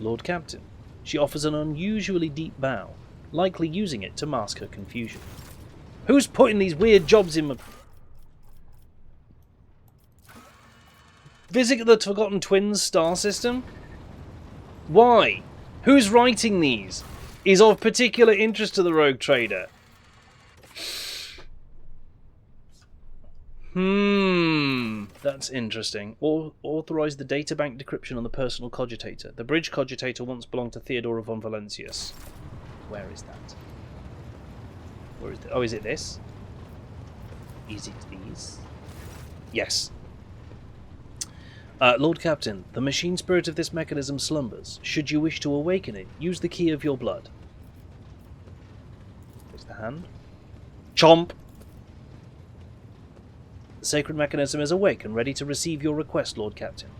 Lord Captain. She offers an unusually deep bow, likely using it to mask her confusion. Who's putting these weird jobs in my... Visit the Forgotten Twins star system? Why? Who's writing these? Is of particular interest to the rogue trader. That's interesting. Authorize the databank decryption on the personal cogitator. The bridge cogitator once belonged to Theodora von Valentius. Where is that? Where is it? Oh, is it this? Is it these? Yes. Lord Captain, the machine spirit of this mechanism slumbers. Should you wish to awaken it, use the key of your blood. Where's the hand? Chomp! The sacred mechanism is awake and ready to receive your request, Lord Captain.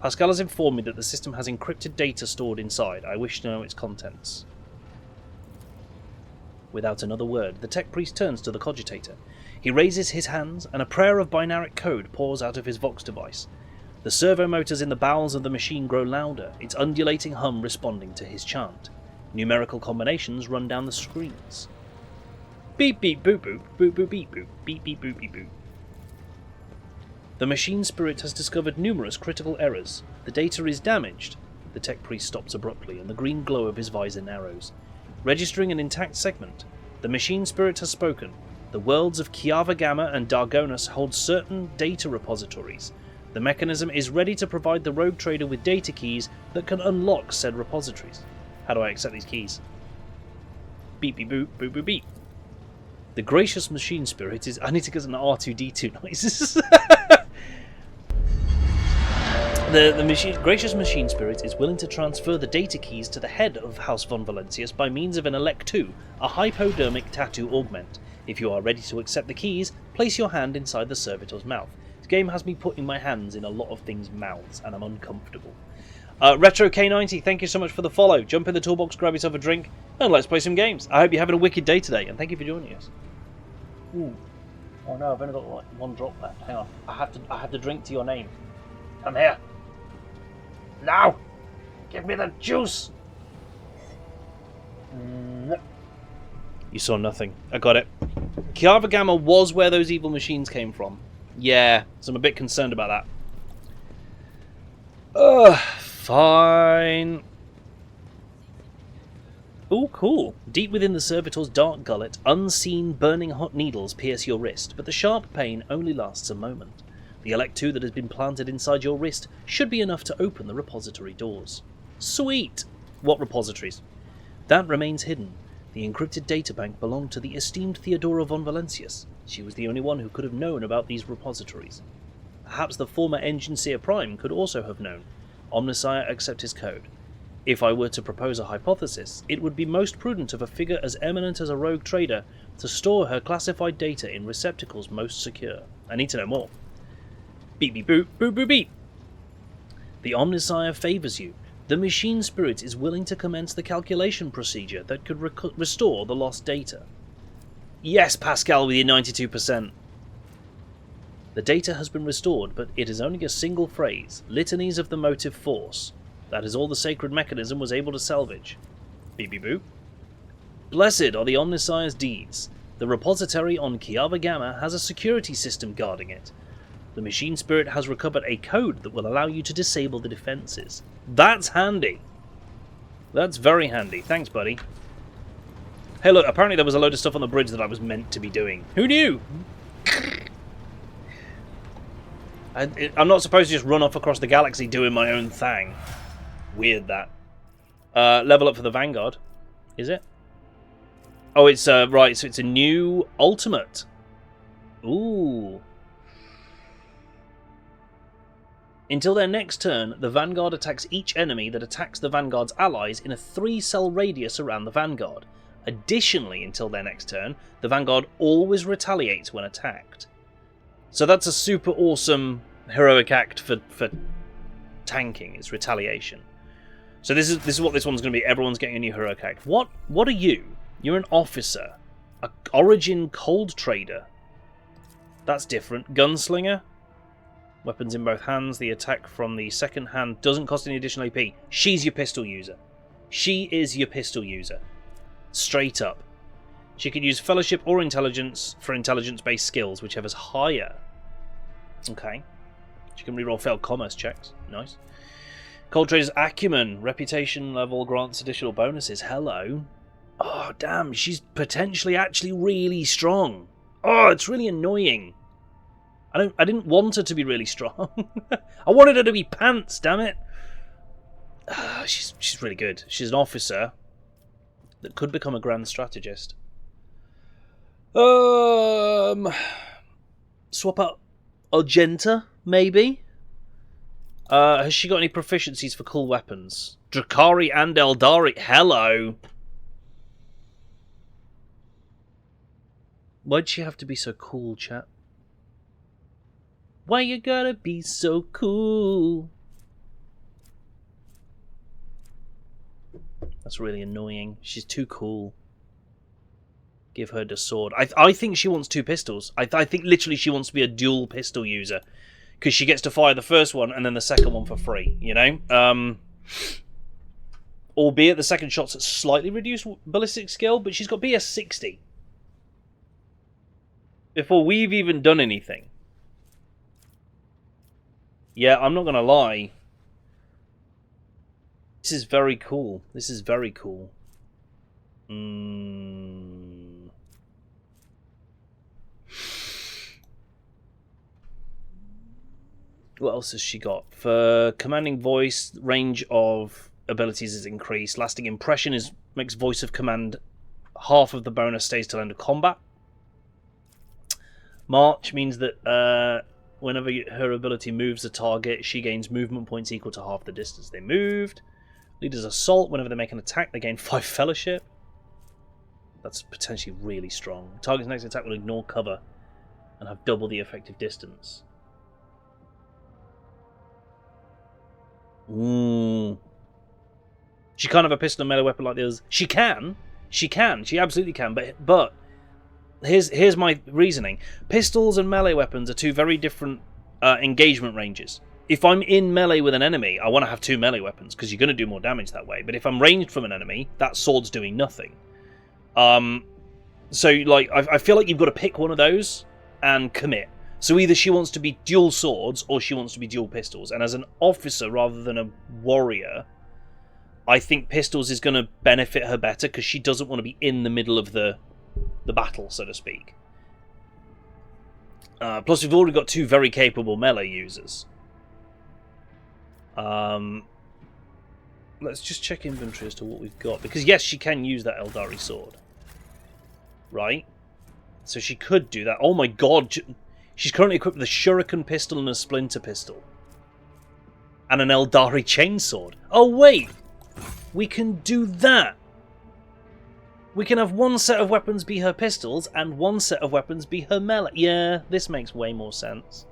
Pascal has informed me that the system has encrypted data stored inside. I wish to know its contents. Without another word, the tech priest turns to the cogitator. He raises his hands, and a prayer of binaric code pours out of his Vox device. The servo motors in the bowels of the machine grow louder, its undulating hum responding to his chant. Numerical combinations run down the screens. Beep beep boop boop, boop boop beep boop, beep beep boop beep boop. The machine spirit has discovered numerous critical errors. The data is damaged. The tech priest stops abruptly, and the green glow of his visor narrows. Registering an intact segment, the machine spirit has spoken. The worlds of Kiava Gamma and Dargonus hold certain data repositories. The mechanism is ready to provide the rogue trader with data keys that can unlock said repositories. How do I accept these keys? Beep beep boop boop boop beep. The gracious machine spirit is... I need to get an R2-D2 noises. The gracious machine spirit is willing to transfer the data keys to the head of House von Valentius by means of an Elect-2, a hypodermic tattoo augment. If you are ready to accept the keys, place your hand inside the servitor's mouth. This game has me putting my hands in a lot of things' mouths, and I'm uncomfortable. Retro K90, thank you so much for the follow. Jump in the toolbox, grab yourself a drink, and let's play some games. I hope you're having a wicked day today, and thank you for joining us. Ooh. Oh no, I've only got like one drop left. Hang on. I have to drink to your name. Come here. Now! Give me the juice! You saw nothing. I got it. Kiava Gamma was where those evil machines came from. Yeah, so I'm a bit concerned about that. Fine. Oh, cool. Deep within the servitor's dark gullet, unseen burning hot needles pierce your wrist, but the sharp pain only lasts a moment. The Elect-2 that has been planted inside your wrist should be enough to open the repository doors. Sweet! What repositories? That remains hidden. The encrypted databank belonged to the esteemed Theodora von Valentius. She was the only one who could have known about these repositories. Perhaps the former Engine Seer Prime could also have known. Omnissiah, accept his code. If I were to propose a hypothesis, it would be most prudent of a figure as eminent as a rogue trader to store her classified data in receptacles most secure. I need to know more. Beep beep boop, boop boop beep. The Omnissiah favours you. The machine spirit is willing to commence the calculation procedure that could restore the lost data. Yes, Pascal, with your 92%. The data has been restored, but it is only a single phrase, litanies of the motive force. That is all the sacred mechanism was able to salvage. Beep beep boop. Blessed are the Omnissiah's deeds. The repository on Kiava Gamma has a security system guarding it. The machine spirit has recovered a code that will allow you to disable the defenses. That's handy. That's very handy. Thanks, buddy. Hey, look, apparently there was a load of stuff on the bridge that I was meant to be doing. Who knew? I'm not supposed to just run off across the galaxy doing my own thing. Weird, that. Level up for the Vanguard. Is it? Oh, it's, right, so it's a new ultimate. Ooh. Until their next turn, the Vanguard attacks each enemy that attacks the Vanguard's allies in a 3-cell radius around the Vanguard. Additionally, until their next turn, the Vanguard always retaliates when attacked. So that's a super awesome heroic act for tanking, is retaliation. So this is what this one's going to be. Everyone's getting a new heroic act. What are you? You're an officer. A Origin cold trader. That's different. Gunslinger. Weapons in both hands. The attack from the second hand doesn't cost any additional AP. She's your pistol user. She is your pistol user. Straight up. She can use Fellowship or Intelligence for intelligence-based skills, whichever's higher. Okay. She can reroll failed commerce checks. Nice. Cold Trader's Acumen. Reputation level grants additional bonuses. Hello. Oh, damn. She's potentially actually really strong. Oh, it's really annoying. I didn't want her to be really strong. I wanted her to be pants, damn it. She's really good. She's an officer that could become a grand strategist. Swap out Argenta, maybe? Has she got any proficiencies for cool weapons? Drakari and Eldari. Hello. Why'd she have to be so cool, chat? Why you gotta be so cool? That's really annoying. She's too cool. Give her the sword. I think she wants two pistols. I think literally she wants to be a dual pistol user. Because she gets to fire the first one and then the second one for free, you know? Albeit the second shot's at slightly reduced ballistic skill, but she's got BS 60. Before we've even done anything. Yeah, I'm not going to lie. This is very cool. This is very cool. What else has she got? For commanding voice, range of abilities is increased. Lasting impression makes voice of command half of the bonus stays till end of combat. March means that whenever her ability moves a target, she gains movement points equal to half the distance they moved. Leader's Assault, whenever they make an attack, they gain 5 Fellowship. That's potentially really strong. Target's next attack will ignore cover and have double the effective distance. Ooh. She can't have a pistol and melee weapon like the others. She can. She absolutely can. But here's my reasoning. Pistols and melee weapons are two very different engagement ranges. If I'm in melee with an enemy, I want to have two melee weapons because you're going to do more damage that way. But if I'm ranged from an enemy, that sword's doing nothing. So like I feel like you've got to pick one of those and commit. So either she wants to be dual swords or she wants to be dual pistols. And as an officer rather than a warrior, I think pistols is going to benefit her better because she doesn't want to be in the middle of the battle, so to speak. Plus, we've already got two very capable melee users. Let's just check inventory as to what we've got. Because, yes, she can use that Eldari sword. Right? So she could do that. Oh my god. She's currently equipped with a shuriken pistol and a splinter pistol. And an Eldari chainsword. Oh, wait! We can do that! We can have one set of weapons be her pistols and one set of weapons be her melee. Yeah, this makes way more sense.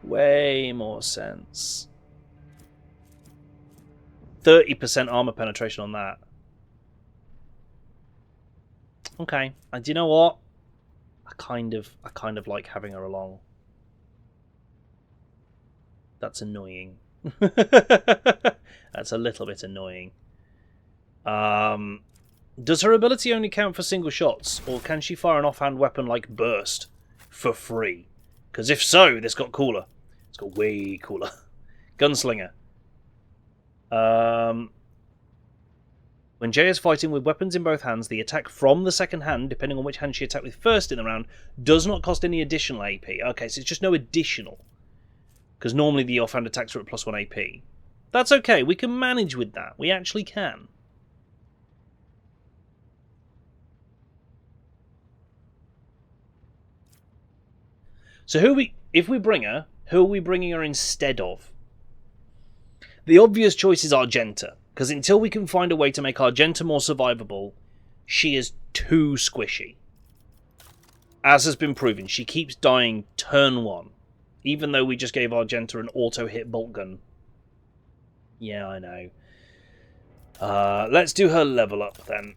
Way more sense. 30% armor penetration on that. Okay, and do you know what? I kind of like having her along. That's annoying. That's a little bit annoying. Does her ability only count for single shots, or can she fire an offhand weapon like Burst for free? Because if so, this got cooler. It's got way cooler. Gunslinger. When Jay is fighting with weapons in both hands, the attack from the second hand, depending on which hand she attacked with first in the round, does not cost any additional AP. Okay, so it's just no additional. Because normally the offhand attacks are at +1 AP. That's okay, we can manage with that. We actually can. So if we bring her, who are we bringing her instead of? The obvious choice is Argenta, because until we can find a way to make Argenta more survivable, she is too squishy. As has been proven, she keeps dying turn 1, even though we just gave Argenta an auto-hit bolt gun. Yeah, I know. Let's do her level up then,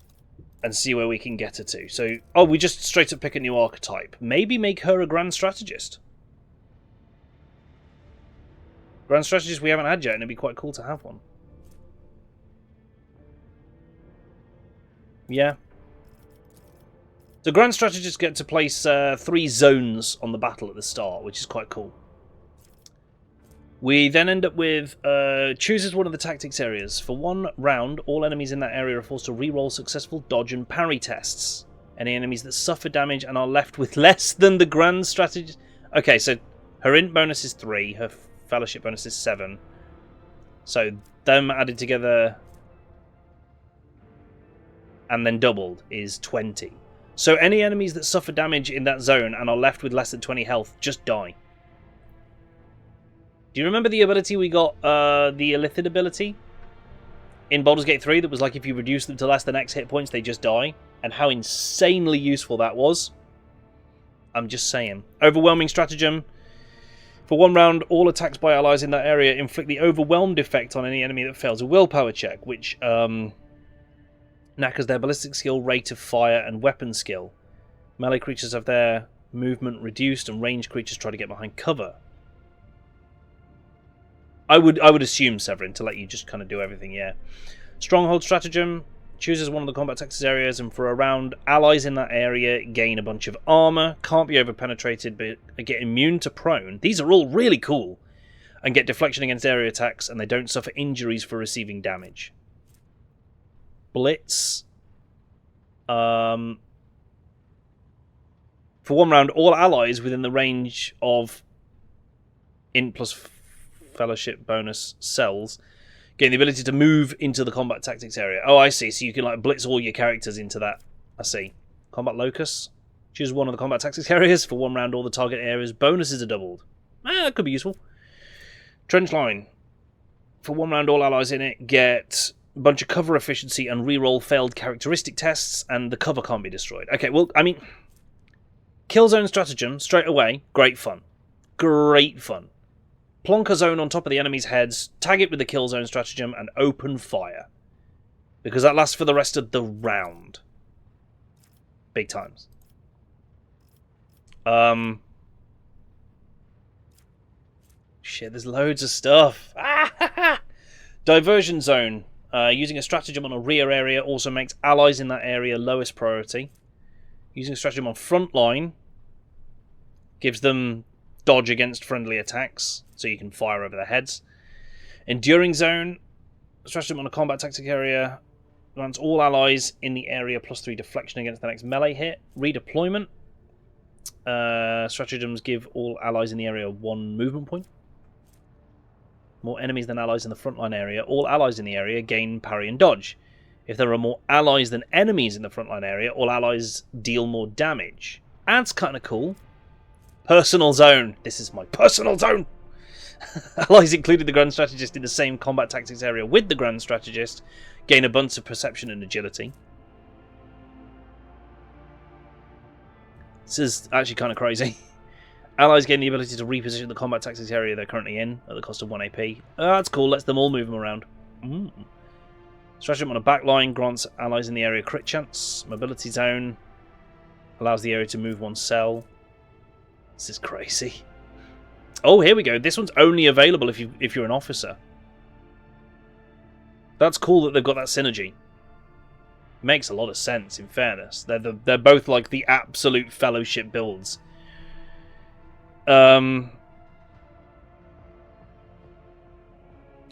and see where we can get her to. So, we just straight up pick a new archetype. Maybe make her a Grand Strategist. Grand Strategist we haven't had yet, and it'd be quite cool to have one. Yeah. So Grand Strategists get to place 3 zones on the battle at the start, which is quite cool. We then end up with chooses one of the tactics areas. For 1 round, all enemies in that area are forced to re-roll successful dodge and parry tests. Any enemies that suffer damage and are left with less than the Grand Strategist... Okay, so her int bonus is 3, her fellowship bonus is 7. So them added together and then doubled is 20. So any enemies that suffer damage in that zone and are left with less than 20 health just die. Do you remember the ability we got, the Illithid ability in Baldur's Gate 3 that was like if you reduce them to less than X hit points they just die? And how insanely useful that was? I'm just saying. Overwhelming Stratagem. For 1 round, all attacks by allies in that area inflict the overwhelmed effect on any enemy that fails a willpower check, which knackers their ballistic skill, rate of fire, and weapon skill. Melee creatures have their movement reduced, and ranged creatures try to get behind cover. I would assume, Severin, to let you just kind of do everything, yeah. Stronghold Stratagem. Chooses one of the combat tactics areas, and for a round, allies in that area gain a bunch of armor, can't be overpenetrated, but get immune to prone. These are all really cool. And get deflection against area attacks, and they don't suffer injuries for receiving damage. Blitz. For 1 round, all allies within the range of int plus fellowship bonus cells gain the ability to move into the combat tactics area. Oh, I see. So you can like blitz all your characters into that. I see. Combat Locus. Choose one of the combat tactics areas. For 1 round, all the target areas' bonuses are doubled. That could be useful. Trench Line. For 1 round, all allies in it get a bunch of cover efficiency and reroll failed characteristic tests, and the cover can't be destroyed. Okay, well, I mean, Killzone Stratagem, straight away, great fun. Great fun. Plonk a zone on top of the enemy's heads, tag it with the Killzone Stratagem, and open fire. Because that lasts for the rest of the round. Big times. Shit, there's loads of stuff. Diversion zone. Using a stratagem on a rear area also makes allies in that area lowest priority. Using a stratagem on front line gives them dodge against friendly attacks, so you can fire over their heads. Enduring zone. Stratagem on a combat tactic area grants all allies in the area +3 deflection against the next melee hit. Redeployment. Stratagems give all allies in the area 1 movement point. More enemies than allies in the frontline area. All allies in the area gain parry and dodge. If there are more allies than enemies in the frontline area, all allies deal more damage. That's kind of cool. Personal zone. This is my personal zone. Allies, including the Grand Strategist, in the same combat tactics area with the Grand Strategist gain a bunch of perception and agility. This is actually kind of crazy. Allies gain the ability to reposition the combat tactics area they're currently in at the cost of 1 AP. That's cool, lets them all move them around. Stratagem on a backline grants allies in the area crit chance. Mobility zone allows the area to move 1 cell. This is crazy. Oh, here we go. This one's only available if you're an officer. That's cool that they've got that synergy. Makes a lot of sense, in fairness. They're both like the absolute fellowship builds. Oh,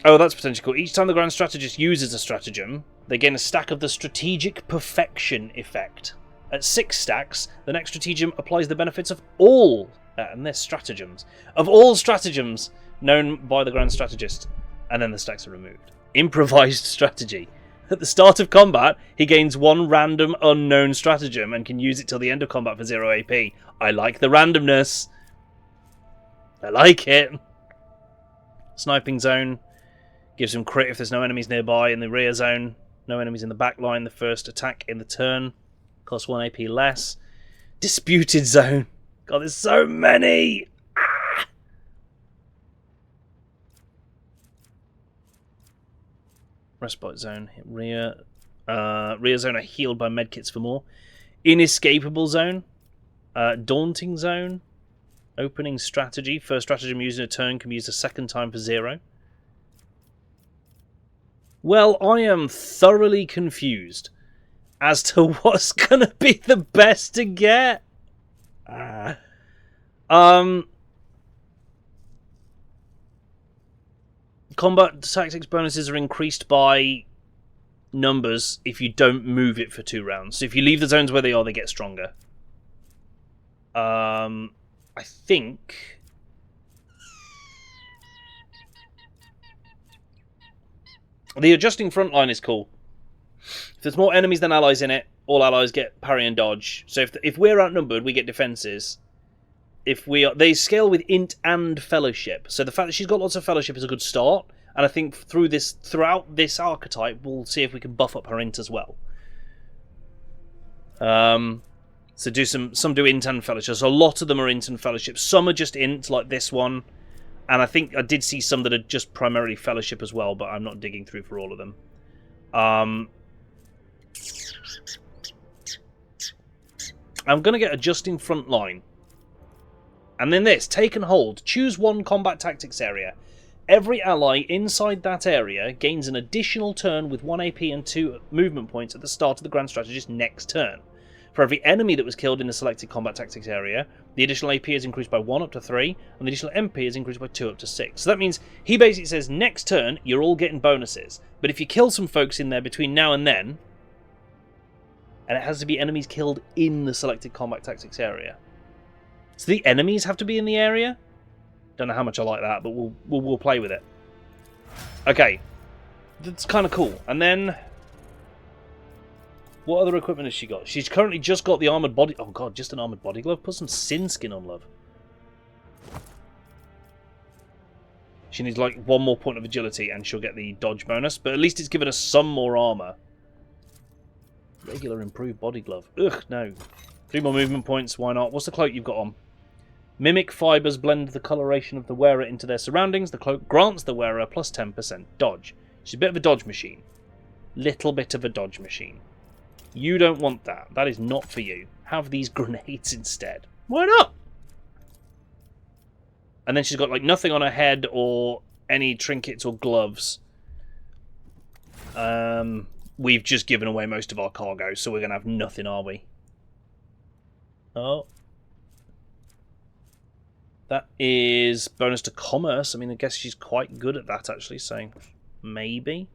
that's potentially cool. Each time the Grand Strategist uses a stratagem, they gain a stack of the Strategic Perfection effect. At 6 stacks, the next stratagem applies the benefits of all, and there's stratagems, of all stratagems known by the Grand Strategist, and then the stacks are removed. Improvised strategy. At the start of combat, he gains 1 random unknown stratagem and can use it till the end of combat for 0 AP. I like the randomness. I like it. Sniping zone. Gives him crit if there's no enemies nearby. In the rear zone, no enemies in the back line. The first attack in the turn. Costs 1 AP less. Disputed zone. God, there's so many! Respite zone. Hit rear. Rear zone are healed by medkits for more. Inescapable zone. Daunting zone. Opening strategy. First stratagem used in a turn can be used a second time for 0. Well, I am thoroughly confused as to what's going to be the best to get. Combat tactics bonuses are increased by numbers if you don't move it for 2 rounds. So if you leave the zones where they are, they get stronger. I think... the adjusting front line is cool. If there's more enemies than allies in it, all allies get parry and dodge. So if we're outnumbered, we get defenses. They scale with int and fellowship. So the fact that she's got lots of fellowship is a good start. And I think throughout this archetype, we'll see if we can buff up her int as well. So some do int and fellowship. So a lot of them are int and fellowship. Some are just int, like this one. And I think I did see some that are just primarily fellowship as well, but I'm not digging through for all of them. I'm going to get adjusting front line. And then this, take and hold. Choose 1 combat tactics area. Every ally inside that area gains an additional turn with 1 AP and 2 movement points at the start of the Grand Strategist's next turn. For every enemy that was killed in the selected combat tactics area, the additional AP is increased by 1 up to 3, and the additional MP is increased by 2 up to 6. So that means he basically says, next turn, you're all getting bonuses. But if you kill some folks in there between now and then, and it has to be enemies killed in the selected combat tactics area. So the enemies have to be in the area? Don't know how much I like that, but we'll play with it. Okay. That's kind of cool. And then... what other equipment has she got? She's currently just got the armoured body... oh god, just an armoured body glove? Put some sin skin on, love. She needs like 1 more point of agility and she'll get the dodge bonus. But at least it's given us some more armour. Regular improved body glove. Ugh, no. 3 more movement points, why not? What's the cloak you've got on? Mimic fibres blend the coloration of the wearer into their surroundings. The cloak grants the wearer plus 10% dodge. She's a bit of a dodge machine. Little bit of a dodge machine. You don't want that. That is not for you. Have these grenades instead. Why not? And then she's got like nothing on her head or any trinkets or gloves. We've just given away most of our cargo, so we're going to have nothing, are we? Oh. That is bonus to commerce. I mean, I guess she's quite good at that, actually, so maybe.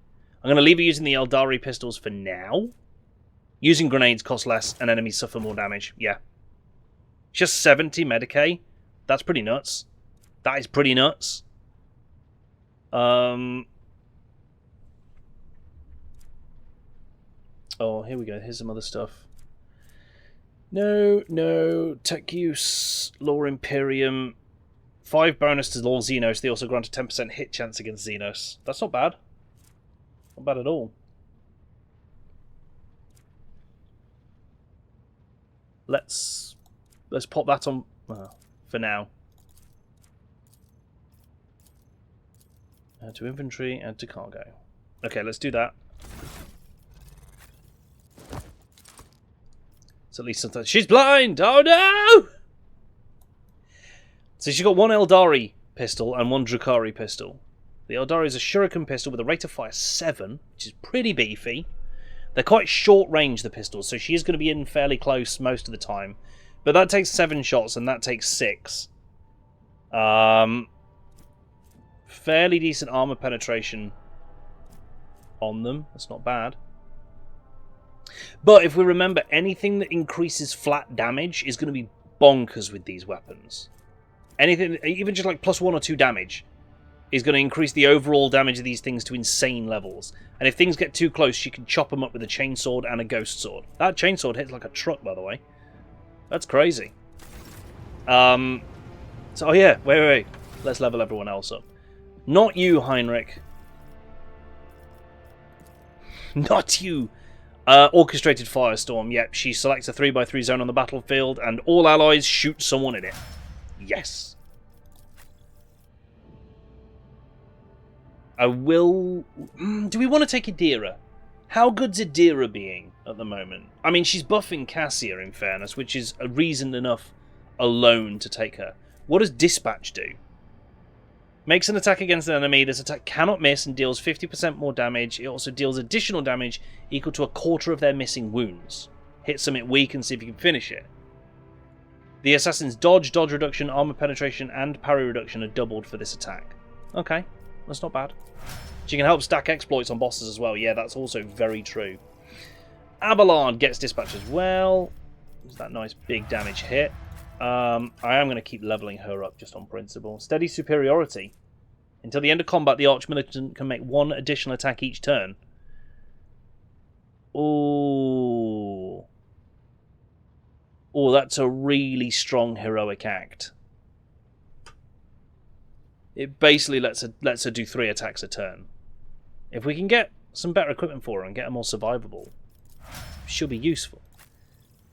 I'm going to leave her using the Eldari pistols for now. Using grenades costs less and enemies suffer more damage. Yeah. Just 70 Medicaid. That's pretty nuts. That is pretty nuts. Oh, here we go. Here's some other stuff. No. Tech use. Law Imperium. 5 bonus to all Xenos. They also grant a 10% hit chance against Xenos. That's not bad. Not bad at all. Let's pop that on for now. Add to inventory, add to cargo. Okay, let's do that. So at least sometimes she's blind. Oh no! So she's got 1 Eldari pistol and 1 Drukhari pistol. The Eldari is a shuriken pistol with a rate of fire 7, which is pretty beefy. They're quite short range, the pistols, so she is going to be in fairly close most of the time. But that takes 7 shots, and that takes 6. Fairly decent armor penetration on them. That's not bad. But if we remember, anything that increases flat damage is going to be bonkers with these weapons. Anything, even just like +1 or 2 damage, is going to increase the overall damage of these things to insane levels. And if things get too close, she can chop them up with a chainsword and a ghost sword. That chainsword hits like a truck, by the way. That's crazy. So, oh yeah, wait. Let's level everyone else up. Not you, Heinrich. Not you. Orchestrated Firestorm. Yep, she selects a 3x3 zone on the battlefield, and all allies shoot someone in it. Yes. I will... Do we want to take Adira? How good's Adira being at the moment? I mean, she's buffing Cassia, in fairness, which is a reason enough alone to take her. What does Dispatch do? Makes an attack against an enemy. This attack cannot miss and deals 50% more damage. It also deals additional damage equal to a quarter of their missing wounds. Hit something weak and see if you can finish it. The assassin's dodge reduction, armor penetration, and parry reduction are doubled for this attack. Okay, that's not bad. She can help stack exploits on bosses as well. Yeah, that's also very true. Abelard gets dispatch as well. There's that nice big damage hit. I am going to keep leveling her up just on principle. Steady superiority. Until the end of combat, the Archmilitant can make 1 additional attack each turn. Ooh. Oh, that's a really strong heroic act. It basically lets her do 3 attacks a turn. If we can get some better equipment for her and get her more survivable, she'll be useful.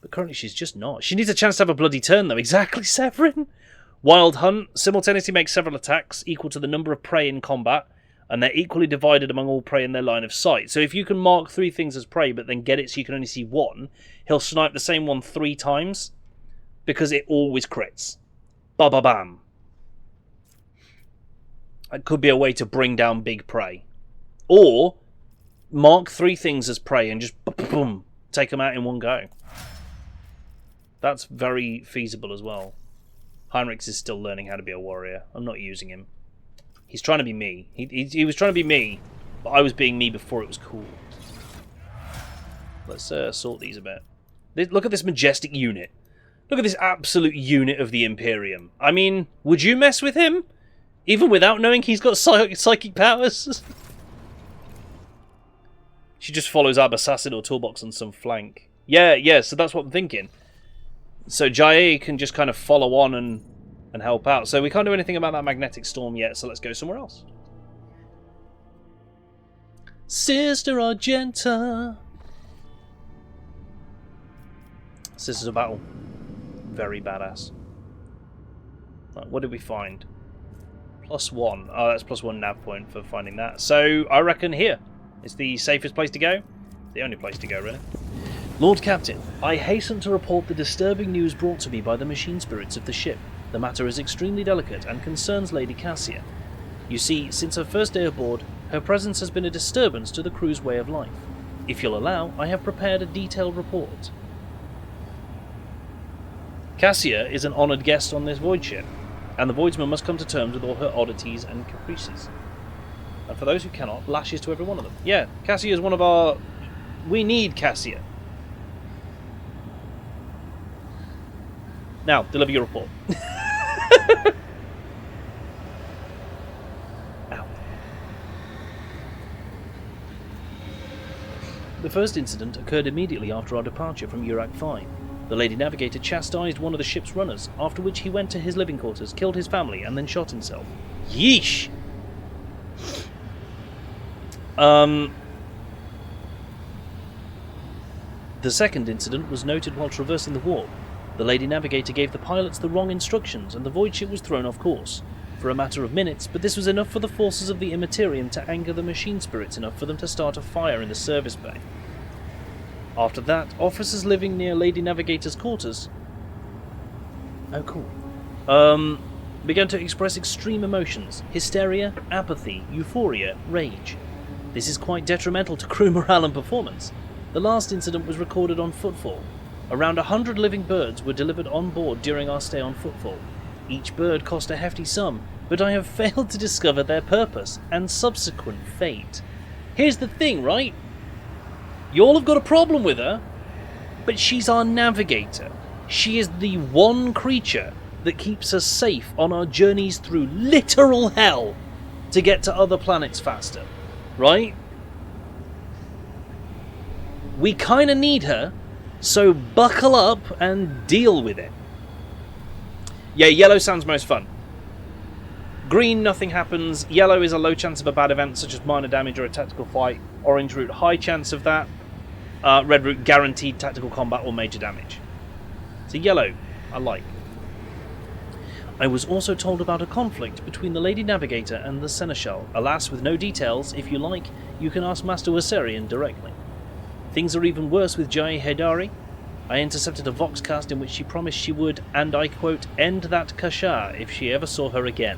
But currently she's just not. She needs a chance to have a bloody turn, though. Exactly, Severin. Wild Hunt simultaneously makes several attacks equal to the number of prey in combat, and they're equally divided among all prey in their line of sight. So if you can mark 3 things as prey, but then get it so you can only see 1, he'll snipe the same one 3 times, because it always crits. Ba-ba-bam. That could be a way to bring down big prey. Or, mark 3 things as prey and just boom, take them out in one go. That's very feasible as well. Heinrichs is still learning how to be a warrior. I'm not using him. He's trying to be me. He was trying to be me, but I was being me before it was cool. Let's sort these a bit. Look at this majestic unit. Look at this absolute unit of the Imperium. I mean, would you mess with him? Even without knowing he's got psychic powers? She just follows Ab Assassin or Toolbox on some flank. Yeah, so that's what I'm thinking. So Jae can just kind of follow on and help out. So we can't do anything about that magnetic storm yet, so let's go somewhere else. Sister Argenta. Sisters of Battle. Very badass. Right, what did we find? +1. Oh, that's +1 nav point for finding that. So I reckon here is the safest place to go. The only place to go, really. Lord Captain, I hasten to report the disturbing news brought to me by the machine spirits of the ship. The matter is extremely delicate and concerns Lady Cassia. You see, since her first day aboard, her presence has been a disturbance to the crew's way of life. If you'll allow, I have prepared a detailed report. Cassia is an honoured guest on this void ship, and the voidsman must come to terms with all her oddities and caprices. And for those who cannot, lashes to every one of them. Yeah, Cassia is one of our... We need Cassia. Now, deliver your report. Ow. The first incident occurred immediately after our departure from Urak 5. The Lady Navigator chastised one of the ship's runners, after which he went to his living quarters, killed his family, and then shot himself. Yeesh! The second incident was noted while traversing the warp. The Lady Navigator gave the pilots the wrong instructions, and the void ship was thrown off course. For a matter of minutes, but this was enough for the forces of the Immaterium to anger the machine spirits enough for them to start a fire in the service bay. After that, officers living near Lady Navigator's quarters... Oh, cool. Began to express extreme emotions: hysteria, apathy, euphoria, rage. This is quite detrimental to crew morale and performance. The last incident was recorded on Footfall. Around 100 living birds were delivered on board during our stay on Footfall. Each bird cost a hefty sum, but I have failed to discover their purpose and subsequent fate. Here's the thing, right? You all have got a problem with her, but she's our navigator. She is the one creature that keeps us safe on our journeys through literal hell to get to other planets faster, right? We kind of need her, so buckle up and deal with it. Yeah, yellow sounds most fun. Green, nothing happens. Yellow is a low chance of a bad event, such as minor damage or a tactical fight. Orange route, high chance of that. Red route, guaranteed tactical combat or major damage. So yellow, I like. I was also told about a conflict between the Lady Navigator and the Seneschal. Alas, with no details. If you like, you can ask Master Waserian directly. Things are even worse with Jai Hedari. I intercepted a voxcast in which she promised she would, and I quote, end that Kashar if she ever saw her again.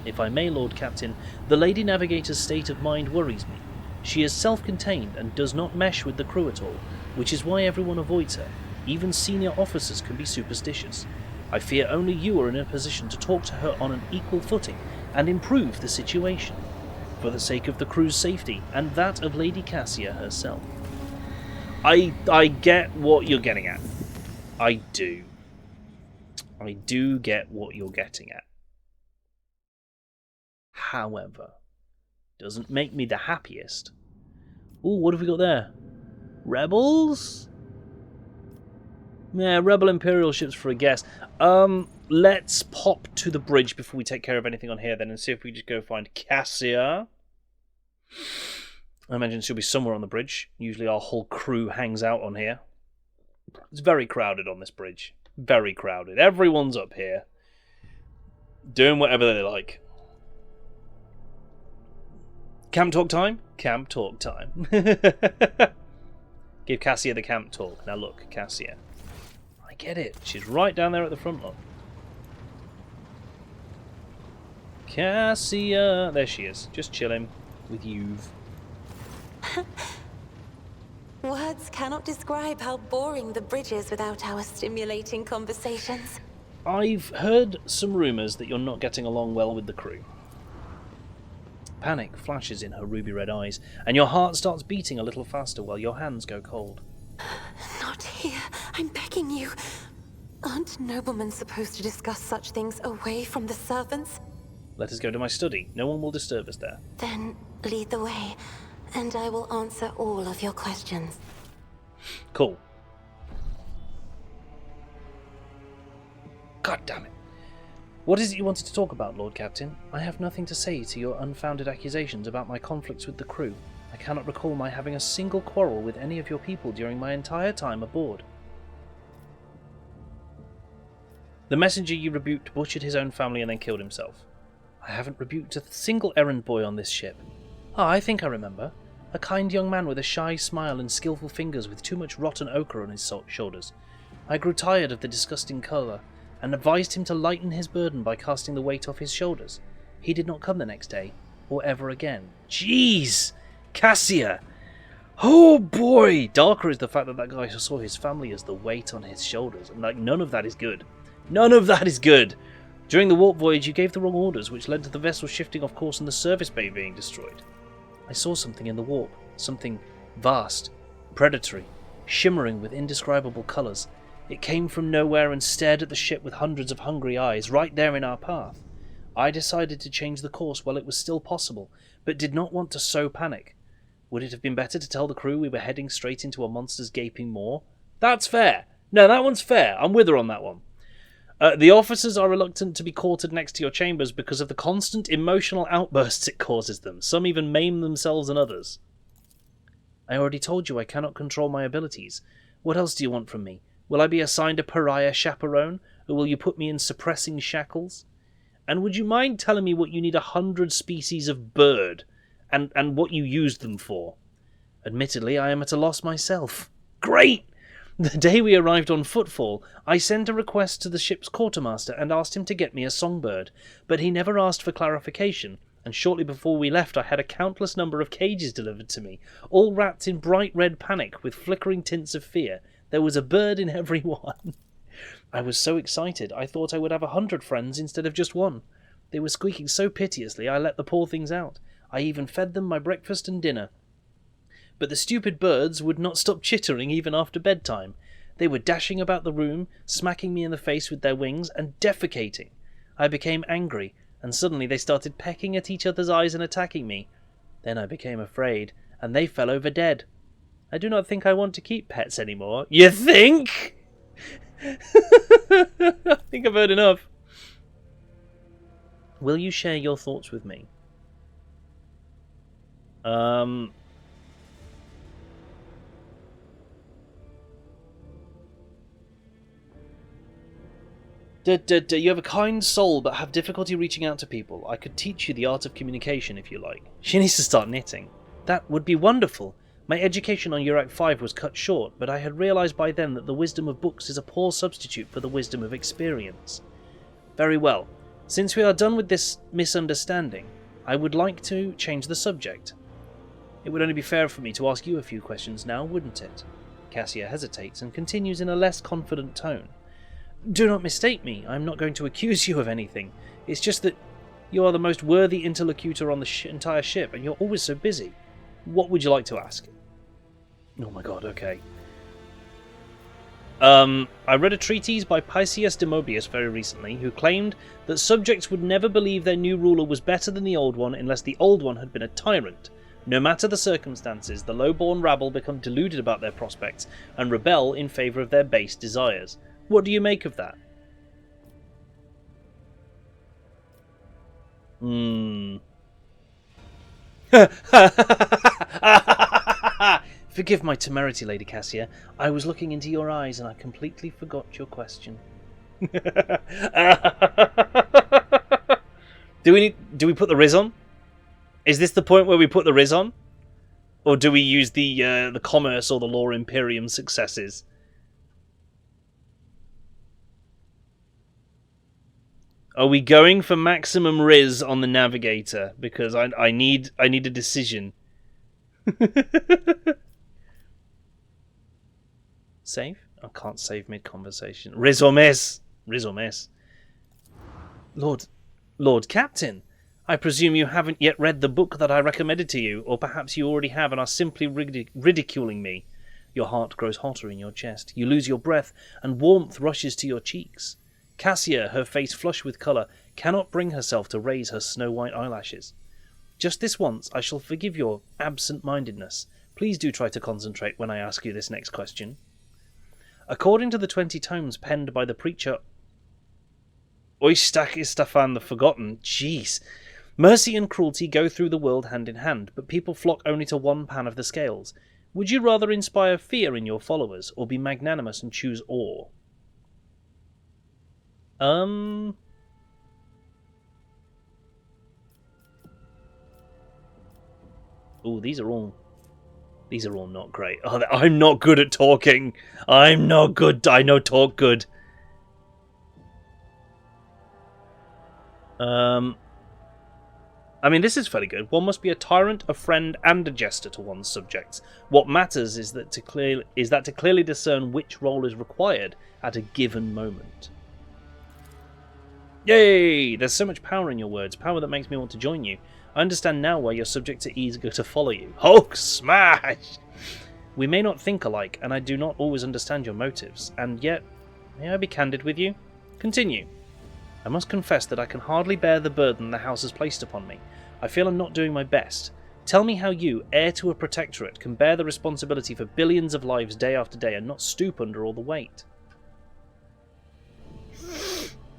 If I may, Lord Captain, the Lady Navigator's state of mind worries me. She is self-contained and does not mesh with the crew at all, which is why everyone avoids her. Even senior officers can be superstitious. I fear only you are in a position to talk to her on an equal footing and improve the situation, for the sake of the crew's safety and that of Lady Cassia herself. I get what you're getting at. I do. I do get what you're getting at. However, doesn't make me the happiest. Ooh, what have we got there? Rebels? Yeah, Rebel Imperial ships for a guess. Let's pop to the bridge before we take care of anything on here then and see if we just go find Cassia. I imagine she'll be somewhere on the bridge. Usually our whole crew hangs out on here. It's very crowded on this bridge. Very crowded. Everyone's up here, doing whatever they like. Camp talk time? Camp talk time. Give Cassia the camp talk. Now look, Cassia. I get it. She's right down there at the front, look. Cassia. There she is. Just chilling with you. Words cannot describe how boring the bridge is without our stimulating conversations. I've heard some rumours that you're not getting along well with the crew. Panic flashes in her ruby red eyes, and your heart starts beating a little faster while your hands go cold. Not here. I'm begging you. Aren't noblemen supposed to discuss such things away from the servants? Let us go to my study. No one will disturb us there. Then lead the way, and I will answer all of your questions. Cool. God damn it. What is it you wanted to talk about, Lord Captain? I have nothing to say to your unfounded accusations about my conflicts with the crew. I cannot recall my having a single quarrel with any of your people during my entire time aboard. The messenger you rebuked butchered his own family and then killed himself. I haven't rebuked a single errand boy on this ship. Ah, I think I remember. A kind young man with a shy smile and skillful fingers with too much rotten ochre on his shoulders. I grew tired of the disgusting colour and advised him to lighten his burden by casting the weight off his shoulders. He did not come the next day, or ever again. Jeez! Cassia! Oh boy! Darker is the fact that guy saw his family as the weight on his shoulders. And none of that is good. None of that is good! During the warp voyage, you gave the wrong orders, which led to the vessel shifting off course and the service bay being destroyed. I saw something in the warp. Something vast, predatory, shimmering with indescribable colours. It came from nowhere and stared at the ship with hundreds of hungry eyes, right there in our path. I decided to change the course while it was still possible, but did not want to sow panic. Would it have been better to tell the crew we were heading straight into a monster's gaping maw? That's fair. No, that one's fair. I'm with her on that one. The officers are reluctant to be quartered next to your chambers because of the constant emotional outbursts it causes them. Some even maim themselves and others. I already told you I cannot control my abilities. What else do you want from me? Will I be assigned a pariah chaperone, or will you put me in suppressing shackles? And would you mind telling me what you need 100 species of bird, and what you used them for? Admittedly, I am at a loss myself. Great! The day we arrived on Footfall, I sent a request to the ship's quartermaster and asked him to get me a songbird, but he never asked for clarification, and shortly before we left I had a countless number of cages delivered to me, all wrapped in bright red panic with flickering tints of fear. There was a bird in every one. I was so excited I thought I would have 100 friends instead of just one. They were squeaking so piteously I let the poor things out. I even fed them my breakfast and dinner. But the stupid birds would not stop chittering even after bedtime. They were dashing about the room, smacking me in the face with their wings, and defecating. I became angry, and suddenly they started pecking at each other's eyes and attacking me. Then I became afraid, and they fell over dead. I do not think I want to keep pets anymore. You think? I think I've heard enough. Will you share your thoughts with me? You have a kind soul but have difficulty reaching out to people. I could teach you the art of communication if you like. She needs to start knitting. That would be wonderful. My education on Urak 5 was cut short, but I had realised by then that the wisdom of books is a poor substitute for the wisdom of experience. Very well. Since we are done with this misunderstanding, I would like to change the subject. It would only be fair for me to ask you a few questions now, wouldn't it? Cassia hesitates and continues in a less confident tone. Do not mistake me. I am not going to accuse you of anything. It's just that you are the most worthy interlocutor on the entire ship, and you're always so busy. What would you like to ask? Oh my god, okay. I read a treatise by Pysius de Mobius very recently, who claimed that subjects would never believe their new ruler was better than the old one unless the old one had been a tyrant. No matter the circumstances, the low-born rabble become deluded about their prospects and rebel in favour of their base desires. What do you make of that? Forgive my temerity, Lady Cassia. I was looking into your eyes and I completely forgot your question. Do we put the Riz on? Is this the point where we put the Riz on? Or do we use the commerce or the law imperium successes? Are we going for maximum Riz on the navigator? Because I need a decision. Save? I can't save mid-conversation. Riz or miss? Riz or miss? Lord Captain, I presume you haven't yet read the book that I recommended to you, or perhaps you already have and are simply ridiculing me. Your heart grows hotter in your chest. You lose your breath, and warmth rushes to your cheeks. Cassia, her face flushed with colour, cannot bring herself to raise her snow-white eyelashes. Just this once, I shall forgive your absent-mindedness. Please do try to concentrate when I ask you this next question. According to the 20 tomes penned by the preacher Oistach Istafan the Forgotten, jeez, mercy and cruelty go through the world hand in hand, but people flock only to one pan of the scales. Would you rather inspire fear in your followers, or be magnanimous and choose awe? Oh, these are all not great. Oh, I'm not good at talking. I'm not good. I know talk good. I mean, this is fairly good. One must be a tyrant, a friend, and a jester to one's subjects. What matters is that to clearly discern which role is required at a given moment. Yay! There's so much power in your words, power that makes me want to join you. I understand now why your subjects are eager to follow you. Hulk smash! We may not think alike, and I do not always understand your motives, and yet, may I be candid with you? Continue. I must confess that I can hardly bear the burden the house has placed upon me. I feel I'm not doing my best. Tell me how you, heir to a protectorate, can bear the responsibility for billions of lives day after day and not stoop under all the weight.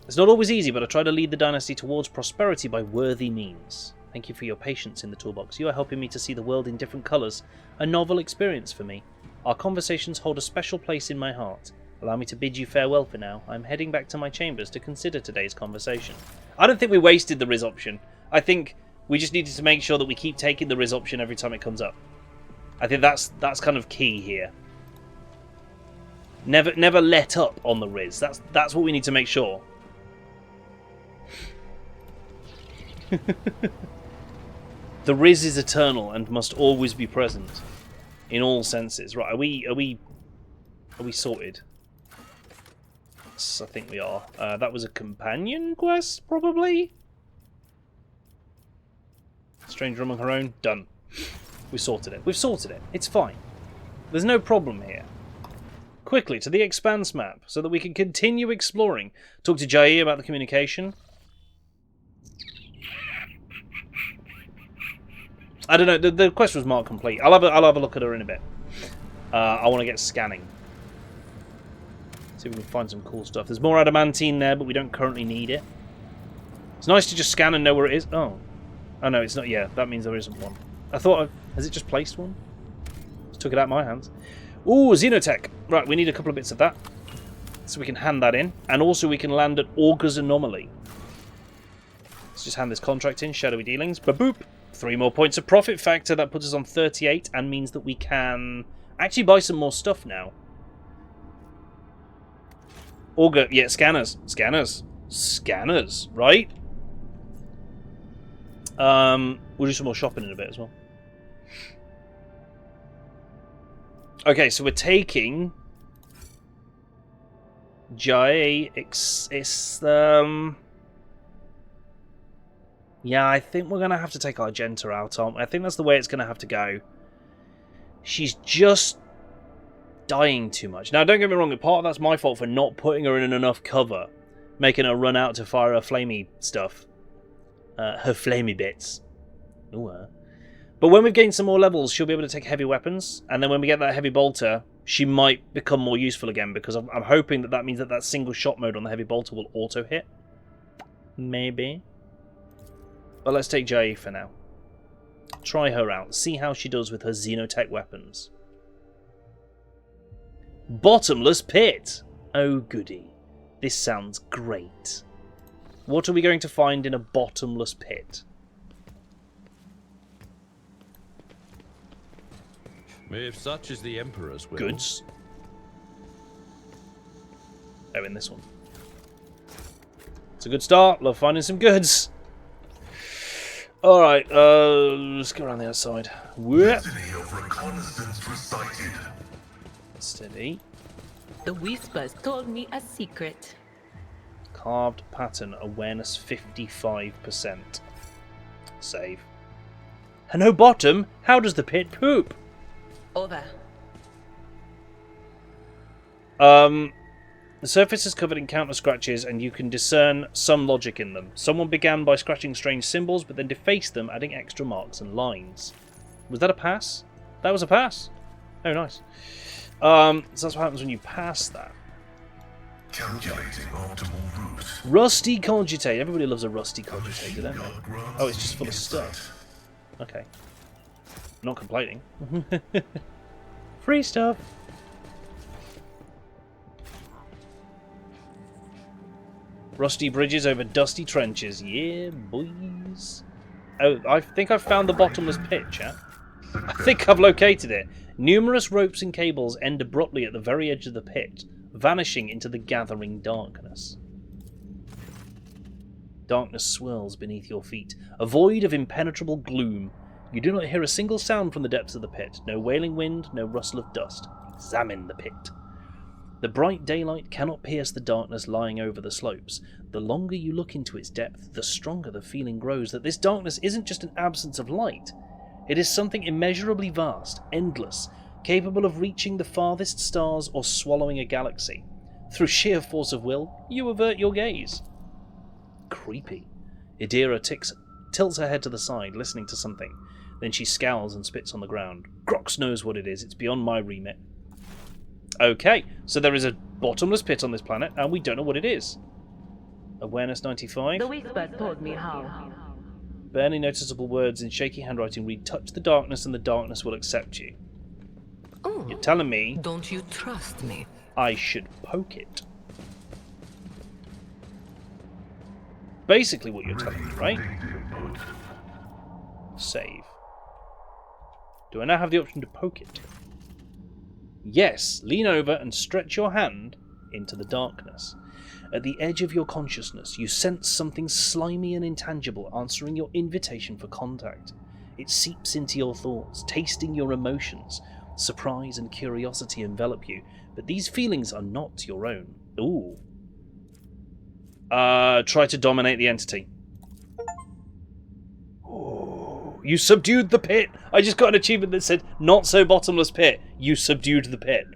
It's not always easy, but I try to lead the dynasty towards prosperity by worthy means. Thank you for your patience in the toolbox. You are helping me to see the world in different colours. A novel experience for me. Our conversations hold a special place in my heart. Allow me to bid you farewell for now. I'm heading back to my chambers to consider today's conversation. I don't think we wasted the Riz option. I think we just needed to make sure that we keep taking the Riz option every time it comes up. I think that's kind of key here. Never let up on the Riz. That's what we need to make sure. The Riz is eternal and must always be present in all senses. Right? Are we sorted? Yes, I think we are. That was a companion quest, probably. Stranger among her own. Done. We sorted it. We've sorted it. It's fine. There's no problem here. Quickly to the Expanse map so that we can continue exploring. Talk to Jai about the communication. I don't know. The quest was marked complete. I'll have a look at her in a bit. I want to get scanning. See if we can find some cool stuff. There's more adamantine there, but we don't currently need it. It's nice to just scan and know where it is. Oh no, it's not. Yeah, that means there isn't one. I thought, has it just placed one? Just took it out of my hands. Ooh, Xenotech. Right, we need a couple of bits of that, so we can hand that in, and also we can land at Augur's Anomaly. Let's just hand this contract in. Shadowy dealings. Ba-boop. 3 more points of profit factor. That puts us on 38, and means that we can actually buy some more stuff now. Augur, yeah, scanners, right? We'll do some more shopping in a bit as well. Okay, so we're taking Jai. Yeah, I think we're gonna have to take Argenta out on. I think that's the way it's gonna have to go. She's just dying too much. Now, don't get me wrong, part of that's my fault for not putting her in enough cover, making her run out to fire her flamey stuff. Her flamey bits. Ooh, But when we've gained some more levels, she'll be able to take heavy weapons, and then when we get that heavy bolter, she might become more useful again, because I'm hoping that means that single shot mode on the heavy bolter will auto hit. Maybe. But let's take Jai for now. Try her out. See how she does with her Xenotech weapons. Bottomless pit! Oh goody. This sounds great. What are we going to find in a bottomless pit? If such is the Emperor's will. Goods. Oh, in this one. It's a good start. Love finding some goods. Alright, let's go around the outside. Whoop. Steady. The whispers told me a secret. Carved pattern, awareness 55%. Save. Hello, bottom. How does the pit poop? Over. The surface is covered in countless scratches, and you can discern some logic in them. Someone began by scratching strange symbols, but then defaced them, adding extra marks and lines. Was that a pass? That was a pass. Oh, nice. So that's what happens when you pass that. Calculating optimal route. Rusty cogitate. Everybody loves a rusty cogitate, don't they? Oh, it's just full of stuff. Okay. Not complaining. Free stuff. Rusty bridges over dusty trenches. Yeah, boys. Oh, I think I've found the bottomless pit, chat. I think I've located it. Numerous ropes and cables end abruptly at the very edge of the pit, vanishing into the gathering darkness. Darkness swirls beneath your feet, a void of impenetrable gloom. You do not hear a single sound from the depths of the pit. No wailing wind, no rustle of dust. Examine the pit. The bright daylight cannot pierce the darkness lying over the slopes. The longer you look into its depth, the stronger the feeling grows that this darkness isn't just an absence of light. It is something immeasurably vast, endless, capable of reaching the farthest stars or swallowing a galaxy. Through sheer force of will, you avert your gaze. Creepy. Idira tilts her head to the side, listening to something. Then she scowls and spits on the ground. Grox knows what it is. It's beyond my remit. Okay, so there is a bottomless pit on this planet, and we don't know what it is. Awareness 95. The whispers told me how. Barely noticeable words in shaky handwriting read, touch the darkness and the darkness will accept you. Oh, You're telling me don't you trust me? I should poke it. Basically what you're telling me, right? Save. Do I now have the option to poke it? Yes, lean over and stretch your hand into the darkness. At the edge of your consciousness, you sense something slimy and intangible answering your invitation for contact. It seeps into your thoughts, tasting your emotions. Surprise and curiosity envelop you, but these feelings are not your own. Ooh. Try to dominate the entity. Ooh. You subdued the pit! I just got an achievement that said, not so bottomless pit. You subdued the pit.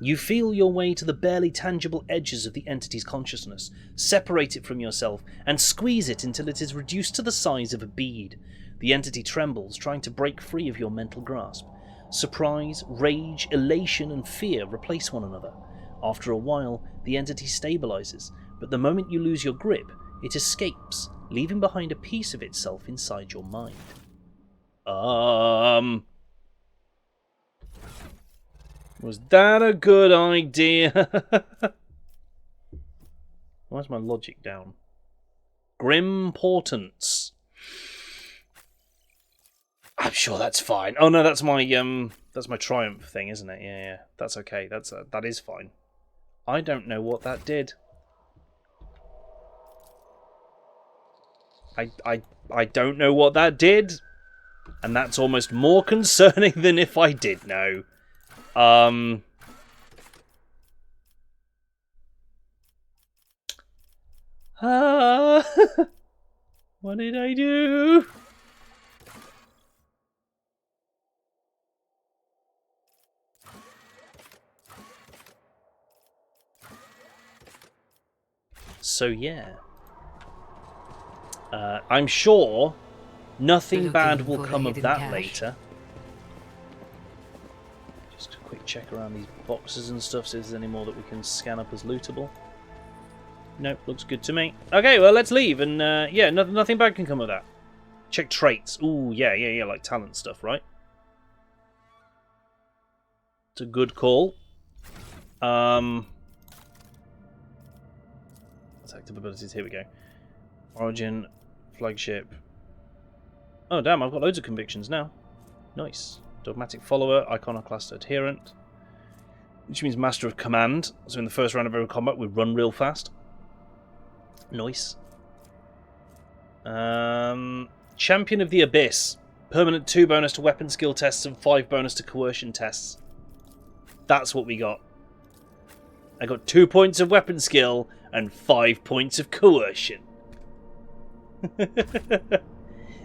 You feel your way to the barely tangible edges of the entity's consciousness, separate it from yourself, and squeeze it until it is reduced to the size of a bead. The entity trembles, trying to break free of your mental grasp. Surprise, rage, elation, and fear replace one another. After a while, the entity stabilizes, but the moment you lose your grip, it escapes, leaving behind a piece of itself inside your mind. Was that a good idea? Why's my logic down? Grim Portents. I'm sure that's fine. Oh no, that's my triumph thing, isn't it? Yeah, that's okay. That is fine. I don't know what that did. I don't know what that did, and that's almost more concerning than if I did know. What did I do? So yeah, I'm sure nothing bad will come of that later. Just a quick check around these boxes and stuff, see if there's any more that we can scan up as lootable. Nope, looks good to me. Okay, well let's leave, and yeah, nothing bad can come of that. Check traits. Ooh, yeah, like talent stuff, right? It's a good call. Active abilities, here we go. Origin, flagship. Oh damn, I've got loads of convictions now. Nice. Dogmatic follower, iconoclast adherent. Which means master of command. So in the first round of every combat we run real fast. Nice. Champion of the Abyss. Permanent 2 bonus to weapon skill tests and 5 bonus to coercion tests. That's what we got. I got 2 points of weapon skill and 5 points of coercion.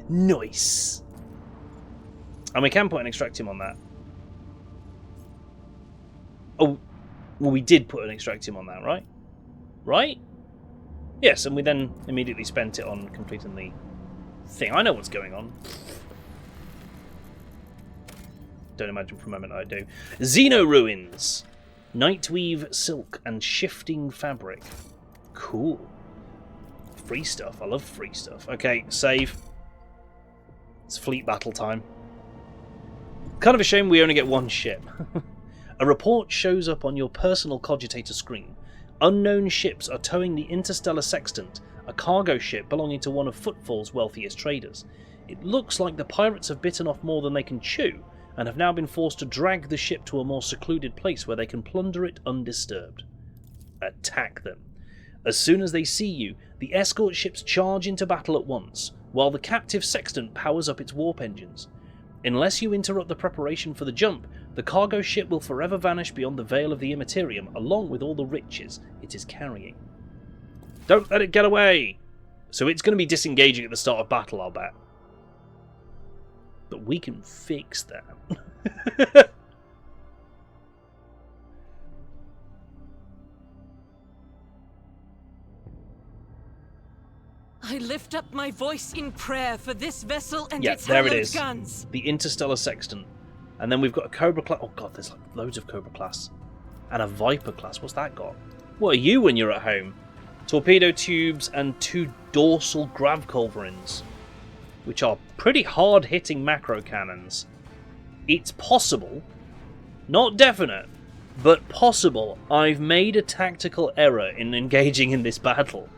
Nice. And we can put an extractium on that. Oh, well, we did put an extractium on that, right? Right? Yes, and we then immediately spent it on completing the thing. I know what's going on. Don't imagine for a moment I do. Xeno Ruins. Nightweave silk and shifting fabric. Cool. Free stuff. I love free stuff. Okay, save. It's fleet battle time. Kind of a shame we only get one ship. A report shows up on your personal cogitator screen. Unknown ships are towing the Interstellar Sextant, a cargo ship belonging to one of Footfall's wealthiest traders. It looks like the pirates have bitten off more than they can chew, and have now been forced to drag the ship to a more secluded place where they can plunder it undisturbed. Attack them. As soon as they see you, the escort ships charge into battle at once, while the captive sextant powers up its warp engines. Unless you interrupt the preparation for the jump, the cargo ship will forever vanish beyond the veil of the Immaterium, along with all the riches it is carrying. Don't let it get away! So it's going to be disengaging at the start of battle, I'll bet. But we can fix that. I lift up my voice in prayer for this vessel and its there it hallowed is. guns. The Interstellar Sextant. And then we've got a Cobra class. Oh god, there's like loads of Cobra class. And a Viper class. What's that got? What are you when you're at home? Torpedo tubes and 2 dorsal grav culverins, which are pretty hard-hitting macro cannons. It's possible, not definite, but possible, I've made a tactical error in engaging in this battle.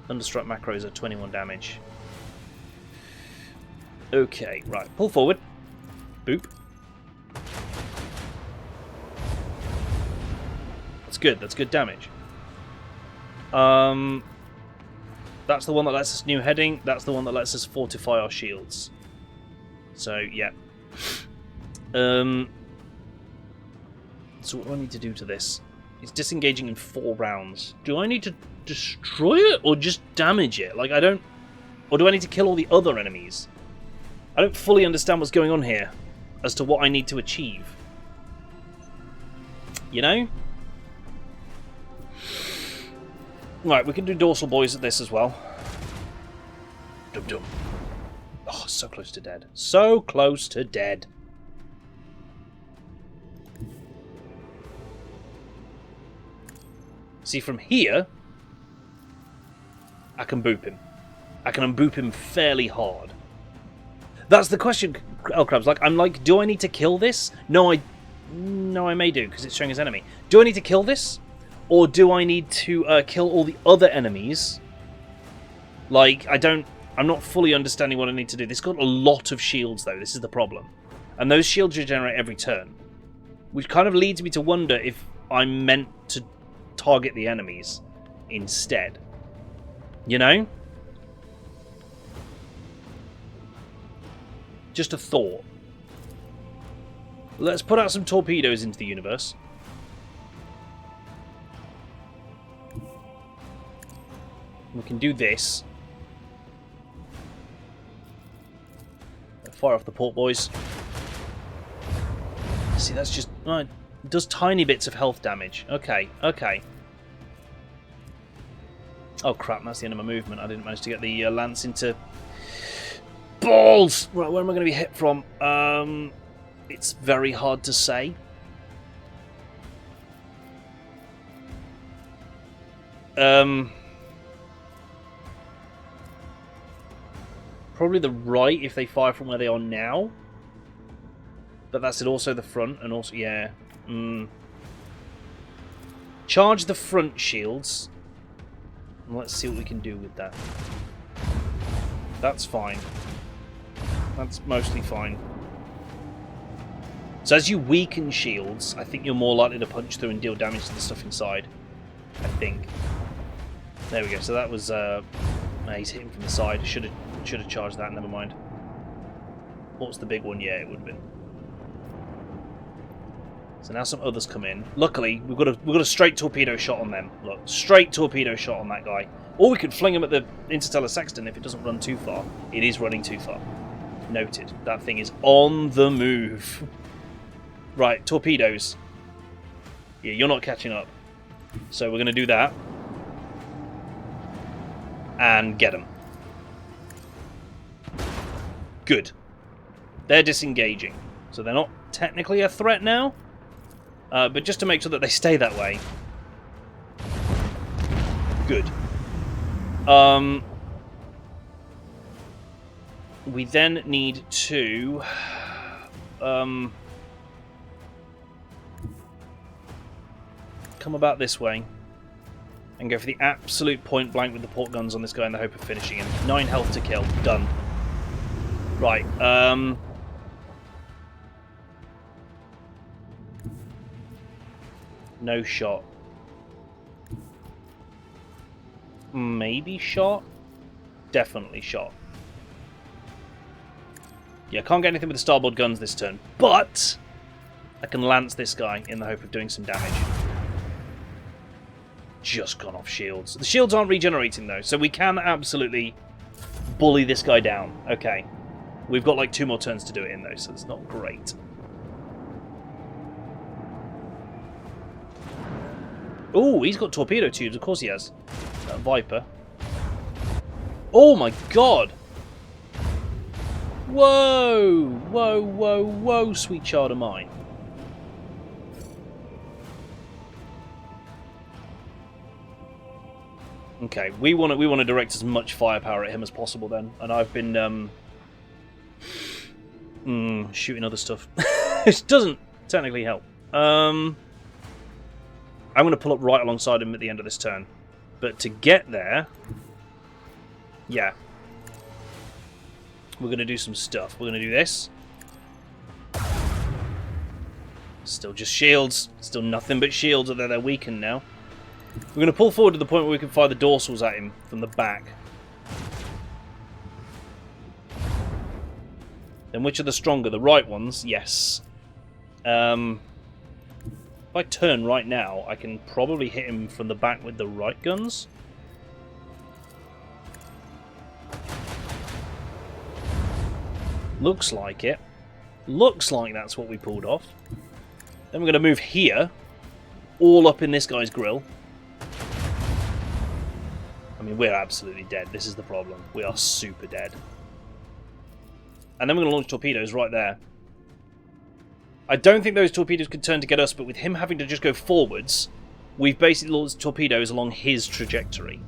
Thunderstruck macros are 21 damage. Okay, right, pull forward. Boop. That's good damage. That's the one that lets us new heading. That's the one that lets us fortify our shields. So, yeah. So what do I need to do to this? It's disengaging in 4 rounds. Do I need to destroy it or just damage it? Like, I don't... Or do I need to kill all the other enemies? I don't fully understand what's going on here as to what I need to achieve. You know? Right, we can do dorsal boys at this as well. Dum dum. Oh, so close to dead. So close to dead. See, from here, I can boop him. I can unboop him fairly hard. That's the question, L-Crabs. Like, I'm like, do I need to kill this? No, I may do, because it's showing as enemy. Do I need to kill this? Or do I need to kill all the other enemies? Like, I'm not fully understanding what I need to do. This got a lot of shields, though. This is the problem. And those shields regenerate every turn. Which kind of leads me to wonder if I'm meant to target the enemies instead. You know? Just a thought. Let's put out some torpedoes into the universe. We can do this. Fire off the port, boys. See, that's just... it does tiny bits of health damage. Okay, okay. Oh crap, that's the end of my movement. I didn't manage to get the lance into... Balls! Right, where am I going to be hit from? It's very hard to say. Probably the right if they fire from where they are now. But that's it, also the front, and also, yeah. Charge the front shields. And let's see what we can do with that. That's fine. That's mostly fine. So as you weaken shields, I think you're more likely to punch through and deal damage to the stuff inside. I think. There we go. So that was... he's hitting from the side. Should have charged that. Never mind. What's the big one? Yeah, it would have been. So now some others come in. Luckily, we've got a straight torpedo shot on them. Look, straight torpedo shot on that guy. Or we could fling him at the Interstellar Sextant if it doesn't run too far. It is running too far. Noted. That thing is on the move. Right, torpedoes. Yeah, you're not catching up. So we're going to do that. And get them. Good. They're disengaging. So they're not technically a threat now. But just to make sure that they stay that way. Good. We then need to... come about this way. And go for the absolute point blank with the port guns on this guy in the hope of finishing him. 9 health to kill. Done. Right. No shot. maybe shot. Definitely shot. Yeah, can't get anything with the starboard guns this turn, but I can lance this guy in the hope of doing some damage. Just gone off shields. The shields aren't regenerating though, so we can absolutely bully this guy down. Okay. We've got like 2 more turns to do it in though, so it's not great. Oh, he's got torpedo tubes. Of course he has. Viper. Oh my god! Whoa! Whoa, whoa, whoa, sweet child of mine. Okay, we want to direct as much firepower at him as possible then, and I've been shooting other stuff. Which doesn't technically help. I'm going to pull up right alongside him at the end of this turn. But to get there, yeah, we're going to do some stuff. We're going to do this. Still just shields. Still nothing but shields, although they're weakened now. We're going to pull forward to the point where we can fire the dorsals at him from the back. Then which are the stronger? The right ones? Yes. If I turn right now, I can probably hit him from the back with the right guns. Looks like it. Looks like that's what we pulled off. Then we're going to move here, all up in this guy's grill. I mean, we're absolutely dead. This is the problem. We are super dead. And then we're going to launch torpedoes right there. I don't think those torpedoes could turn to get us, but with him having to just go forwards, we've basically launched torpedoes along his trajectory.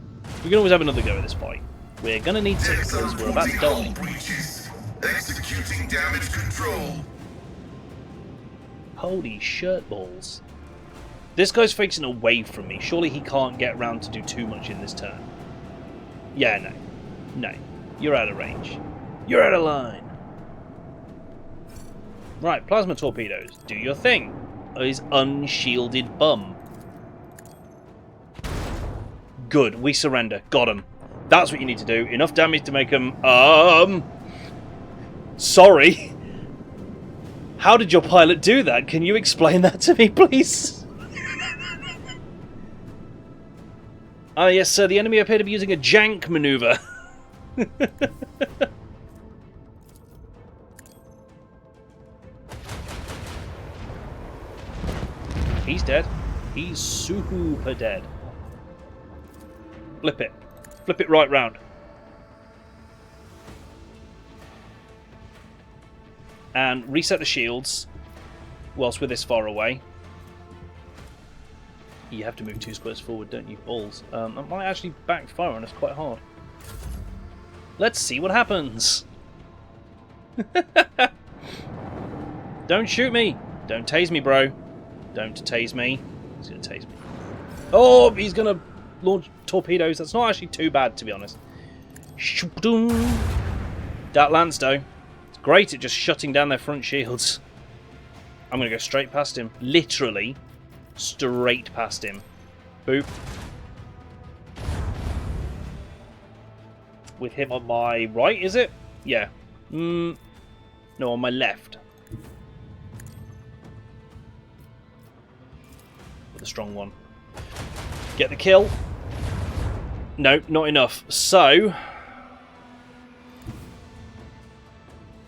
We can always have another go at this fight. We're going to need to, because we're about to die. Executing damage control. Holy shirt balls. This guy's facing away from me. Surely he can't get around to do too much in this turn. Yeah, no. No. You're out of range. You're out of line. Right, plasma torpedoes. Do your thing. His unshielded bum. Good, we surrender. Got him. That's what you need to do. Enough damage to make him... Sorry. How did your pilot do that? Can you explain that to me, please? Ah, yes, sir. The enemy appear to be using a jank maneuver. He's dead. He's super dead. Flip it. Flip it right round. And reset the shields whilst we're this far away. You have to move 2 squares forward, don't you, balls? That might actually backfire on us quite hard. Let's see what happens. Don't shoot me. Don't tase me, bro. Don't tase me. He's going to tase me. Oh, he's going to launch torpedoes. That's not actually too bad, to be honest. That lance, though. It's great at just shutting down their front shields. I'm going to go straight past him. Literally straight past him. Boop. With him on my right, is it? Yeah. No, on my left. With a strong one. Get the kill. No, not enough. So...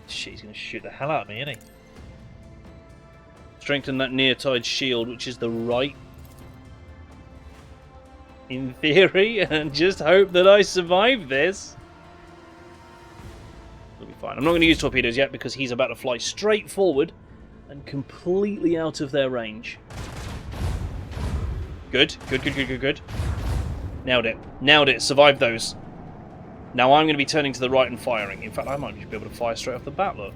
Shit, he's going to shoot the hell out of me, isn't he? Strengthen that near tide shield, which is the right. In theory, and just hope that I survive this. It'll be fine. I'm not going to use torpedoes yet because he's about to fly straight forward and completely out of their range. Good, good, good, good, good, good. Nailed it. Nailed it. Survived those. Now I'm going to be turning to the right and firing. In fact, I might just be able to fire straight off the bat, look.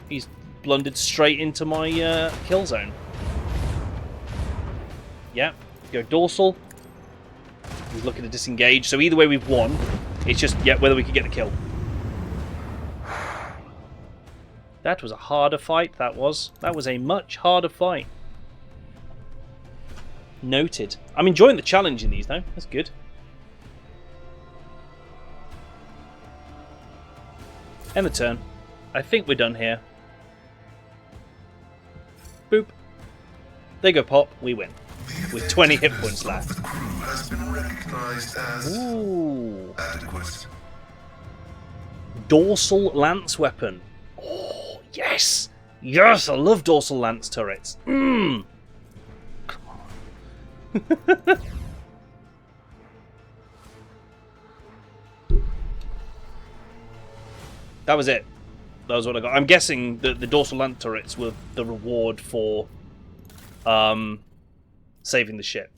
He's blundered straight into my kill zone. Yeah, go dorsal. He's looking to disengage. So either way we've won. It's just, yeah, whether we can get the kill. That was a harder fight, that was. That was a much harder fight. Noted. I'm enjoying the challenge in these, though. That's good. End the turn. I think we're done here. Boop. They go pop, we win. With 20 hit points left. The crew has been recognized as Ooh. adequate. Dorsal lance weapon. Oh, yes! Yes, I love dorsal lance turrets. Come on. That was it. That was what I got. I'm guessing that the dorsal lance turrets were the reward for saving the ship.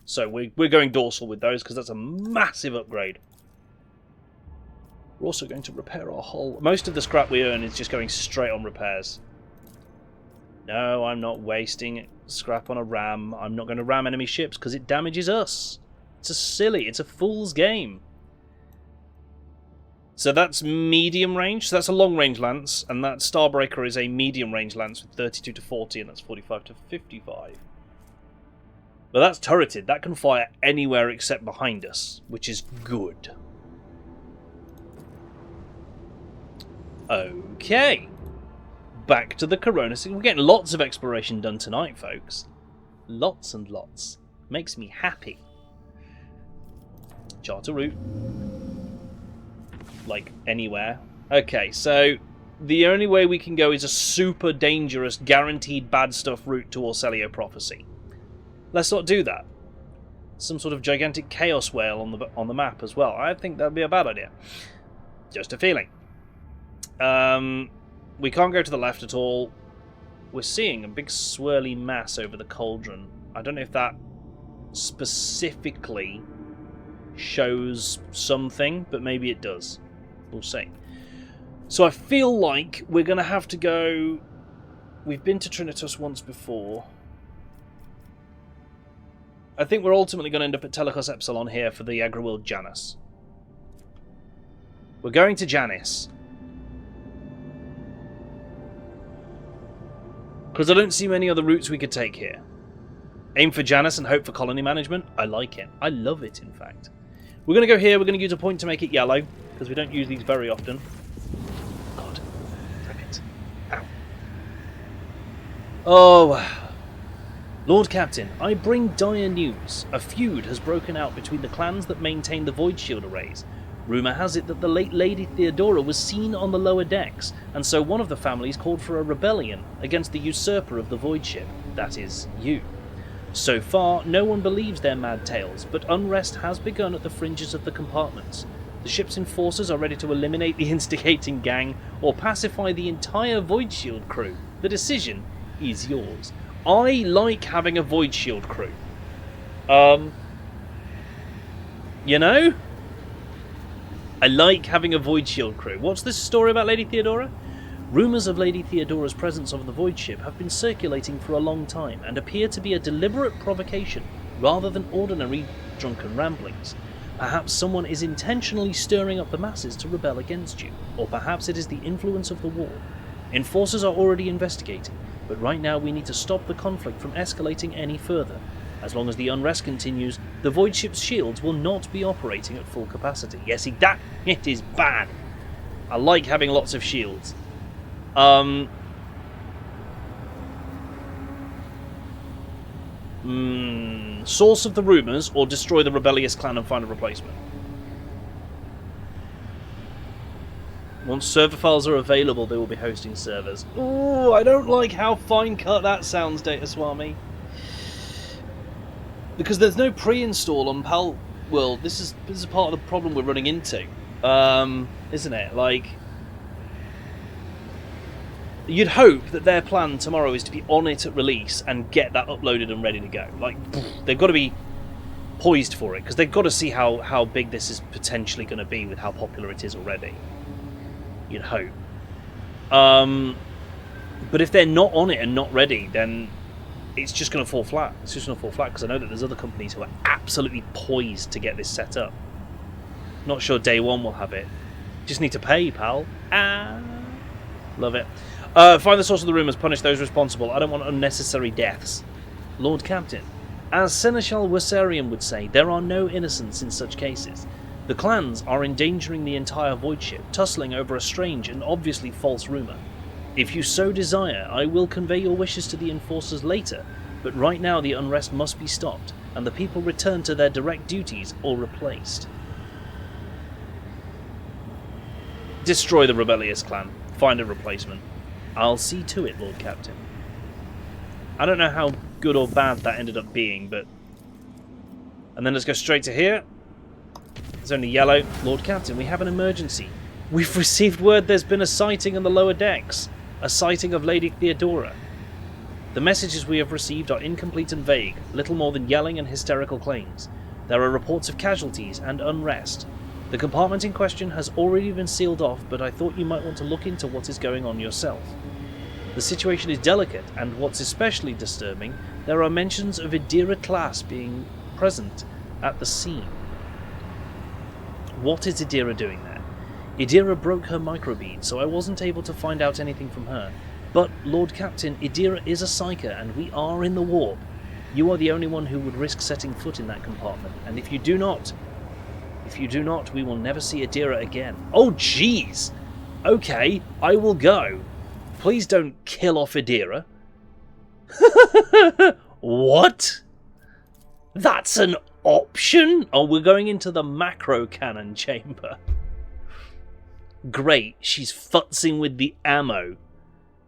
So we're going dorsal with those because that's a massive upgrade. We're also going to repair our hull. Most of the scrap we earn is just going straight on repairs. No, I'm not wasting scrap on a ram. I'm not going to ram enemy ships because it damages us. It's a fool's game. So that's medium range. So that's a long range lance, and that Starbreaker is a medium range lance with 32 to 40, and that's 45 to 55. But that's turreted. That can fire anywhere except behind us, which is good. Okay. Back to the Corona. We're getting lots of exploration done tonight, folks. Lots and lots. Makes me happy. Charter route. Like, anywhere. Okay, so the only way we can go is a super dangerous, guaranteed bad stuff route to Orselio Prophecy. Let's not do that. Some sort of gigantic chaos whale on the map as well. I think that'd be a bad idea. Just a feeling. We can't go to the left at all. We're seeing a big swirly mass over the cauldron. I don't know if that specifically shows something, but maybe it does. We'll see. So I feel like we're going to have to go... We've been to Trinitas once before. I think we're ultimately going to end up at Telecos Epsilon here for the Agriworld Janus. We're going to Janus. Because I don't see many other routes we could take here. Aim for Janus and hope for colony management. I like it. I love it, in fact. We're going to go here. We're going to use a point to make it yellow, because we don't use these very often. God. Damn it. Ow. Oh, wow. Lord Captain, I bring dire news. A feud has broken out between the clans that maintain the Void Shield arrays. Rumour has it that the late Lady Theodora was seen on the lower decks, and so one of the families called for a rebellion against the usurper of the Void Ship, that is, you. So far, no one believes their mad tales, but unrest has begun at the fringes of the compartments. The ship's enforcers are ready to eliminate the instigating gang, or pacify the entire Void Shield crew. The decision is yours. I like having a Void Shield crew. You know? I like having a Void Shield crew. What's this story about Lady Theodora? Rumours of Lady Theodora's presence on the Void Ship have been circulating for a long time and appear to be a deliberate provocation rather than ordinary drunken ramblings. Perhaps someone is intentionally stirring up the masses to rebel against you, or perhaps it is the influence of the war. Enforcers are already investigating, but right now we need to stop the conflict from escalating any further. As long as the unrest continues, the Void Ship's shields will not be operating at full capacity. Yes, it is bad. I like having lots of shields. Source of the rumours, or destroy the rebellious clan and find a replacement. Once server files are available, they will be hosting servers. Ooh, I don't like how fine cut that sounds, Data Swami. Because there's no pre-install on Pal World. This is part of the problem we're running into, isn't it? Like, you'd hope that their plan tomorrow is to be on it at release and get that uploaded and ready to go. Like, they've got to be poised for it, because they've got to see how big this is potentially going to be with how popular it is already. You'd hope. But if they're not on it and not ready, then it's just going to fall flat. It's just going to fall flat, because I know that there's other companies who are absolutely poised to get this set up. Not sure day one will have it. Just need to pay, pal. Love it. Find the source of the rumours, punish those responsible. I don't want unnecessary deaths. Lord Captain, as Seneschal Wersarian would say, there are no innocents in such cases. The clans are endangering the entire void ship, tussling over a strange and obviously false rumour. If you so desire, I will convey your wishes to the enforcers later, but right now the unrest must be stopped, and the people returned to their direct duties or replaced. Destroy the rebellious clan. Find a replacement. I'll see to it, Lord Captain. I don't know how good or bad that ended up being, but... And then let's go straight to here. There's only yellow. Lord Captain, we have an emergency. We've received word there's been a sighting on the lower decks. A sighting of Lady Theodora. The messages we have received are incomplete and vague, little more than yelling and hysterical claims. There are reports of casualties and unrest. The compartment in question has already been sealed off, but I thought you might want to look into what is going on yourself. The situation is delicate, and what's especially disturbing, there are mentions of Idira class being present at the scene. What is Idira doing there? Idira broke her microbead, so I wasn't able to find out anything from her. But, Lord Captain, Idira is a Psyker, and we are in the warp. You are the only one who would risk setting foot in that compartment, and if you do not, we will never see Idira again. Oh, jeez! Okay, I will go. Please don't kill off Idira. What? That's an option? Oh, we're going into the macro cannon chamber. Great, she's futzing with the ammo.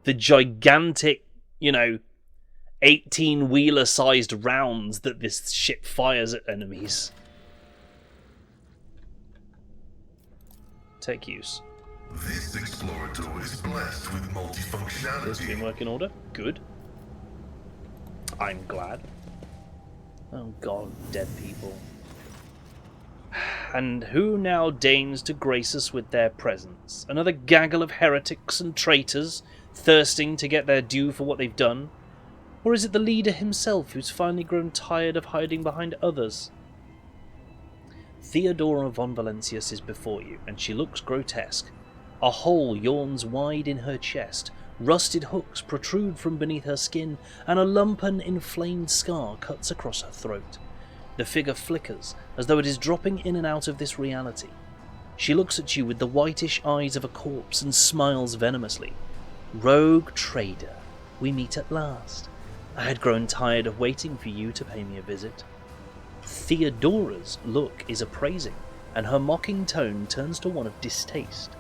The gigantic, 18-wheeler sized rounds that this ship fires at enemies. Take use. This explorator is blessed with multifunctionality. This been working order? Good. I'm glad. Oh god, dead people. And who now deigns to grace us with their presence? Another gaggle of heretics and traitors, thirsting to get their due for what they've done? Or is it the leader himself who's finally grown tired of hiding behind others? Theodora von Valentius is before you, and she looks grotesque. A hole yawns wide in her chest, rusted hooks protrude from beneath her skin, and a lumpen inflamed scar cuts across her throat. The figure flickers, as though it is dropping in and out of this reality. She looks at you with the whitish eyes of a corpse and smiles venomously. Rogue trader, we meet at last. I had grown tired of waiting for you to pay me a visit. Theodora's look is appraising, and her mocking tone turns to one of distaste.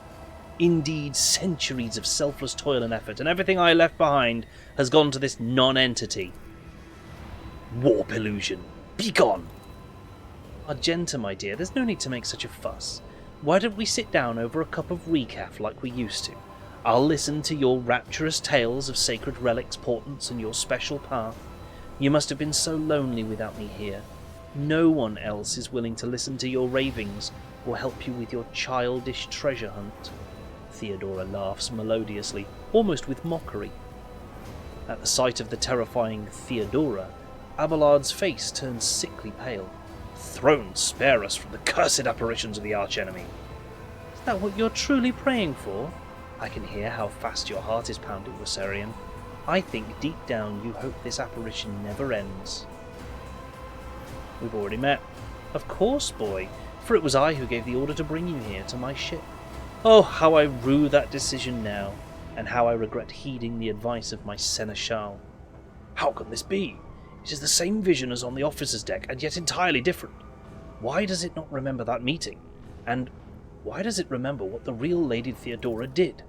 Indeed, centuries of selfless toil and effort, and everything I left behind has gone to this non-entity. Warp illusion. Be gone! Argenta, my dear, there's no need to make such a fuss. Why don't we sit down over a cup of recaf like we used to? I'll listen to your rapturous tales of sacred relics, portents, and your special path. You must have been so lonely without me here. No one else is willing to listen to your ravings or help you with your childish treasure hunt. Theodora laughs melodiously, almost with mockery. At the sight of the terrifying Theodora, Abelard's face turns sickly pale. Throne spare us from the cursed apparitions of the archenemy. Is that what you're truly praying for? I can hear how fast your heart is pounding, Rosarian. I think deep down you hope this apparition never ends. We've already met. Of course, boy, for it was I who gave the order to bring you here, to my ship. Oh, how I rue that decision now, and how I regret heeding the advice of my seneschal. How can this be? It is the same vision as on the officer's deck, and yet entirely different. Why does it not remember that meeting? And why does it remember what the real Lady Theodora did?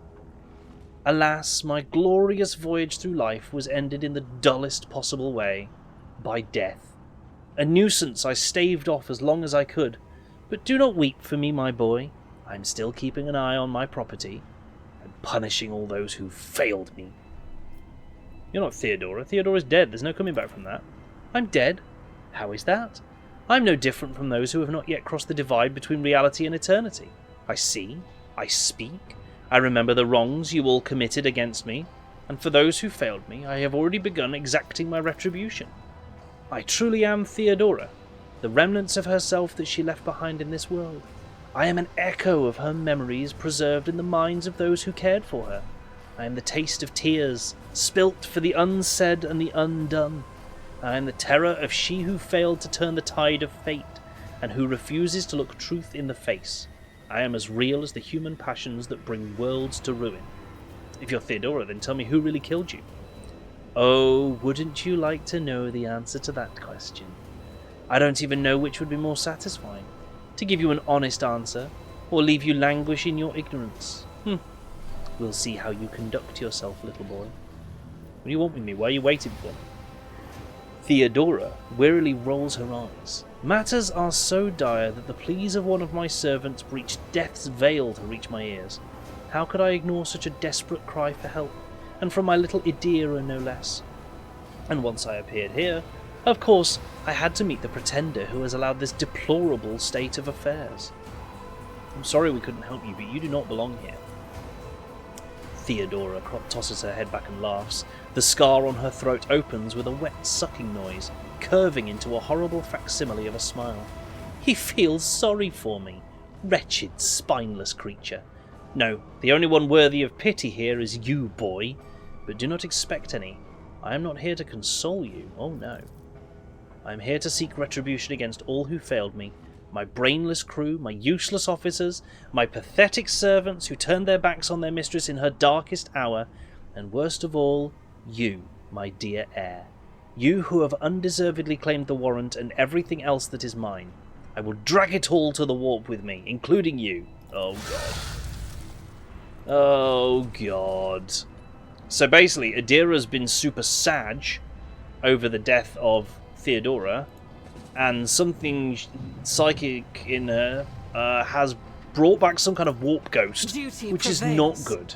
Alas, my glorious voyage through life was ended in the dullest possible way, by death. A nuisance I staved off as long as I could, but do not weep for me, my boy. I am still keeping an eye on my property, and punishing all those who failed me. You're not Theodora. Theodora's dead. There's no coming back from that. I'm dead? How is that? I'm no different from those who have not yet crossed the divide between reality and eternity. I see. I speak. I remember the wrongs you all committed against me, and for those who failed me, I have already begun exacting my retribution. I truly am Theodora, the remnants of herself that she left behind in this world. I am an echo of her memories preserved in the minds of those who cared for her. I am the taste of tears, spilt for the unsaid and the undone. I am the terror of she who failed to turn the tide of fate. and who refuses to look truth in the face. I am as real as the human passions that bring worlds to ruin. If you're Theodora, then tell me who really killed you. Oh, wouldn't you like to know the answer to that question? I don't even know which would be more satisfying. To give you an honest answer, or leave you languish in your ignorance. We'll see how you conduct yourself, little boy. What do you want with me? Why are you waiting for me? Theodora wearily rolls her eyes. Matters are so dire that the pleas of one of my servants breached death's veil to reach my ears. How could I ignore such a desperate cry for help? And from my little Idira, no less. And once I appeared here, of course, I had to meet the pretender who has allowed this deplorable state of affairs. I'm sorry we couldn't help you, but you do not belong here. Theodora tosses her head back and laughs. The scar on her throat opens with a wet sucking noise, curving into a horrible facsimile of a smile. He feels sorry for me. Wretched, spineless creature. No, the only one worthy of pity here is you, boy. But do not expect any. I am not here to console you. Oh no. I am here to seek retribution against all who failed me. My brainless crew, my useless officers, my pathetic servants who turned their backs on their mistress in her darkest hour, and worst of all, you, my dear heir. You who have undeservedly claimed the warrant and everything else that is mine. I will drag it all to the warp with me, including you. Oh god. Oh god. So basically, Idira's been super sage over the death of Theodora, and something psychic in her has brought back some kind of warp ghost, which is not good.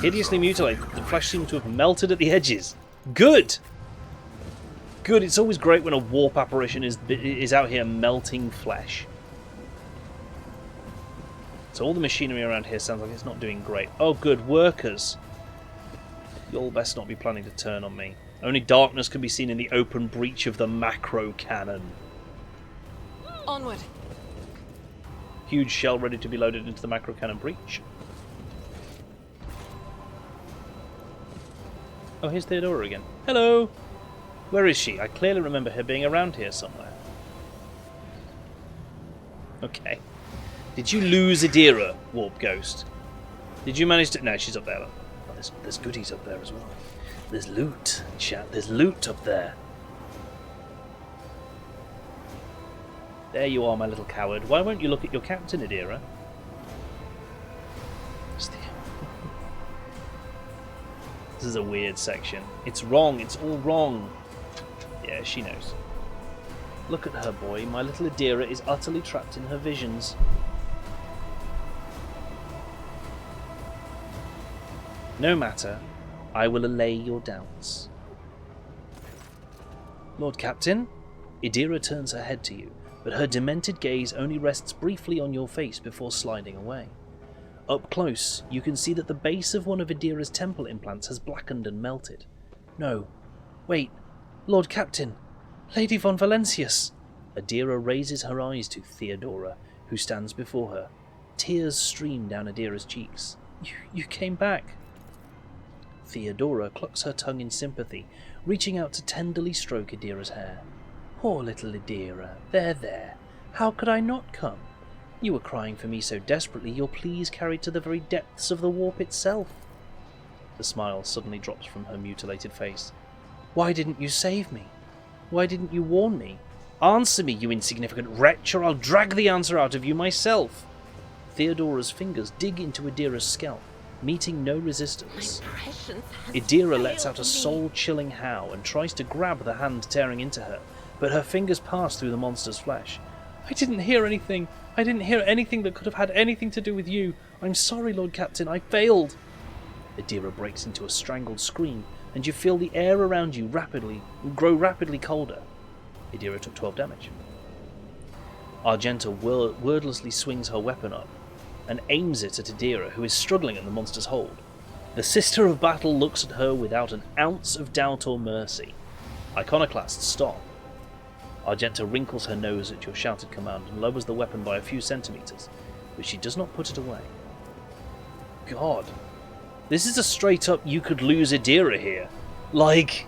Hideously mutilated. The flesh seems to have melted at the edges. Good! Good. It's always great when a warp apparition is out here melting flesh. So all the machinery around here sounds like it's not doing great. Oh good, workers. You'll best not be planning to turn on me. Only darkness can be seen in the open breach of the macro cannon. Onward. Huge shell ready to be loaded into the macro cannon breach. Oh, here's Theodora again. Hello! Where is she? I clearly remember her being around here somewhere. Okay. Did you lose Idira, Warp Ghost? Did you manage to... No, she's up there. Look. Oh, there's goodies up there as well. There's loot, chat. There's loot up there. There you are, my little coward. Why won't you look at your captain, Idira? This is a weird section. It's wrong. It's all wrong. Yeah, she knows. Look at her, boy. My little Idira is utterly trapped in her visions. No matter. I will allay your doubts. Lord Captain? Idira turns her head to you, but her demented gaze only rests briefly on your face before sliding away. Up close, you can see that the base of one of Idira's temple implants has blackened and melted. No. Wait. Lord Captain. Lady von Valentius. Idira raises her eyes to Theodora, who stands before her. Tears stream down Idira's cheeks. You came back. Theodora clucks her tongue in sympathy, reaching out to tenderly stroke Idira's hair. Poor little Idira. There. How could I not come? You were crying for me so desperately your pleas carried to the very depths of the warp itself. The smile suddenly drops from her mutilated face. Why didn't you save me? Why didn't you warn me? Answer me, you insignificant wretch, or I'll drag the answer out of you myself. Theodora's fingers dig into Idira's scalp, meeting no resistance. Idira lets out a soul-chilling howl and tries to grab the hand tearing into her, but her fingers pass through the monster's flesh. I didn't hear anything. I didn't hear anything that could have had anything to do with you. I'm sorry, Lord Captain. I failed. Idira breaks into a strangled scream, and you feel the air around you grow rapidly colder. Idira took 12 damage. Argenta wordlessly swings her weapon up and aims it at Idira, who is struggling in the monster's hold. The Sister of Battle looks at her without an ounce of doubt or mercy. Iconoclasts stop. Argenta wrinkles her nose at your shouted command and lowers the weapon by a few centimetres, but she does not put it away. God. This is a straight up you could lose Idira here. Like...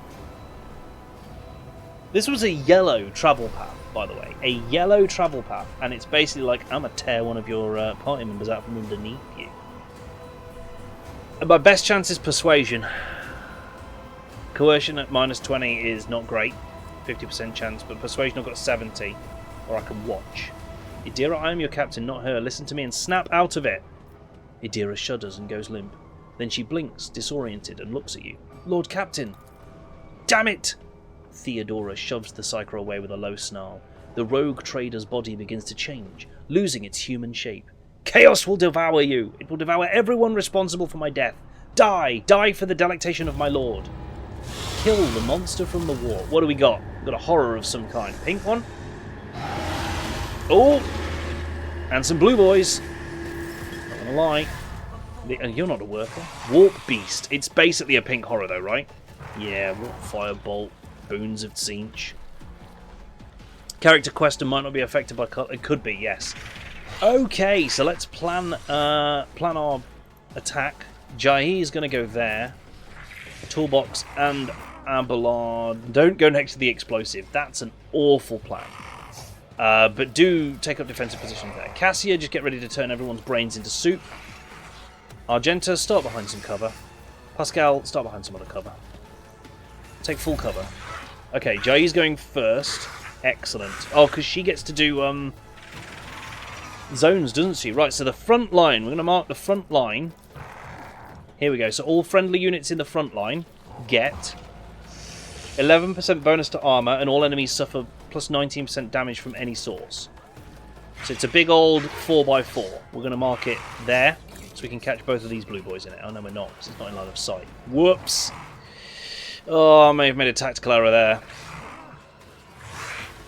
This was a yellow travel path, by the way. A yellow travel path. And it's basically like, I'm going to tear one of your party members out from underneath you. And my best chance is persuasion. Coercion at -20 is not great. 50% chance. But persuasion I've got 70. Or I can watch. Idira, I am your captain, not her. Listen to me and snap out of it. Idira shudders and goes limp. Then she blinks, disoriented, and looks at you. Lord Captain! Damn it! Theodora shoves the Psyker away with a low snarl. The rogue trader's body begins to change, losing its human shape. Chaos will devour you! It will devour everyone responsible for my death. Die! Die for the delectation of my lord! Kill the monster from the war. What do we got? We've got a horror of some kind. Pink one? Oh! And some blue boys. Not gonna lie. You're not a worker. Warp Beast. It's basically a pink horror though, right? Yeah, Warp Firebolt. Boons of Tzeentch. Character question might not be affected by colour. It could be, yes. Okay, so let's plan our attack. Jahi is going to go there. Toolbox and Abelard. Don't go next to the explosive. That's an awful plan. But do take up defensive positions there. Cassia, just get ready to turn everyone's brains into soup. Argenta, start behind some cover. Pascal, start behind some other cover. Take full cover. Okay, Jai's going first. Excellent. Oh, because she gets to do zones, doesn't she? Right, so the front line. We're going to mark the front line. Here we go. So all friendly units in the front line get 11% bonus to armor, and all enemies suffer plus 19% damage from any source. So it's a big old 4x4. We're going to mark it there, so we can catch both of these blue boys in it. Oh, no, we're not, because it's not in line of sight. Whoops! Oh, I may have made a tactical error there.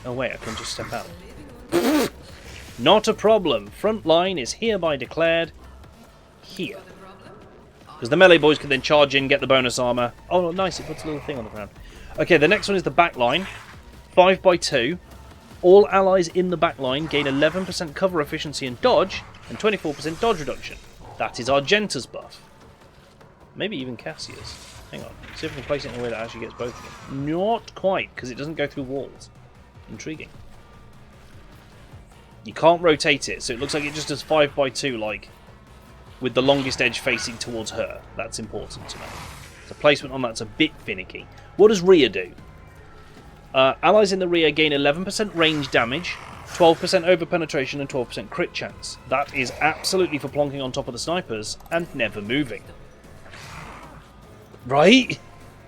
Oh, wait, I can just step out. Not a problem. Front line is hereby declared here. Because the melee boys can then charge in, get the bonus armor. Oh, nice, it puts a little thing on the ground. Okay, the next one is the back line. 5x2. All allies in the back line gain 11% cover efficiency and dodge, and 24% dodge reduction. That is Argenta's buff. Maybe even Cassia's. Hang on, see if I can place it in a way that actually gets both of them. Not quite, because it doesn't go through walls. Intriguing. You can't rotate it, so it looks like it just does 5x2, like, with the longest edge facing towards her. That's important to know. The placement on that's a bit finicky. What does Rhea do? Allies in the rear gain 11% range damage, 12% over penetration, and 12% crit chance. That is absolutely for plonking on top of the snipers and never moving. Right?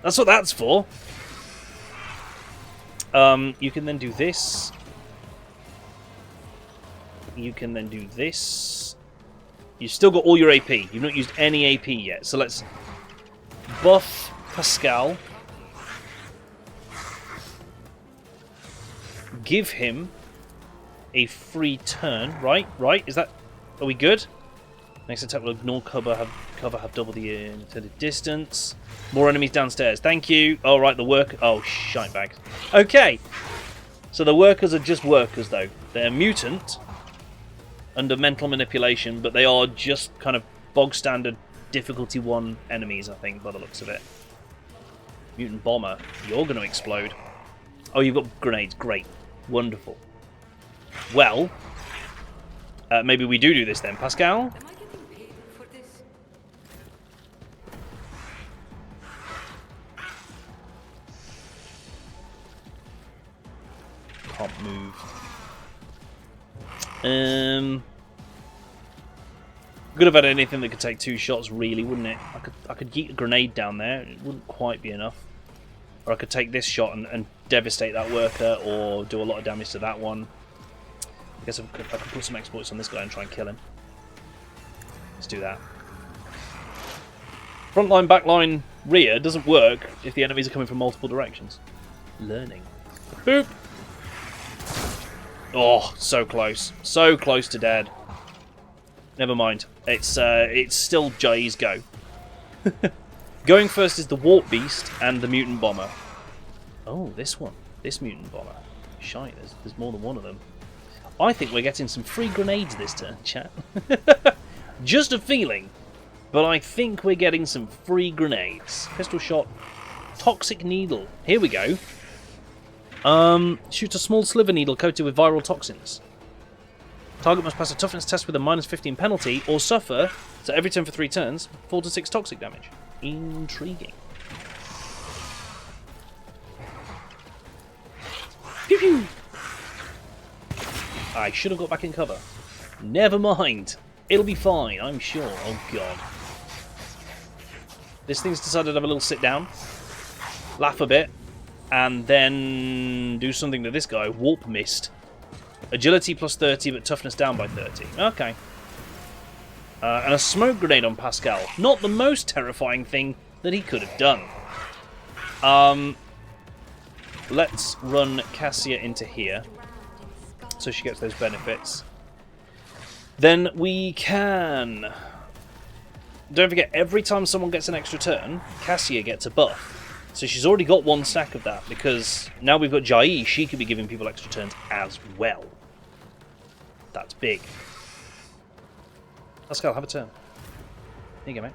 That's what that's for. You can then do this. You can then do this. You've still got all your AP. You've not used any AP yet. So let's buff Pascal. Give him a free turn. Right? Is that... Are we good? Next attack will ignore cover, have double the intended distance. More enemies downstairs. Thank you. Oh, right, the work... Oh, shite bags. Okay. So the workers are just workers, though. They're mutant under mental manipulation, but they are just kind of bog standard difficulty 1 enemies, I think, by the looks of it. Mutant bomber. You're going to explode. Oh, you've got grenades. Great. Wonderful. Well, maybe we do this then. Pascal? Can't move. Could have had anything that could take 2 shots, really, wouldn't it? I could yeet a grenade down there. It wouldn't quite be enough. Or I could take this shot and devastate that worker, or do a lot of damage to that one. I guess I could put some exploits on this guy and try and kill him. Let's do that. Front line, back line, rear doesn't work if the enemies are coming from multiple directions. Learning. Boop! Oh, so close. So close to dead. Never mind. It's still Jai's go. Going first is the Warp Beast and the Mutant Bomber. Oh, this one. This Mutant Bomber. Shite, there's more than one of them. I think we're getting some free grenades this turn, chat. Just a feeling. But I think we're getting some free grenades. Pistol shot. Toxic Needle. Here we go. Shoots a small sliver needle coated with viral toxins. Target must pass a toughness test with a -15 penalty or suffer, so every turn for 3 turns, 4 to 6 toxic damage. Intriguing. Pew pew! I should have got back in cover. Never mind. It'll be fine, I'm sure. Oh god. This thing's decided to have a little sit down, laugh a bit, and then do something to this guy. Warp Mist. Agility plus 30, but toughness down by 30. Okay. And a smoke grenade on Pascal. Not the most terrifying thing that he could have done. Let's run Cassia into here, so she gets those benefits. Then we can... Don't forget, every time someone gets an extra turn, Cassia gets a buff. So she's already got 1 stack of that, because now we've got Jai, she could be giving people extra turns as well. That's big. Pascal, have a turn. There you go, mate.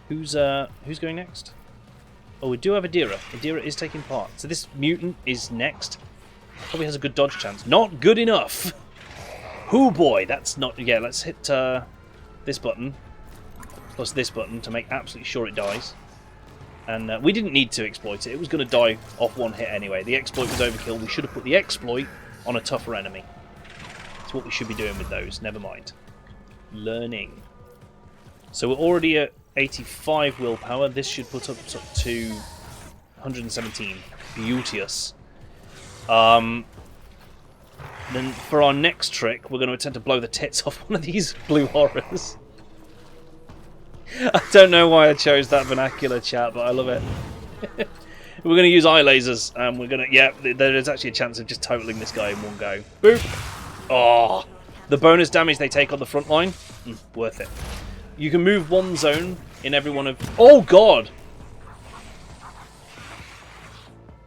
Who's going next? Oh, we do have Adira. Adira is taking part. So this mutant is next. Probably has a good dodge chance. Not good enough! Oh boy, that's not... Yeah, let's hit this button. Plus this button to make absolutely sure it dies. And we didn't need to exploit it. It was going to die off 1 hit anyway. The exploit was overkill. We should have put the exploit on a tougher enemy. That's what we should be doing with those. Never mind. Learning. So we're already at 85 willpower. This should put up to 117. Beauteous. Then for our next trick, we're going to attempt to blow the tits off one of these blue horrors. I don't know why I chose that vernacular, chat, but I love it. We're going to use eye lasers, and we're going to... Yeah, there is actually a chance of just totaling this guy in one go. Boop! Oh! The bonus damage they take on the front line, worth it. You can move 1 zone in every one of... Oh, God!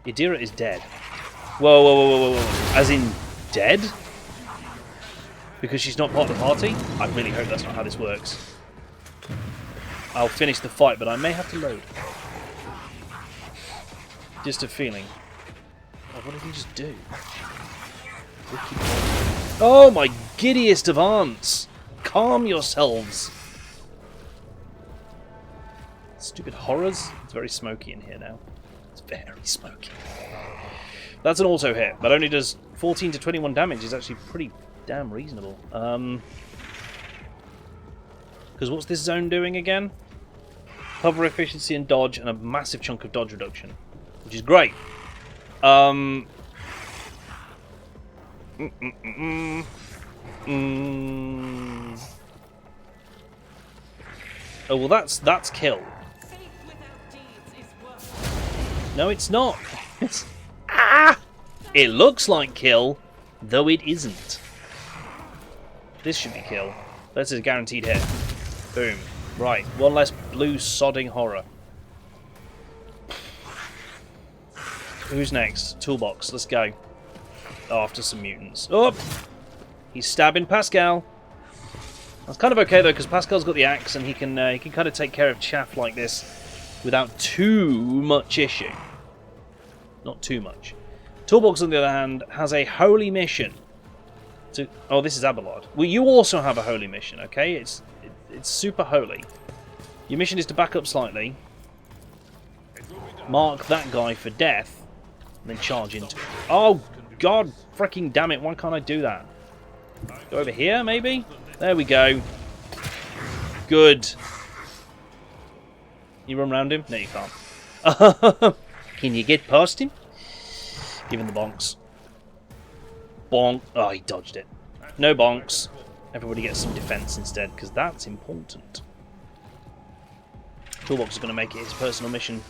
Adira is dead. Whoa, whoa, whoa, whoa, whoa. As in dead? Because she's not part of the party? I really hope that's not how this works. I'll finish the fight, but I may have to load. Just a feeling. Oh, what did he just do? Oh, my giddiest of aunts! Calm yourselves! Stupid horrors. It's very smoky in here now. It's very smoky. That's an auto hit, but only does 14 to 21 damage. Is actually pretty damn reasonable. Because what's this zone doing again? Cover efficiency and dodge, and a massive chunk of dodge reduction, which is great. Oh well, that's kill. No, it's not. It's It looks like kill, though it isn't. This should be kill. That's a guaranteed hit. Boom. Right, 1 less blue sodding horror. Who's next? Toolbox, let's go. Oh, after some mutants. Oh! He's stabbing Pascal. That's kind of okay though, because Pascal's got the axe and he can kind of take care of chaff like this without too much issue. Not too much. Toolbox, on the other hand, has a holy mission. Oh, this is Abelard. Well, you also have a holy mission, okay? It's super holy. Your mission is to back up slightly, mark that guy for death, and then charge into it. Oh, God freaking damn it, why can't I do that? Go over here, maybe? There we go. Good. You run around him? No, you can't. Can you get past him? Give him the bonks. Bonk. Oh, he dodged it. No bonks. Everybody gets some defense instead, because that's important. Toolbox is going to make it his personal mission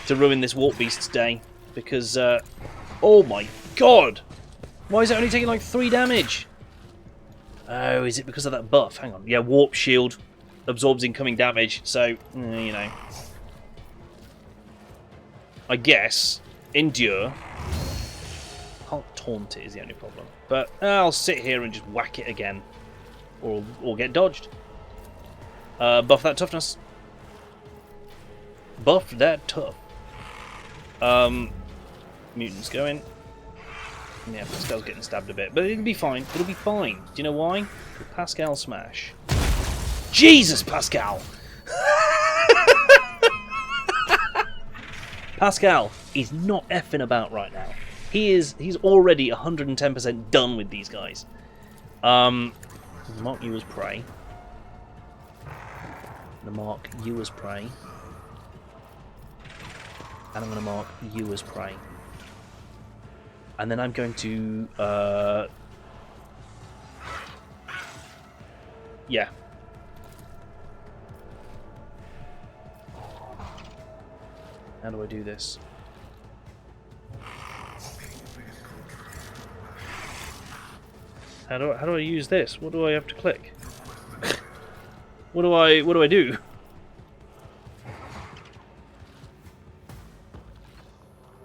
to ruin this Warp Beast's day, because, oh my God! Why is it only taking like 3 damage? Oh, is it because of that buff? Hang on. Yeah, Warp Shield absorbs incoming damage, so, you know. I guess, Endure. Can't taunt it is the only problem. But I'll sit here and just whack it again. Or get dodged. Buff that toughness. Buff that tough. Mutants going. Yeah, Pascal's getting stabbed a bit, but it'll be fine. It'll be fine. Do you know why? Pascal smash. Jesus, Pascal! Pascal is not effing about right now. He's already 110% done with these guys. Mark you as prey. I'm going to mark you as prey. And I'm going to mark you as prey. And then I'm going to... yeah. How do I do this? How do I use this? What do I have to click? What do I do?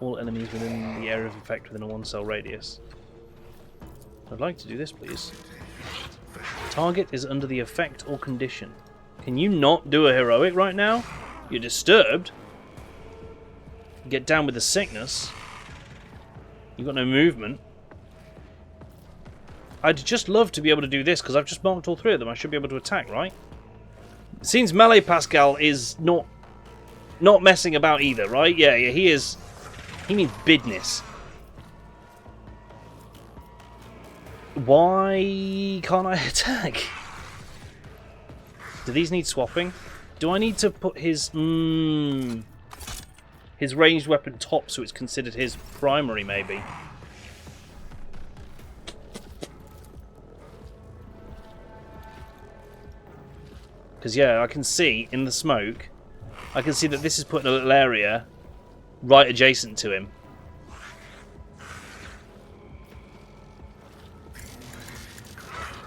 All enemies within the area of effect within a 1-cell radius. I'd like to do this, please. Target is under the effect or condition. Can you not do a heroic right now? You're disturbed. Get down with the sickness. You've got no movement. I'd just love to be able to do this because I've just marked all 3 of them. I should be able to attack, right? It seems melee Pascal is not messing about either, right? Yeah, he is. He means business. Why can't I attack? Do these need swapping? Do I need to put his ranged weapon top so it's considered his primary, maybe? Because, yeah, I can see in the smoke, I can see that this is put in a little area right adjacent to him.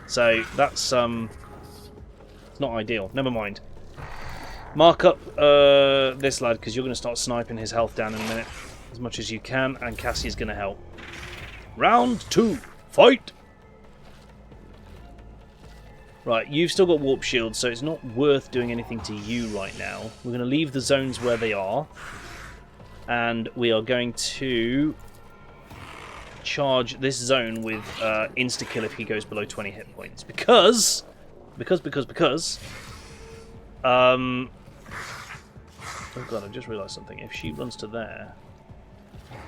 So, that's, it's not ideal. Never mind. Mark up this lad, because you're going to start sniping his health down in a minute. As much as you can, and Cassie's going to help. Round 2. Fight! Right, you've still got warp shields, so it's not worth doing anything to you right now. We're going to leave the zones where they are. And we are going to charge this zone with insta-kill if he goes below 20 hit points. Because... oh god, I just realised something. If she runs to there...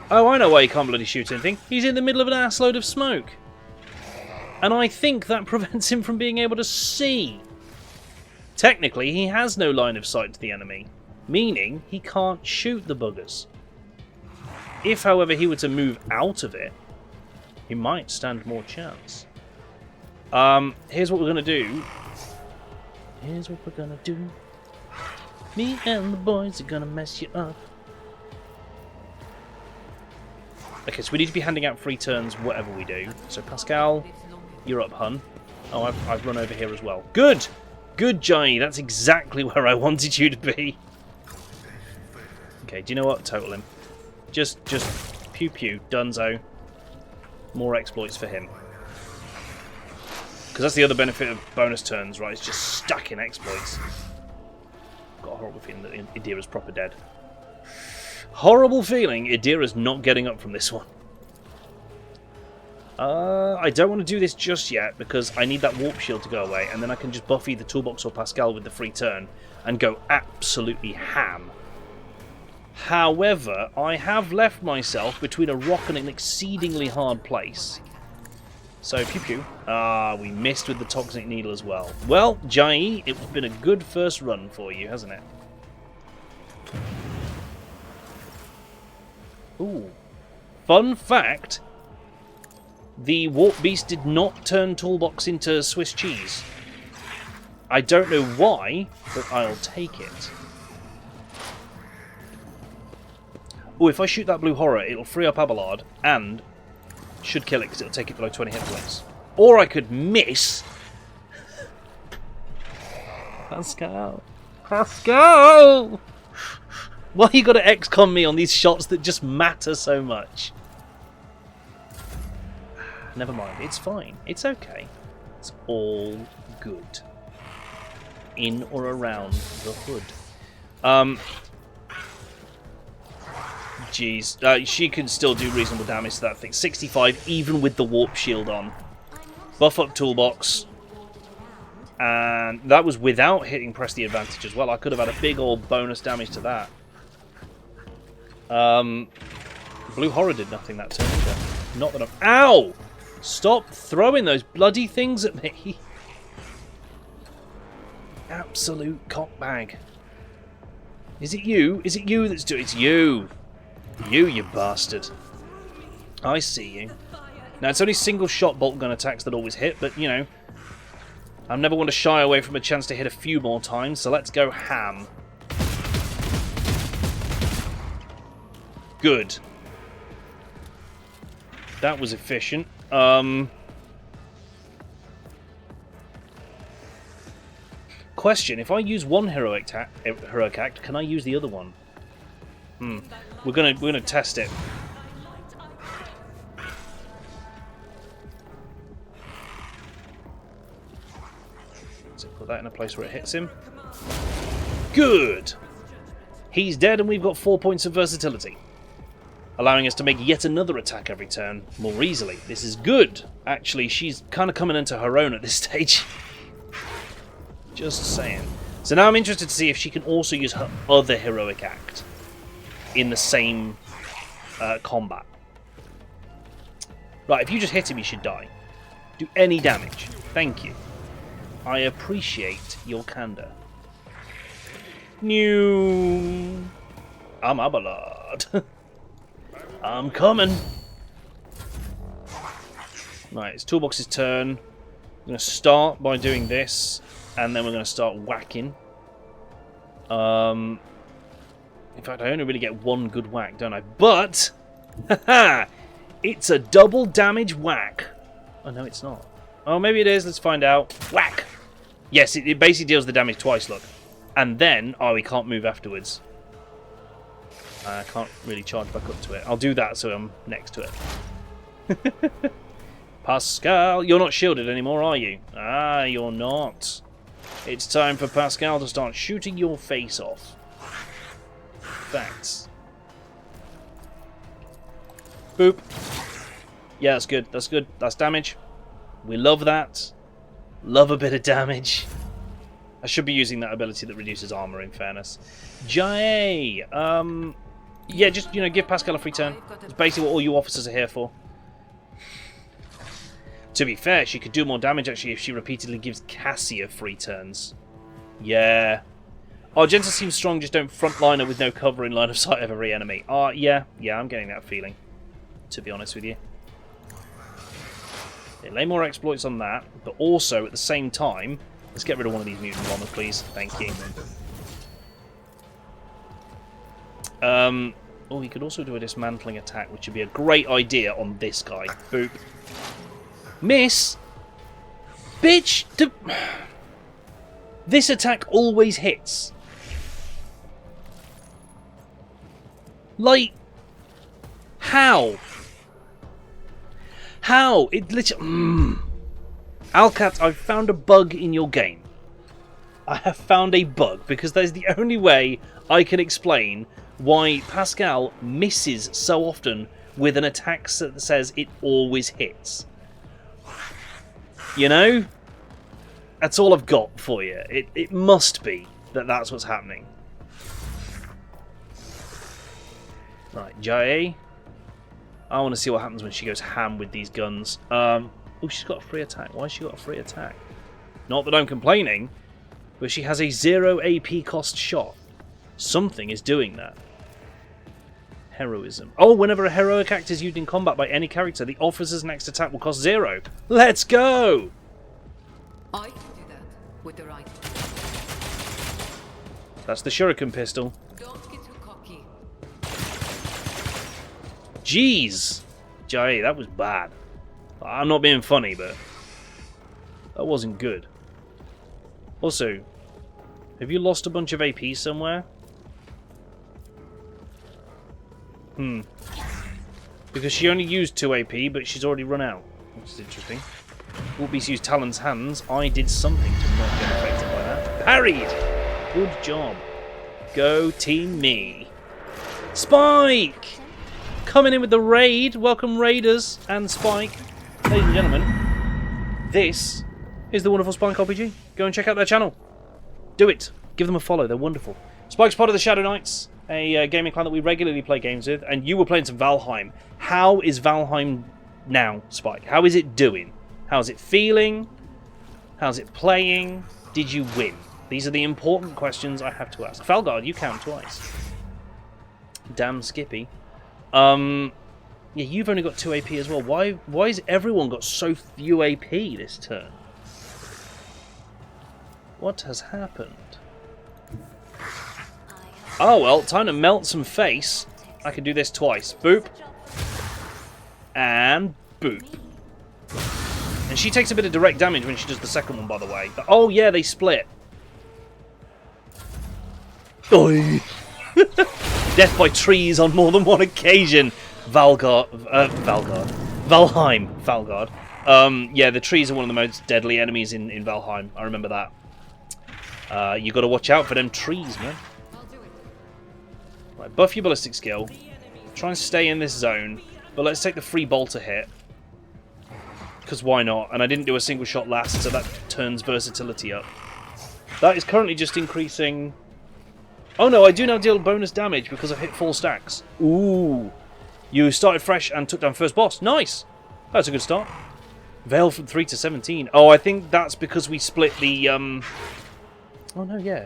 oh, I know why he can't bloody shoot anything. He's in the middle of an assload of smoke. And I think that prevents him from being able to see. Technically, he has no line of sight to the enemy, meaning he can't shoot the buggers. If, however, he were to move out of it, he might stand more chance. Here's what we're going to do. Here's what we're going to do. Me and the boys are going to mess you up. Okay, so we need to be handing out free turns whatever we do. So Pascal, you're up, hun. Oh, I've run over here as well. Good! Good, Johnny. That's exactly where I wanted you to be. Okay, do you know what? Total him. Just pew pew, dunzo. More exploits for him. Because that's the other benefit of bonus turns, right? It's just stacking exploits. Got a horrible feeling that Idira's proper dead. Horrible feeling Idira's not getting up from this one. I don't want to do this just yet because I need that warp shield to go away, and then I can just buff either Toolbox or Pascal with the free turn and go absolutely ham. However, I have left myself between a rock and an exceedingly hard place. So, pew pew. We missed with the Toxic Needle as well. Well, Jai, it's been a good first run for you, hasn't it? Ooh. Fun fact, the Warp Beast did not turn Toolbox into Swiss cheese. I don't know why, but I'll take it. Oh, if I shoot that blue horror, it'll free up Abelard and should kill it because it'll take it below 20 hit points. Or I could miss. Pascal. Pascal! Why you got to XCOM me on these shots that just matter so much? Never mind, it's fine. It's okay. It's all good. In or around the hood. jeez. She can still do reasonable damage to that thing. 65, even with the warp shield on. Buff up Toolbox. And that was without hitting press the advantage as well. I could have had a big old bonus damage to that. Blue Horror did nothing that turn either. Not that I'm... Ow! Stop throwing those bloody things at me. Absolute cockbag. Is it you? Is it you that's doing it? It's you. You bastard. I see you. Now, it's only single shot bolt gun attacks that always hit, but, you know, I never want to shy away from a chance to hit a few more times, so let's go ham. Good. That was efficient. Question, if I use one heroic act, can I use the other one? We're gonna test it. So put that in a place where it hits him. Good! He's dead and we've got 4 points of versatility, allowing us to make yet another attack every turn more easily. This is good. Actually, she's kind of coming into her own at this stage. Just saying. So now I'm interested to see if she can also use her other heroic act in the same combat. Right, if you just hit him, you should die. Do any damage. Thank you. I appreciate your candor. New. I'm Abelard. I'm coming. Right, it's Toolbox's turn. I'm going to start by doing this, and then we're going to start whacking. In fact, I only really get one good whack, don't I? But, haha, it's a double damage whack. Oh, no, it's not. Oh, maybe it is. Let's find out. Whack! Yes, it basically deals the damage twice, look. And then, oh, we can't move afterwards. I can't really charge back up to it. I'll do that so I'm next to it. Pascal, you're not shielded anymore, are you? Ah, you're not. It's time for Pascal to start shooting your face off. Thanks. Boop. Yeah, that's good. That's good. That's damage. We love that. Love a bit of damage. I should be using that ability that reduces armor, in fairness. Jay! Yeah, just, you know, give Pascal a free turn. It's basically what all you officers are here for. To be fair, she could do more damage, actually, if she repeatedly gives Cassia free turns. Yeah. Argenta seems strong, just don't frontline her with no cover in line of sight of every enemy. Yeah, I'm getting that feeling, to be honest with you. They lay more exploits on that, but also, at the same time, let's get rid of one of these mutant bombers, please. Thank you. Oh, he could also do a dismantling attack, which would be a great idea on this guy. Boop. Miss! Bitch! This attack always hits. Like, how? How? It literally... Owlcat, I've found a bug in your game. I have found a bug, because there's the only way I can explain why Pascal misses so often with an attack that says it always hits. You know? That's all I've got for you. It must be that that's what's happening. Right, Jae. I want to see what happens when she goes ham with these guns. Oh, she's got a free attack. Why has she got a free attack? Not that I'm complaining, but she has a 0 AP cost shot. Something is doing that. Heroism. Oh, whenever a heroic act is used in combat by any character, the officer's next attack will cost 0. Let's go! I can do that with the right. That's the shuriken pistol. Don't get too cocky. Jeez! Jai, that was bad. I'm not being funny, but that wasn't good. Also, have you lost a bunch of AP somewhere? Because she only used 2 AP, but she's already run out. Which is interesting. Wolbeast used Talon's hands. I did something to not get affected by that. Parried! Good job. Go team me. Spike! coming in with the raid. Welcome, Raiders and Spike. Ladies and gentlemen, this is the wonderful Spike RPG. Go and check out their channel. Do it. Give them a follow. They're wonderful. Spike's part of the Shadow Knights, a gaming clan that we regularly play games with, and you were playing some Valheim. How is Valheim now, Spike? How is it doing? How's it feeling? How's it playing? Did you win? These are the important questions I have to ask. Falgard, you count twice. Damn Skippy. Yeah, you've only got 2 AP as well. Why has everyone got so few AP this turn? What has happened? Oh well, time to melt some face. I can do this twice. Boop. And boop. And she takes a bit of direct damage when she does the second one, by the way. But, oh yeah, they split. Oi. Death by trees on more than one occasion. Valheim. Yeah, the trees are one of the most deadly enemies in Valheim. I remember that. You got to watch out for them trees, man. Right, buff your ballistic skill. Try and stay in this zone. But let's take the free bolter hit. Because why not? And I didn't do a single shot last, so that turns versatility up. That is currently just increasing... Oh no, I do now deal bonus damage because I've hit 4 stacks. Ooh. You started fresh and took down first boss. Nice. That's a good start. Veil from 3 to 17. Oh, I think that's because we split the... Oh no, yeah.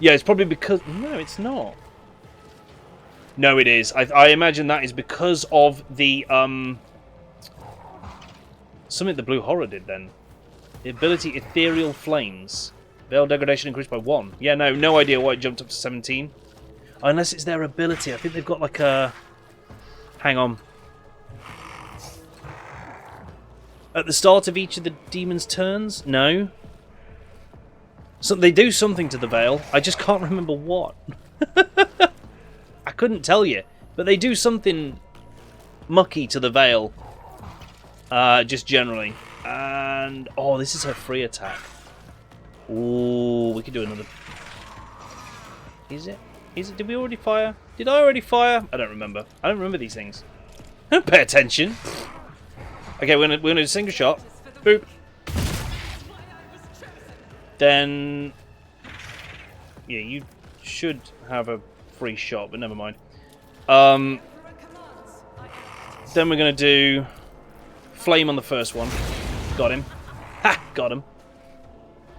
Yeah, it's probably because... No, it's not. No, it is. I imagine that is because of the... Something the Blue Horror did then. The ability Ethereal Flames. Veil degradation increased by 1. Yeah, no idea why it jumped up to 17. Unless it's their ability. I think they've got like a... Hang on. At the start of each of the demon's turns? No. So they do something to the Veil. I just can't remember what. I couldn't tell you. But they do something mucky to the Veil. Just generally. And... Oh, this is her free attack. Ooh, we could do another... Is it? Did we already fire? Did I already fire? I don't remember. I don't remember these things. Don't pay attention. Okay, we're gonna do a single shot. Boop. Then... Yeah, you should have a free shot, but never mind. Then we're gonna do... Flame on the first one. Got him. Ha! Got him.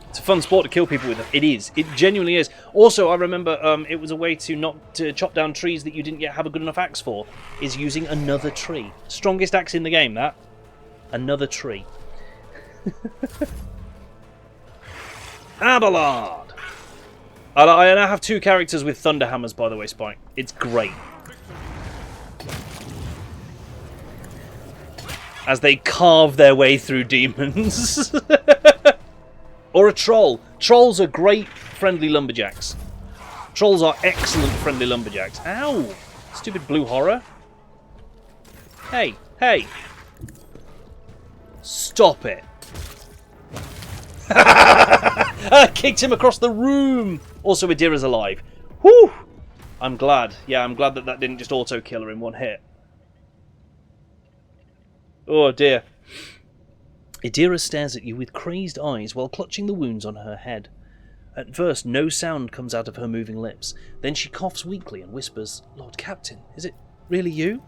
It's a fun sport to kill people with. It is. It genuinely is. Also, I remember it was a way to chop down trees that you didn't yet have a good enough axe for, is using another tree. Strongest axe in the game, that. Another tree. Abelard! I now have 2 characters with thunder hammers, by the way, Spike. It's great. As they carve their way through demons. Or a troll. Trolls are great friendly lumberjacks. Trolls are excellent friendly lumberjacks. Ow! Stupid Blue Horror. Hey, hey. Stop it. I kicked him across the room. Also, Adira's alive. Whew! I'm glad. Yeah, I'm glad that didn't just auto-kill her in one hit. Oh, dear. Adira stares at you with crazed eyes while clutching the wounds on her head. At first, no sound comes out of her moving lips. Then she coughs weakly and whispers, "Lord Captain, is it really you?"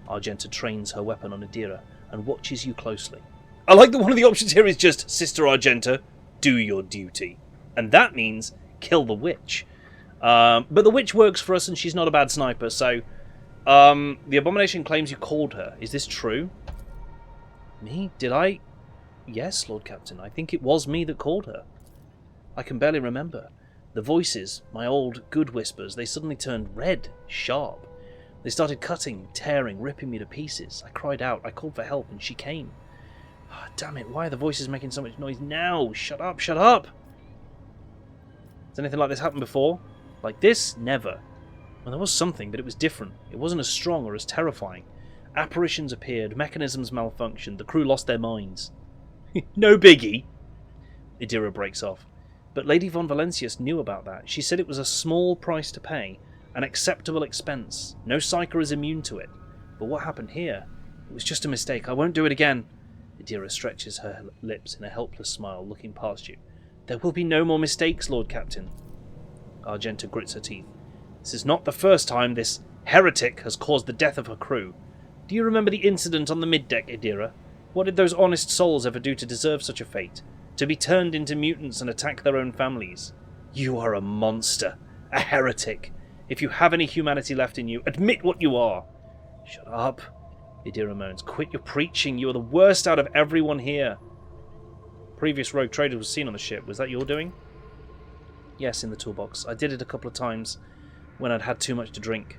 Argenta trains her weapon on Adira and watches you closely. I like that one of the options here is just, Sister Argenta, do your duty. And that means kill the witch. But the witch works for us and she's not a bad sniper, so... the Abomination claims you called her. Is this true? Me? Did I... Yes, Lord Captain, I think it was me that called her. I can barely remember. The voices, my old good whispers, they suddenly turned red, sharp. They started cutting, tearing, ripping me to pieces. I cried out, I called for help, and she came. Oh, damn it, why are the voices making so much noise now? Shut up, shut up! Has anything like this happened before? Like this? Never. Well, there was something, but it was different. It wasn't as strong or as terrifying. Apparitions appeared, mechanisms malfunctioned, the crew lost their minds. No biggie. Adira breaks off. But Lady von Valencius knew about that. She said it was a small price to pay, an acceptable expense. No psyker is immune to it. But what happened here? It was just a mistake. I won't do it again. Idira stretches her lips in a helpless smile, looking past you. There will be no more mistakes, Lord Captain. Argenta grits her teeth. This is not the first time this heretic has caused the death of her crew. Do you remember the incident on the middeck, Idira? What did those honest souls ever do to deserve such a fate? To be turned into mutants and attack their own families? You are a monster. A heretic. If you have any humanity left in you, admit what you are. Shut up, Idira moans. Quit your preaching. You are the worst out of everyone here. Previous rogue trader was seen on the ship. Was that your doing? Yes, in the toolbox. I did it a couple of times when I'd had too much to drink.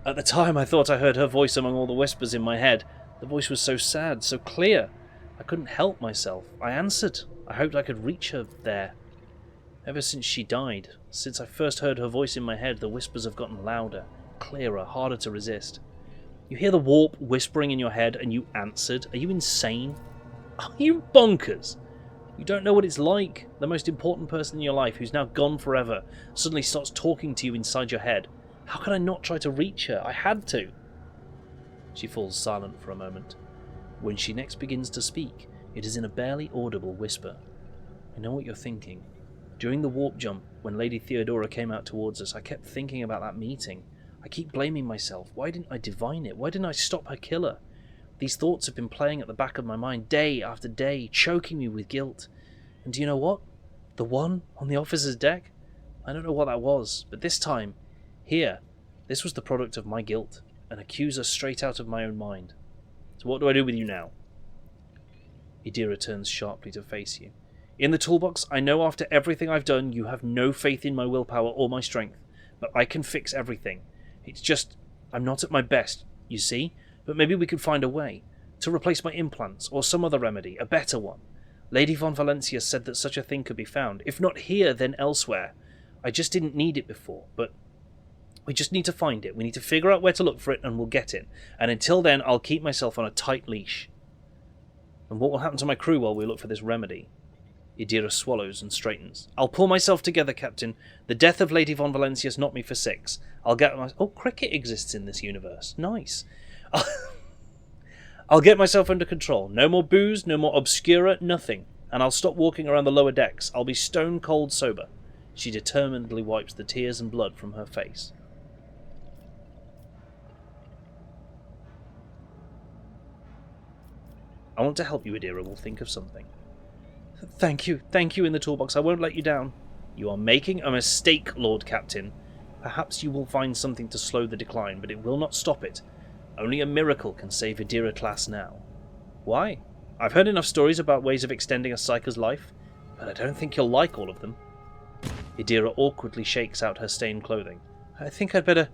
At the time, I thought I heard her voice among all the whispers in my head. The voice was so sad, so clear. I couldn't help myself. I answered. I hoped I could reach her there. Ever since she died, since I first heard her voice in my head, the whispers have gotten louder, clearer, harder to resist. You hear the warp whispering in your head and you answered? Are you insane? Are you bonkers? You don't know what it's like. The most important person in your life, who's now gone forever, suddenly starts talking to you inside your head. How could I not try to reach her? I had to. She falls silent for a moment. When she next begins to speak, it is in a barely audible whisper. I know what you're thinking. During the warp jump, when Lady Theodora came out towards us, I kept thinking about that meeting. I keep blaming myself. Why didn't I divine it? Why didn't I stop her killer? These thoughts have been playing at the back of my mind day after day, choking me with guilt. And do you know what? The one on the officer's deck? I don't know what that was, but this time, here, this was the product of my guilt, an accuser straight out of my own mind. So what do I do with you now? Idira turns sharply to face you. In the toolbox, I know after everything I've done, you have no faith in my willpower or my strength, but I can fix everything. It's just, I'm not at my best, you see? But maybe we could find a way to replace my implants or some other remedy, a better one. Lady von Valencia said that such a thing could be found. If not here, then elsewhere. I just didn't need it before, but we just need to find it. We need to figure out where to look for it and we'll get it. And until then, I'll keep myself on a tight leash. And what will happen to my crew while we look for this remedy? Idira swallows and straightens. I'll pull myself together, Captain. The death of Lady von Valencia's knocked me for 6. I'll get my... Oh, cricket exists in this universe. Nice. I'll get myself under control. No more booze, no more obscura, nothing. And I'll stop walking around the lower decks. I'll be stone cold sober. She determinedly wipes the tears and blood from her face. I want to help you, Idira. We'll think of something. Thank you in the toolbox. I won't let you down. You are making a mistake, Lord Captain. Perhaps you will find something to slow the decline, but it will not stop it. Only a miracle can save Idira class now. Why? I've heard enough stories about ways of extending a Psyker's life, but I don't think you'll like all of them. Idira awkwardly shakes out her stained clothing. I think I'd better...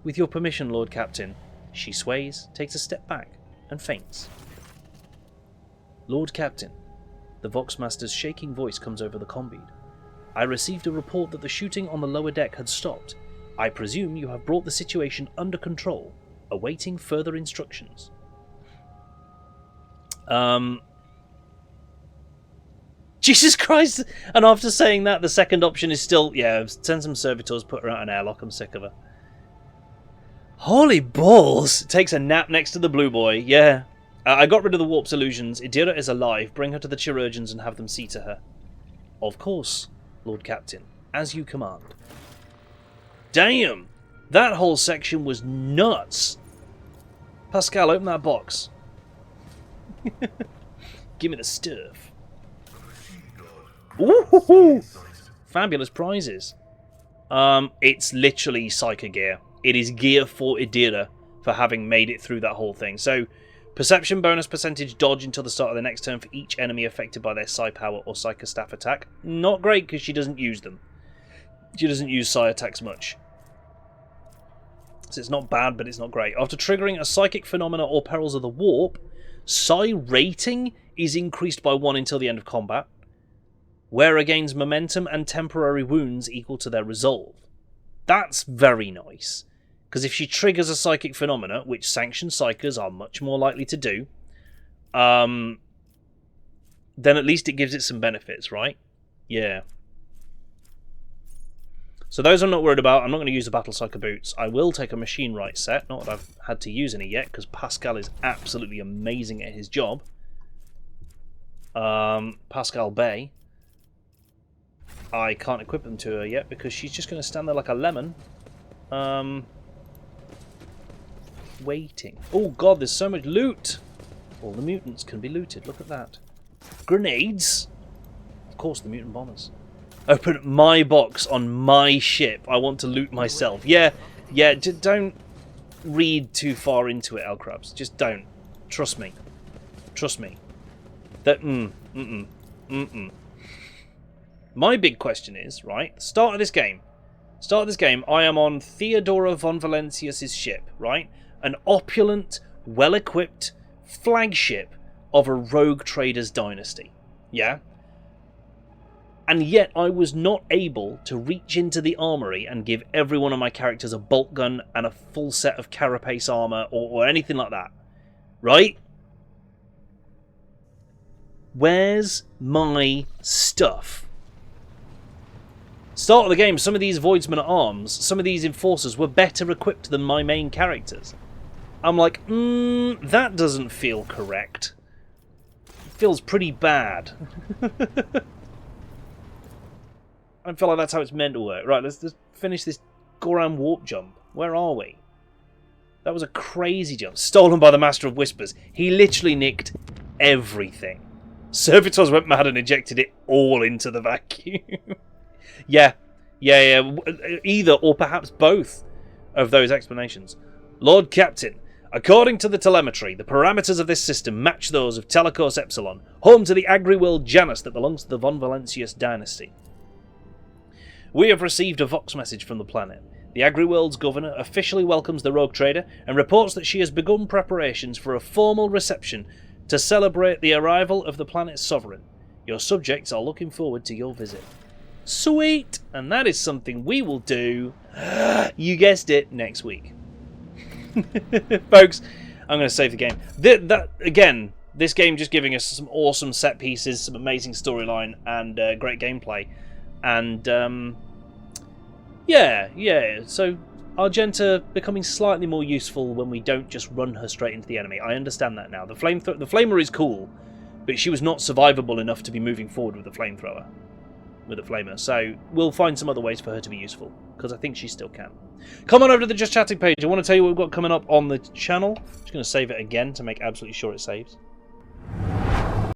With your permission, Lord Captain. She sways, takes a step back, and faints. Lord Captain. The Voxmaster's shaking voice comes over the comm-bead. I received a report that the shooting on the lower deck had stopped. I presume you have brought the situation under control, awaiting further instructions. Jesus Christ! And after saying that, the second option is still, yeah, send some servitors, put her out an airlock, I'm sick of her. Holy balls! Takes a nap next to the blue boy, yeah. I got rid of the warp's illusions. Idira is alive. Bring her to the chirurgeons and have them see to her. Of course, Lord Captain. As you command. Damn! That whole section was nuts! Pascal, open that box. Give me the stuff. Ooh! Fabulous prizes. It's literally Psyker gear. It is gear for Idira for having made it through that whole thing. So... Perception bonus percentage dodge until the start of the next turn for each enemy affected by their Psy power or Psyker staff attack. Not great because she doesn't use them. She doesn't use Psy attacks much. So it's not bad, but it's not great. After triggering a psychic phenomena or perils of the warp, Psy rating is increased by 1 until the end of combat. Wearer gains momentum and temporary wounds equal to their resolve. That's very nice. Because if she triggers a psychic phenomena, which sanctioned psychers are much more likely to do, then at least it gives it some benefits, right? Yeah. So those I'm not worried about. I'm not going to use the Battle Psyker boots. I will take a machine right set. Not that I've had to use any yet, because Pascal is absolutely amazing at his job. Pascal Bay. I can't equip them to her yet, because she's just going to stand there like a lemon. Waiting. Oh god, there's so much loot! All the mutants can be looted. Look at that. Grenades! Of course, the mutant bombers. Open my box on my ship. I want to loot myself. Yeah, just don't read too far into it, Elcrabs. Just don't. Trust me. Trust me. That, My big question is, right, start of this game, I am on Theodora von Valencius's ship, right? An opulent, well-equipped flagship of a rogue trader's dynasty. Yeah? And yet I was not able to reach into the armory and give every one of my characters a bolt gun and a full set of carapace armor or anything like that. Right? Where's my stuff? Start of the game, some of these Voidsmen at Arms, some of these Enforcers were better equipped than my main characters. I'm like, that doesn't feel correct. It feels pretty bad. I feel like that's how it's meant to work. Right, let's just finish this Goran warp jump. Where are we? That was a crazy jump. Stolen by the Master of Whispers. He literally nicked everything. Servitors went mad and ejected it all into the vacuum. Yeah. Either or perhaps both of those explanations. Lord Captain, according to the telemetry, the parameters of this system match those of Telecos Epsilon, home to the agri-world Janus that belongs to the Von Valencius dynasty. We have received a Vox message from the planet. The agri-world's governor officially welcomes the rogue trader and reports that she has begun preparations for a formal reception to celebrate the arrival of the planet's sovereign. Your subjects are looking forward to your visit. Sweet! And that is something we will do, you guessed it, next week. Folks, I'm going to save the game. Again, this game just giving us some awesome set pieces, some amazing storyline, and great gameplay. And, so Argenta becoming slightly more useful when we don't just run her straight into the enemy. I understand that now. The Flamer is cool, but she was not survivable enough to be moving forward with the Flamethrower. With the Flamer. So we'll find some other ways for her to be useful, because I think she still can. Come on over to the Just Chatting page. I want to tell you what we've got coming up on the channel. I'm just going to save it again to make absolutely sure it saves.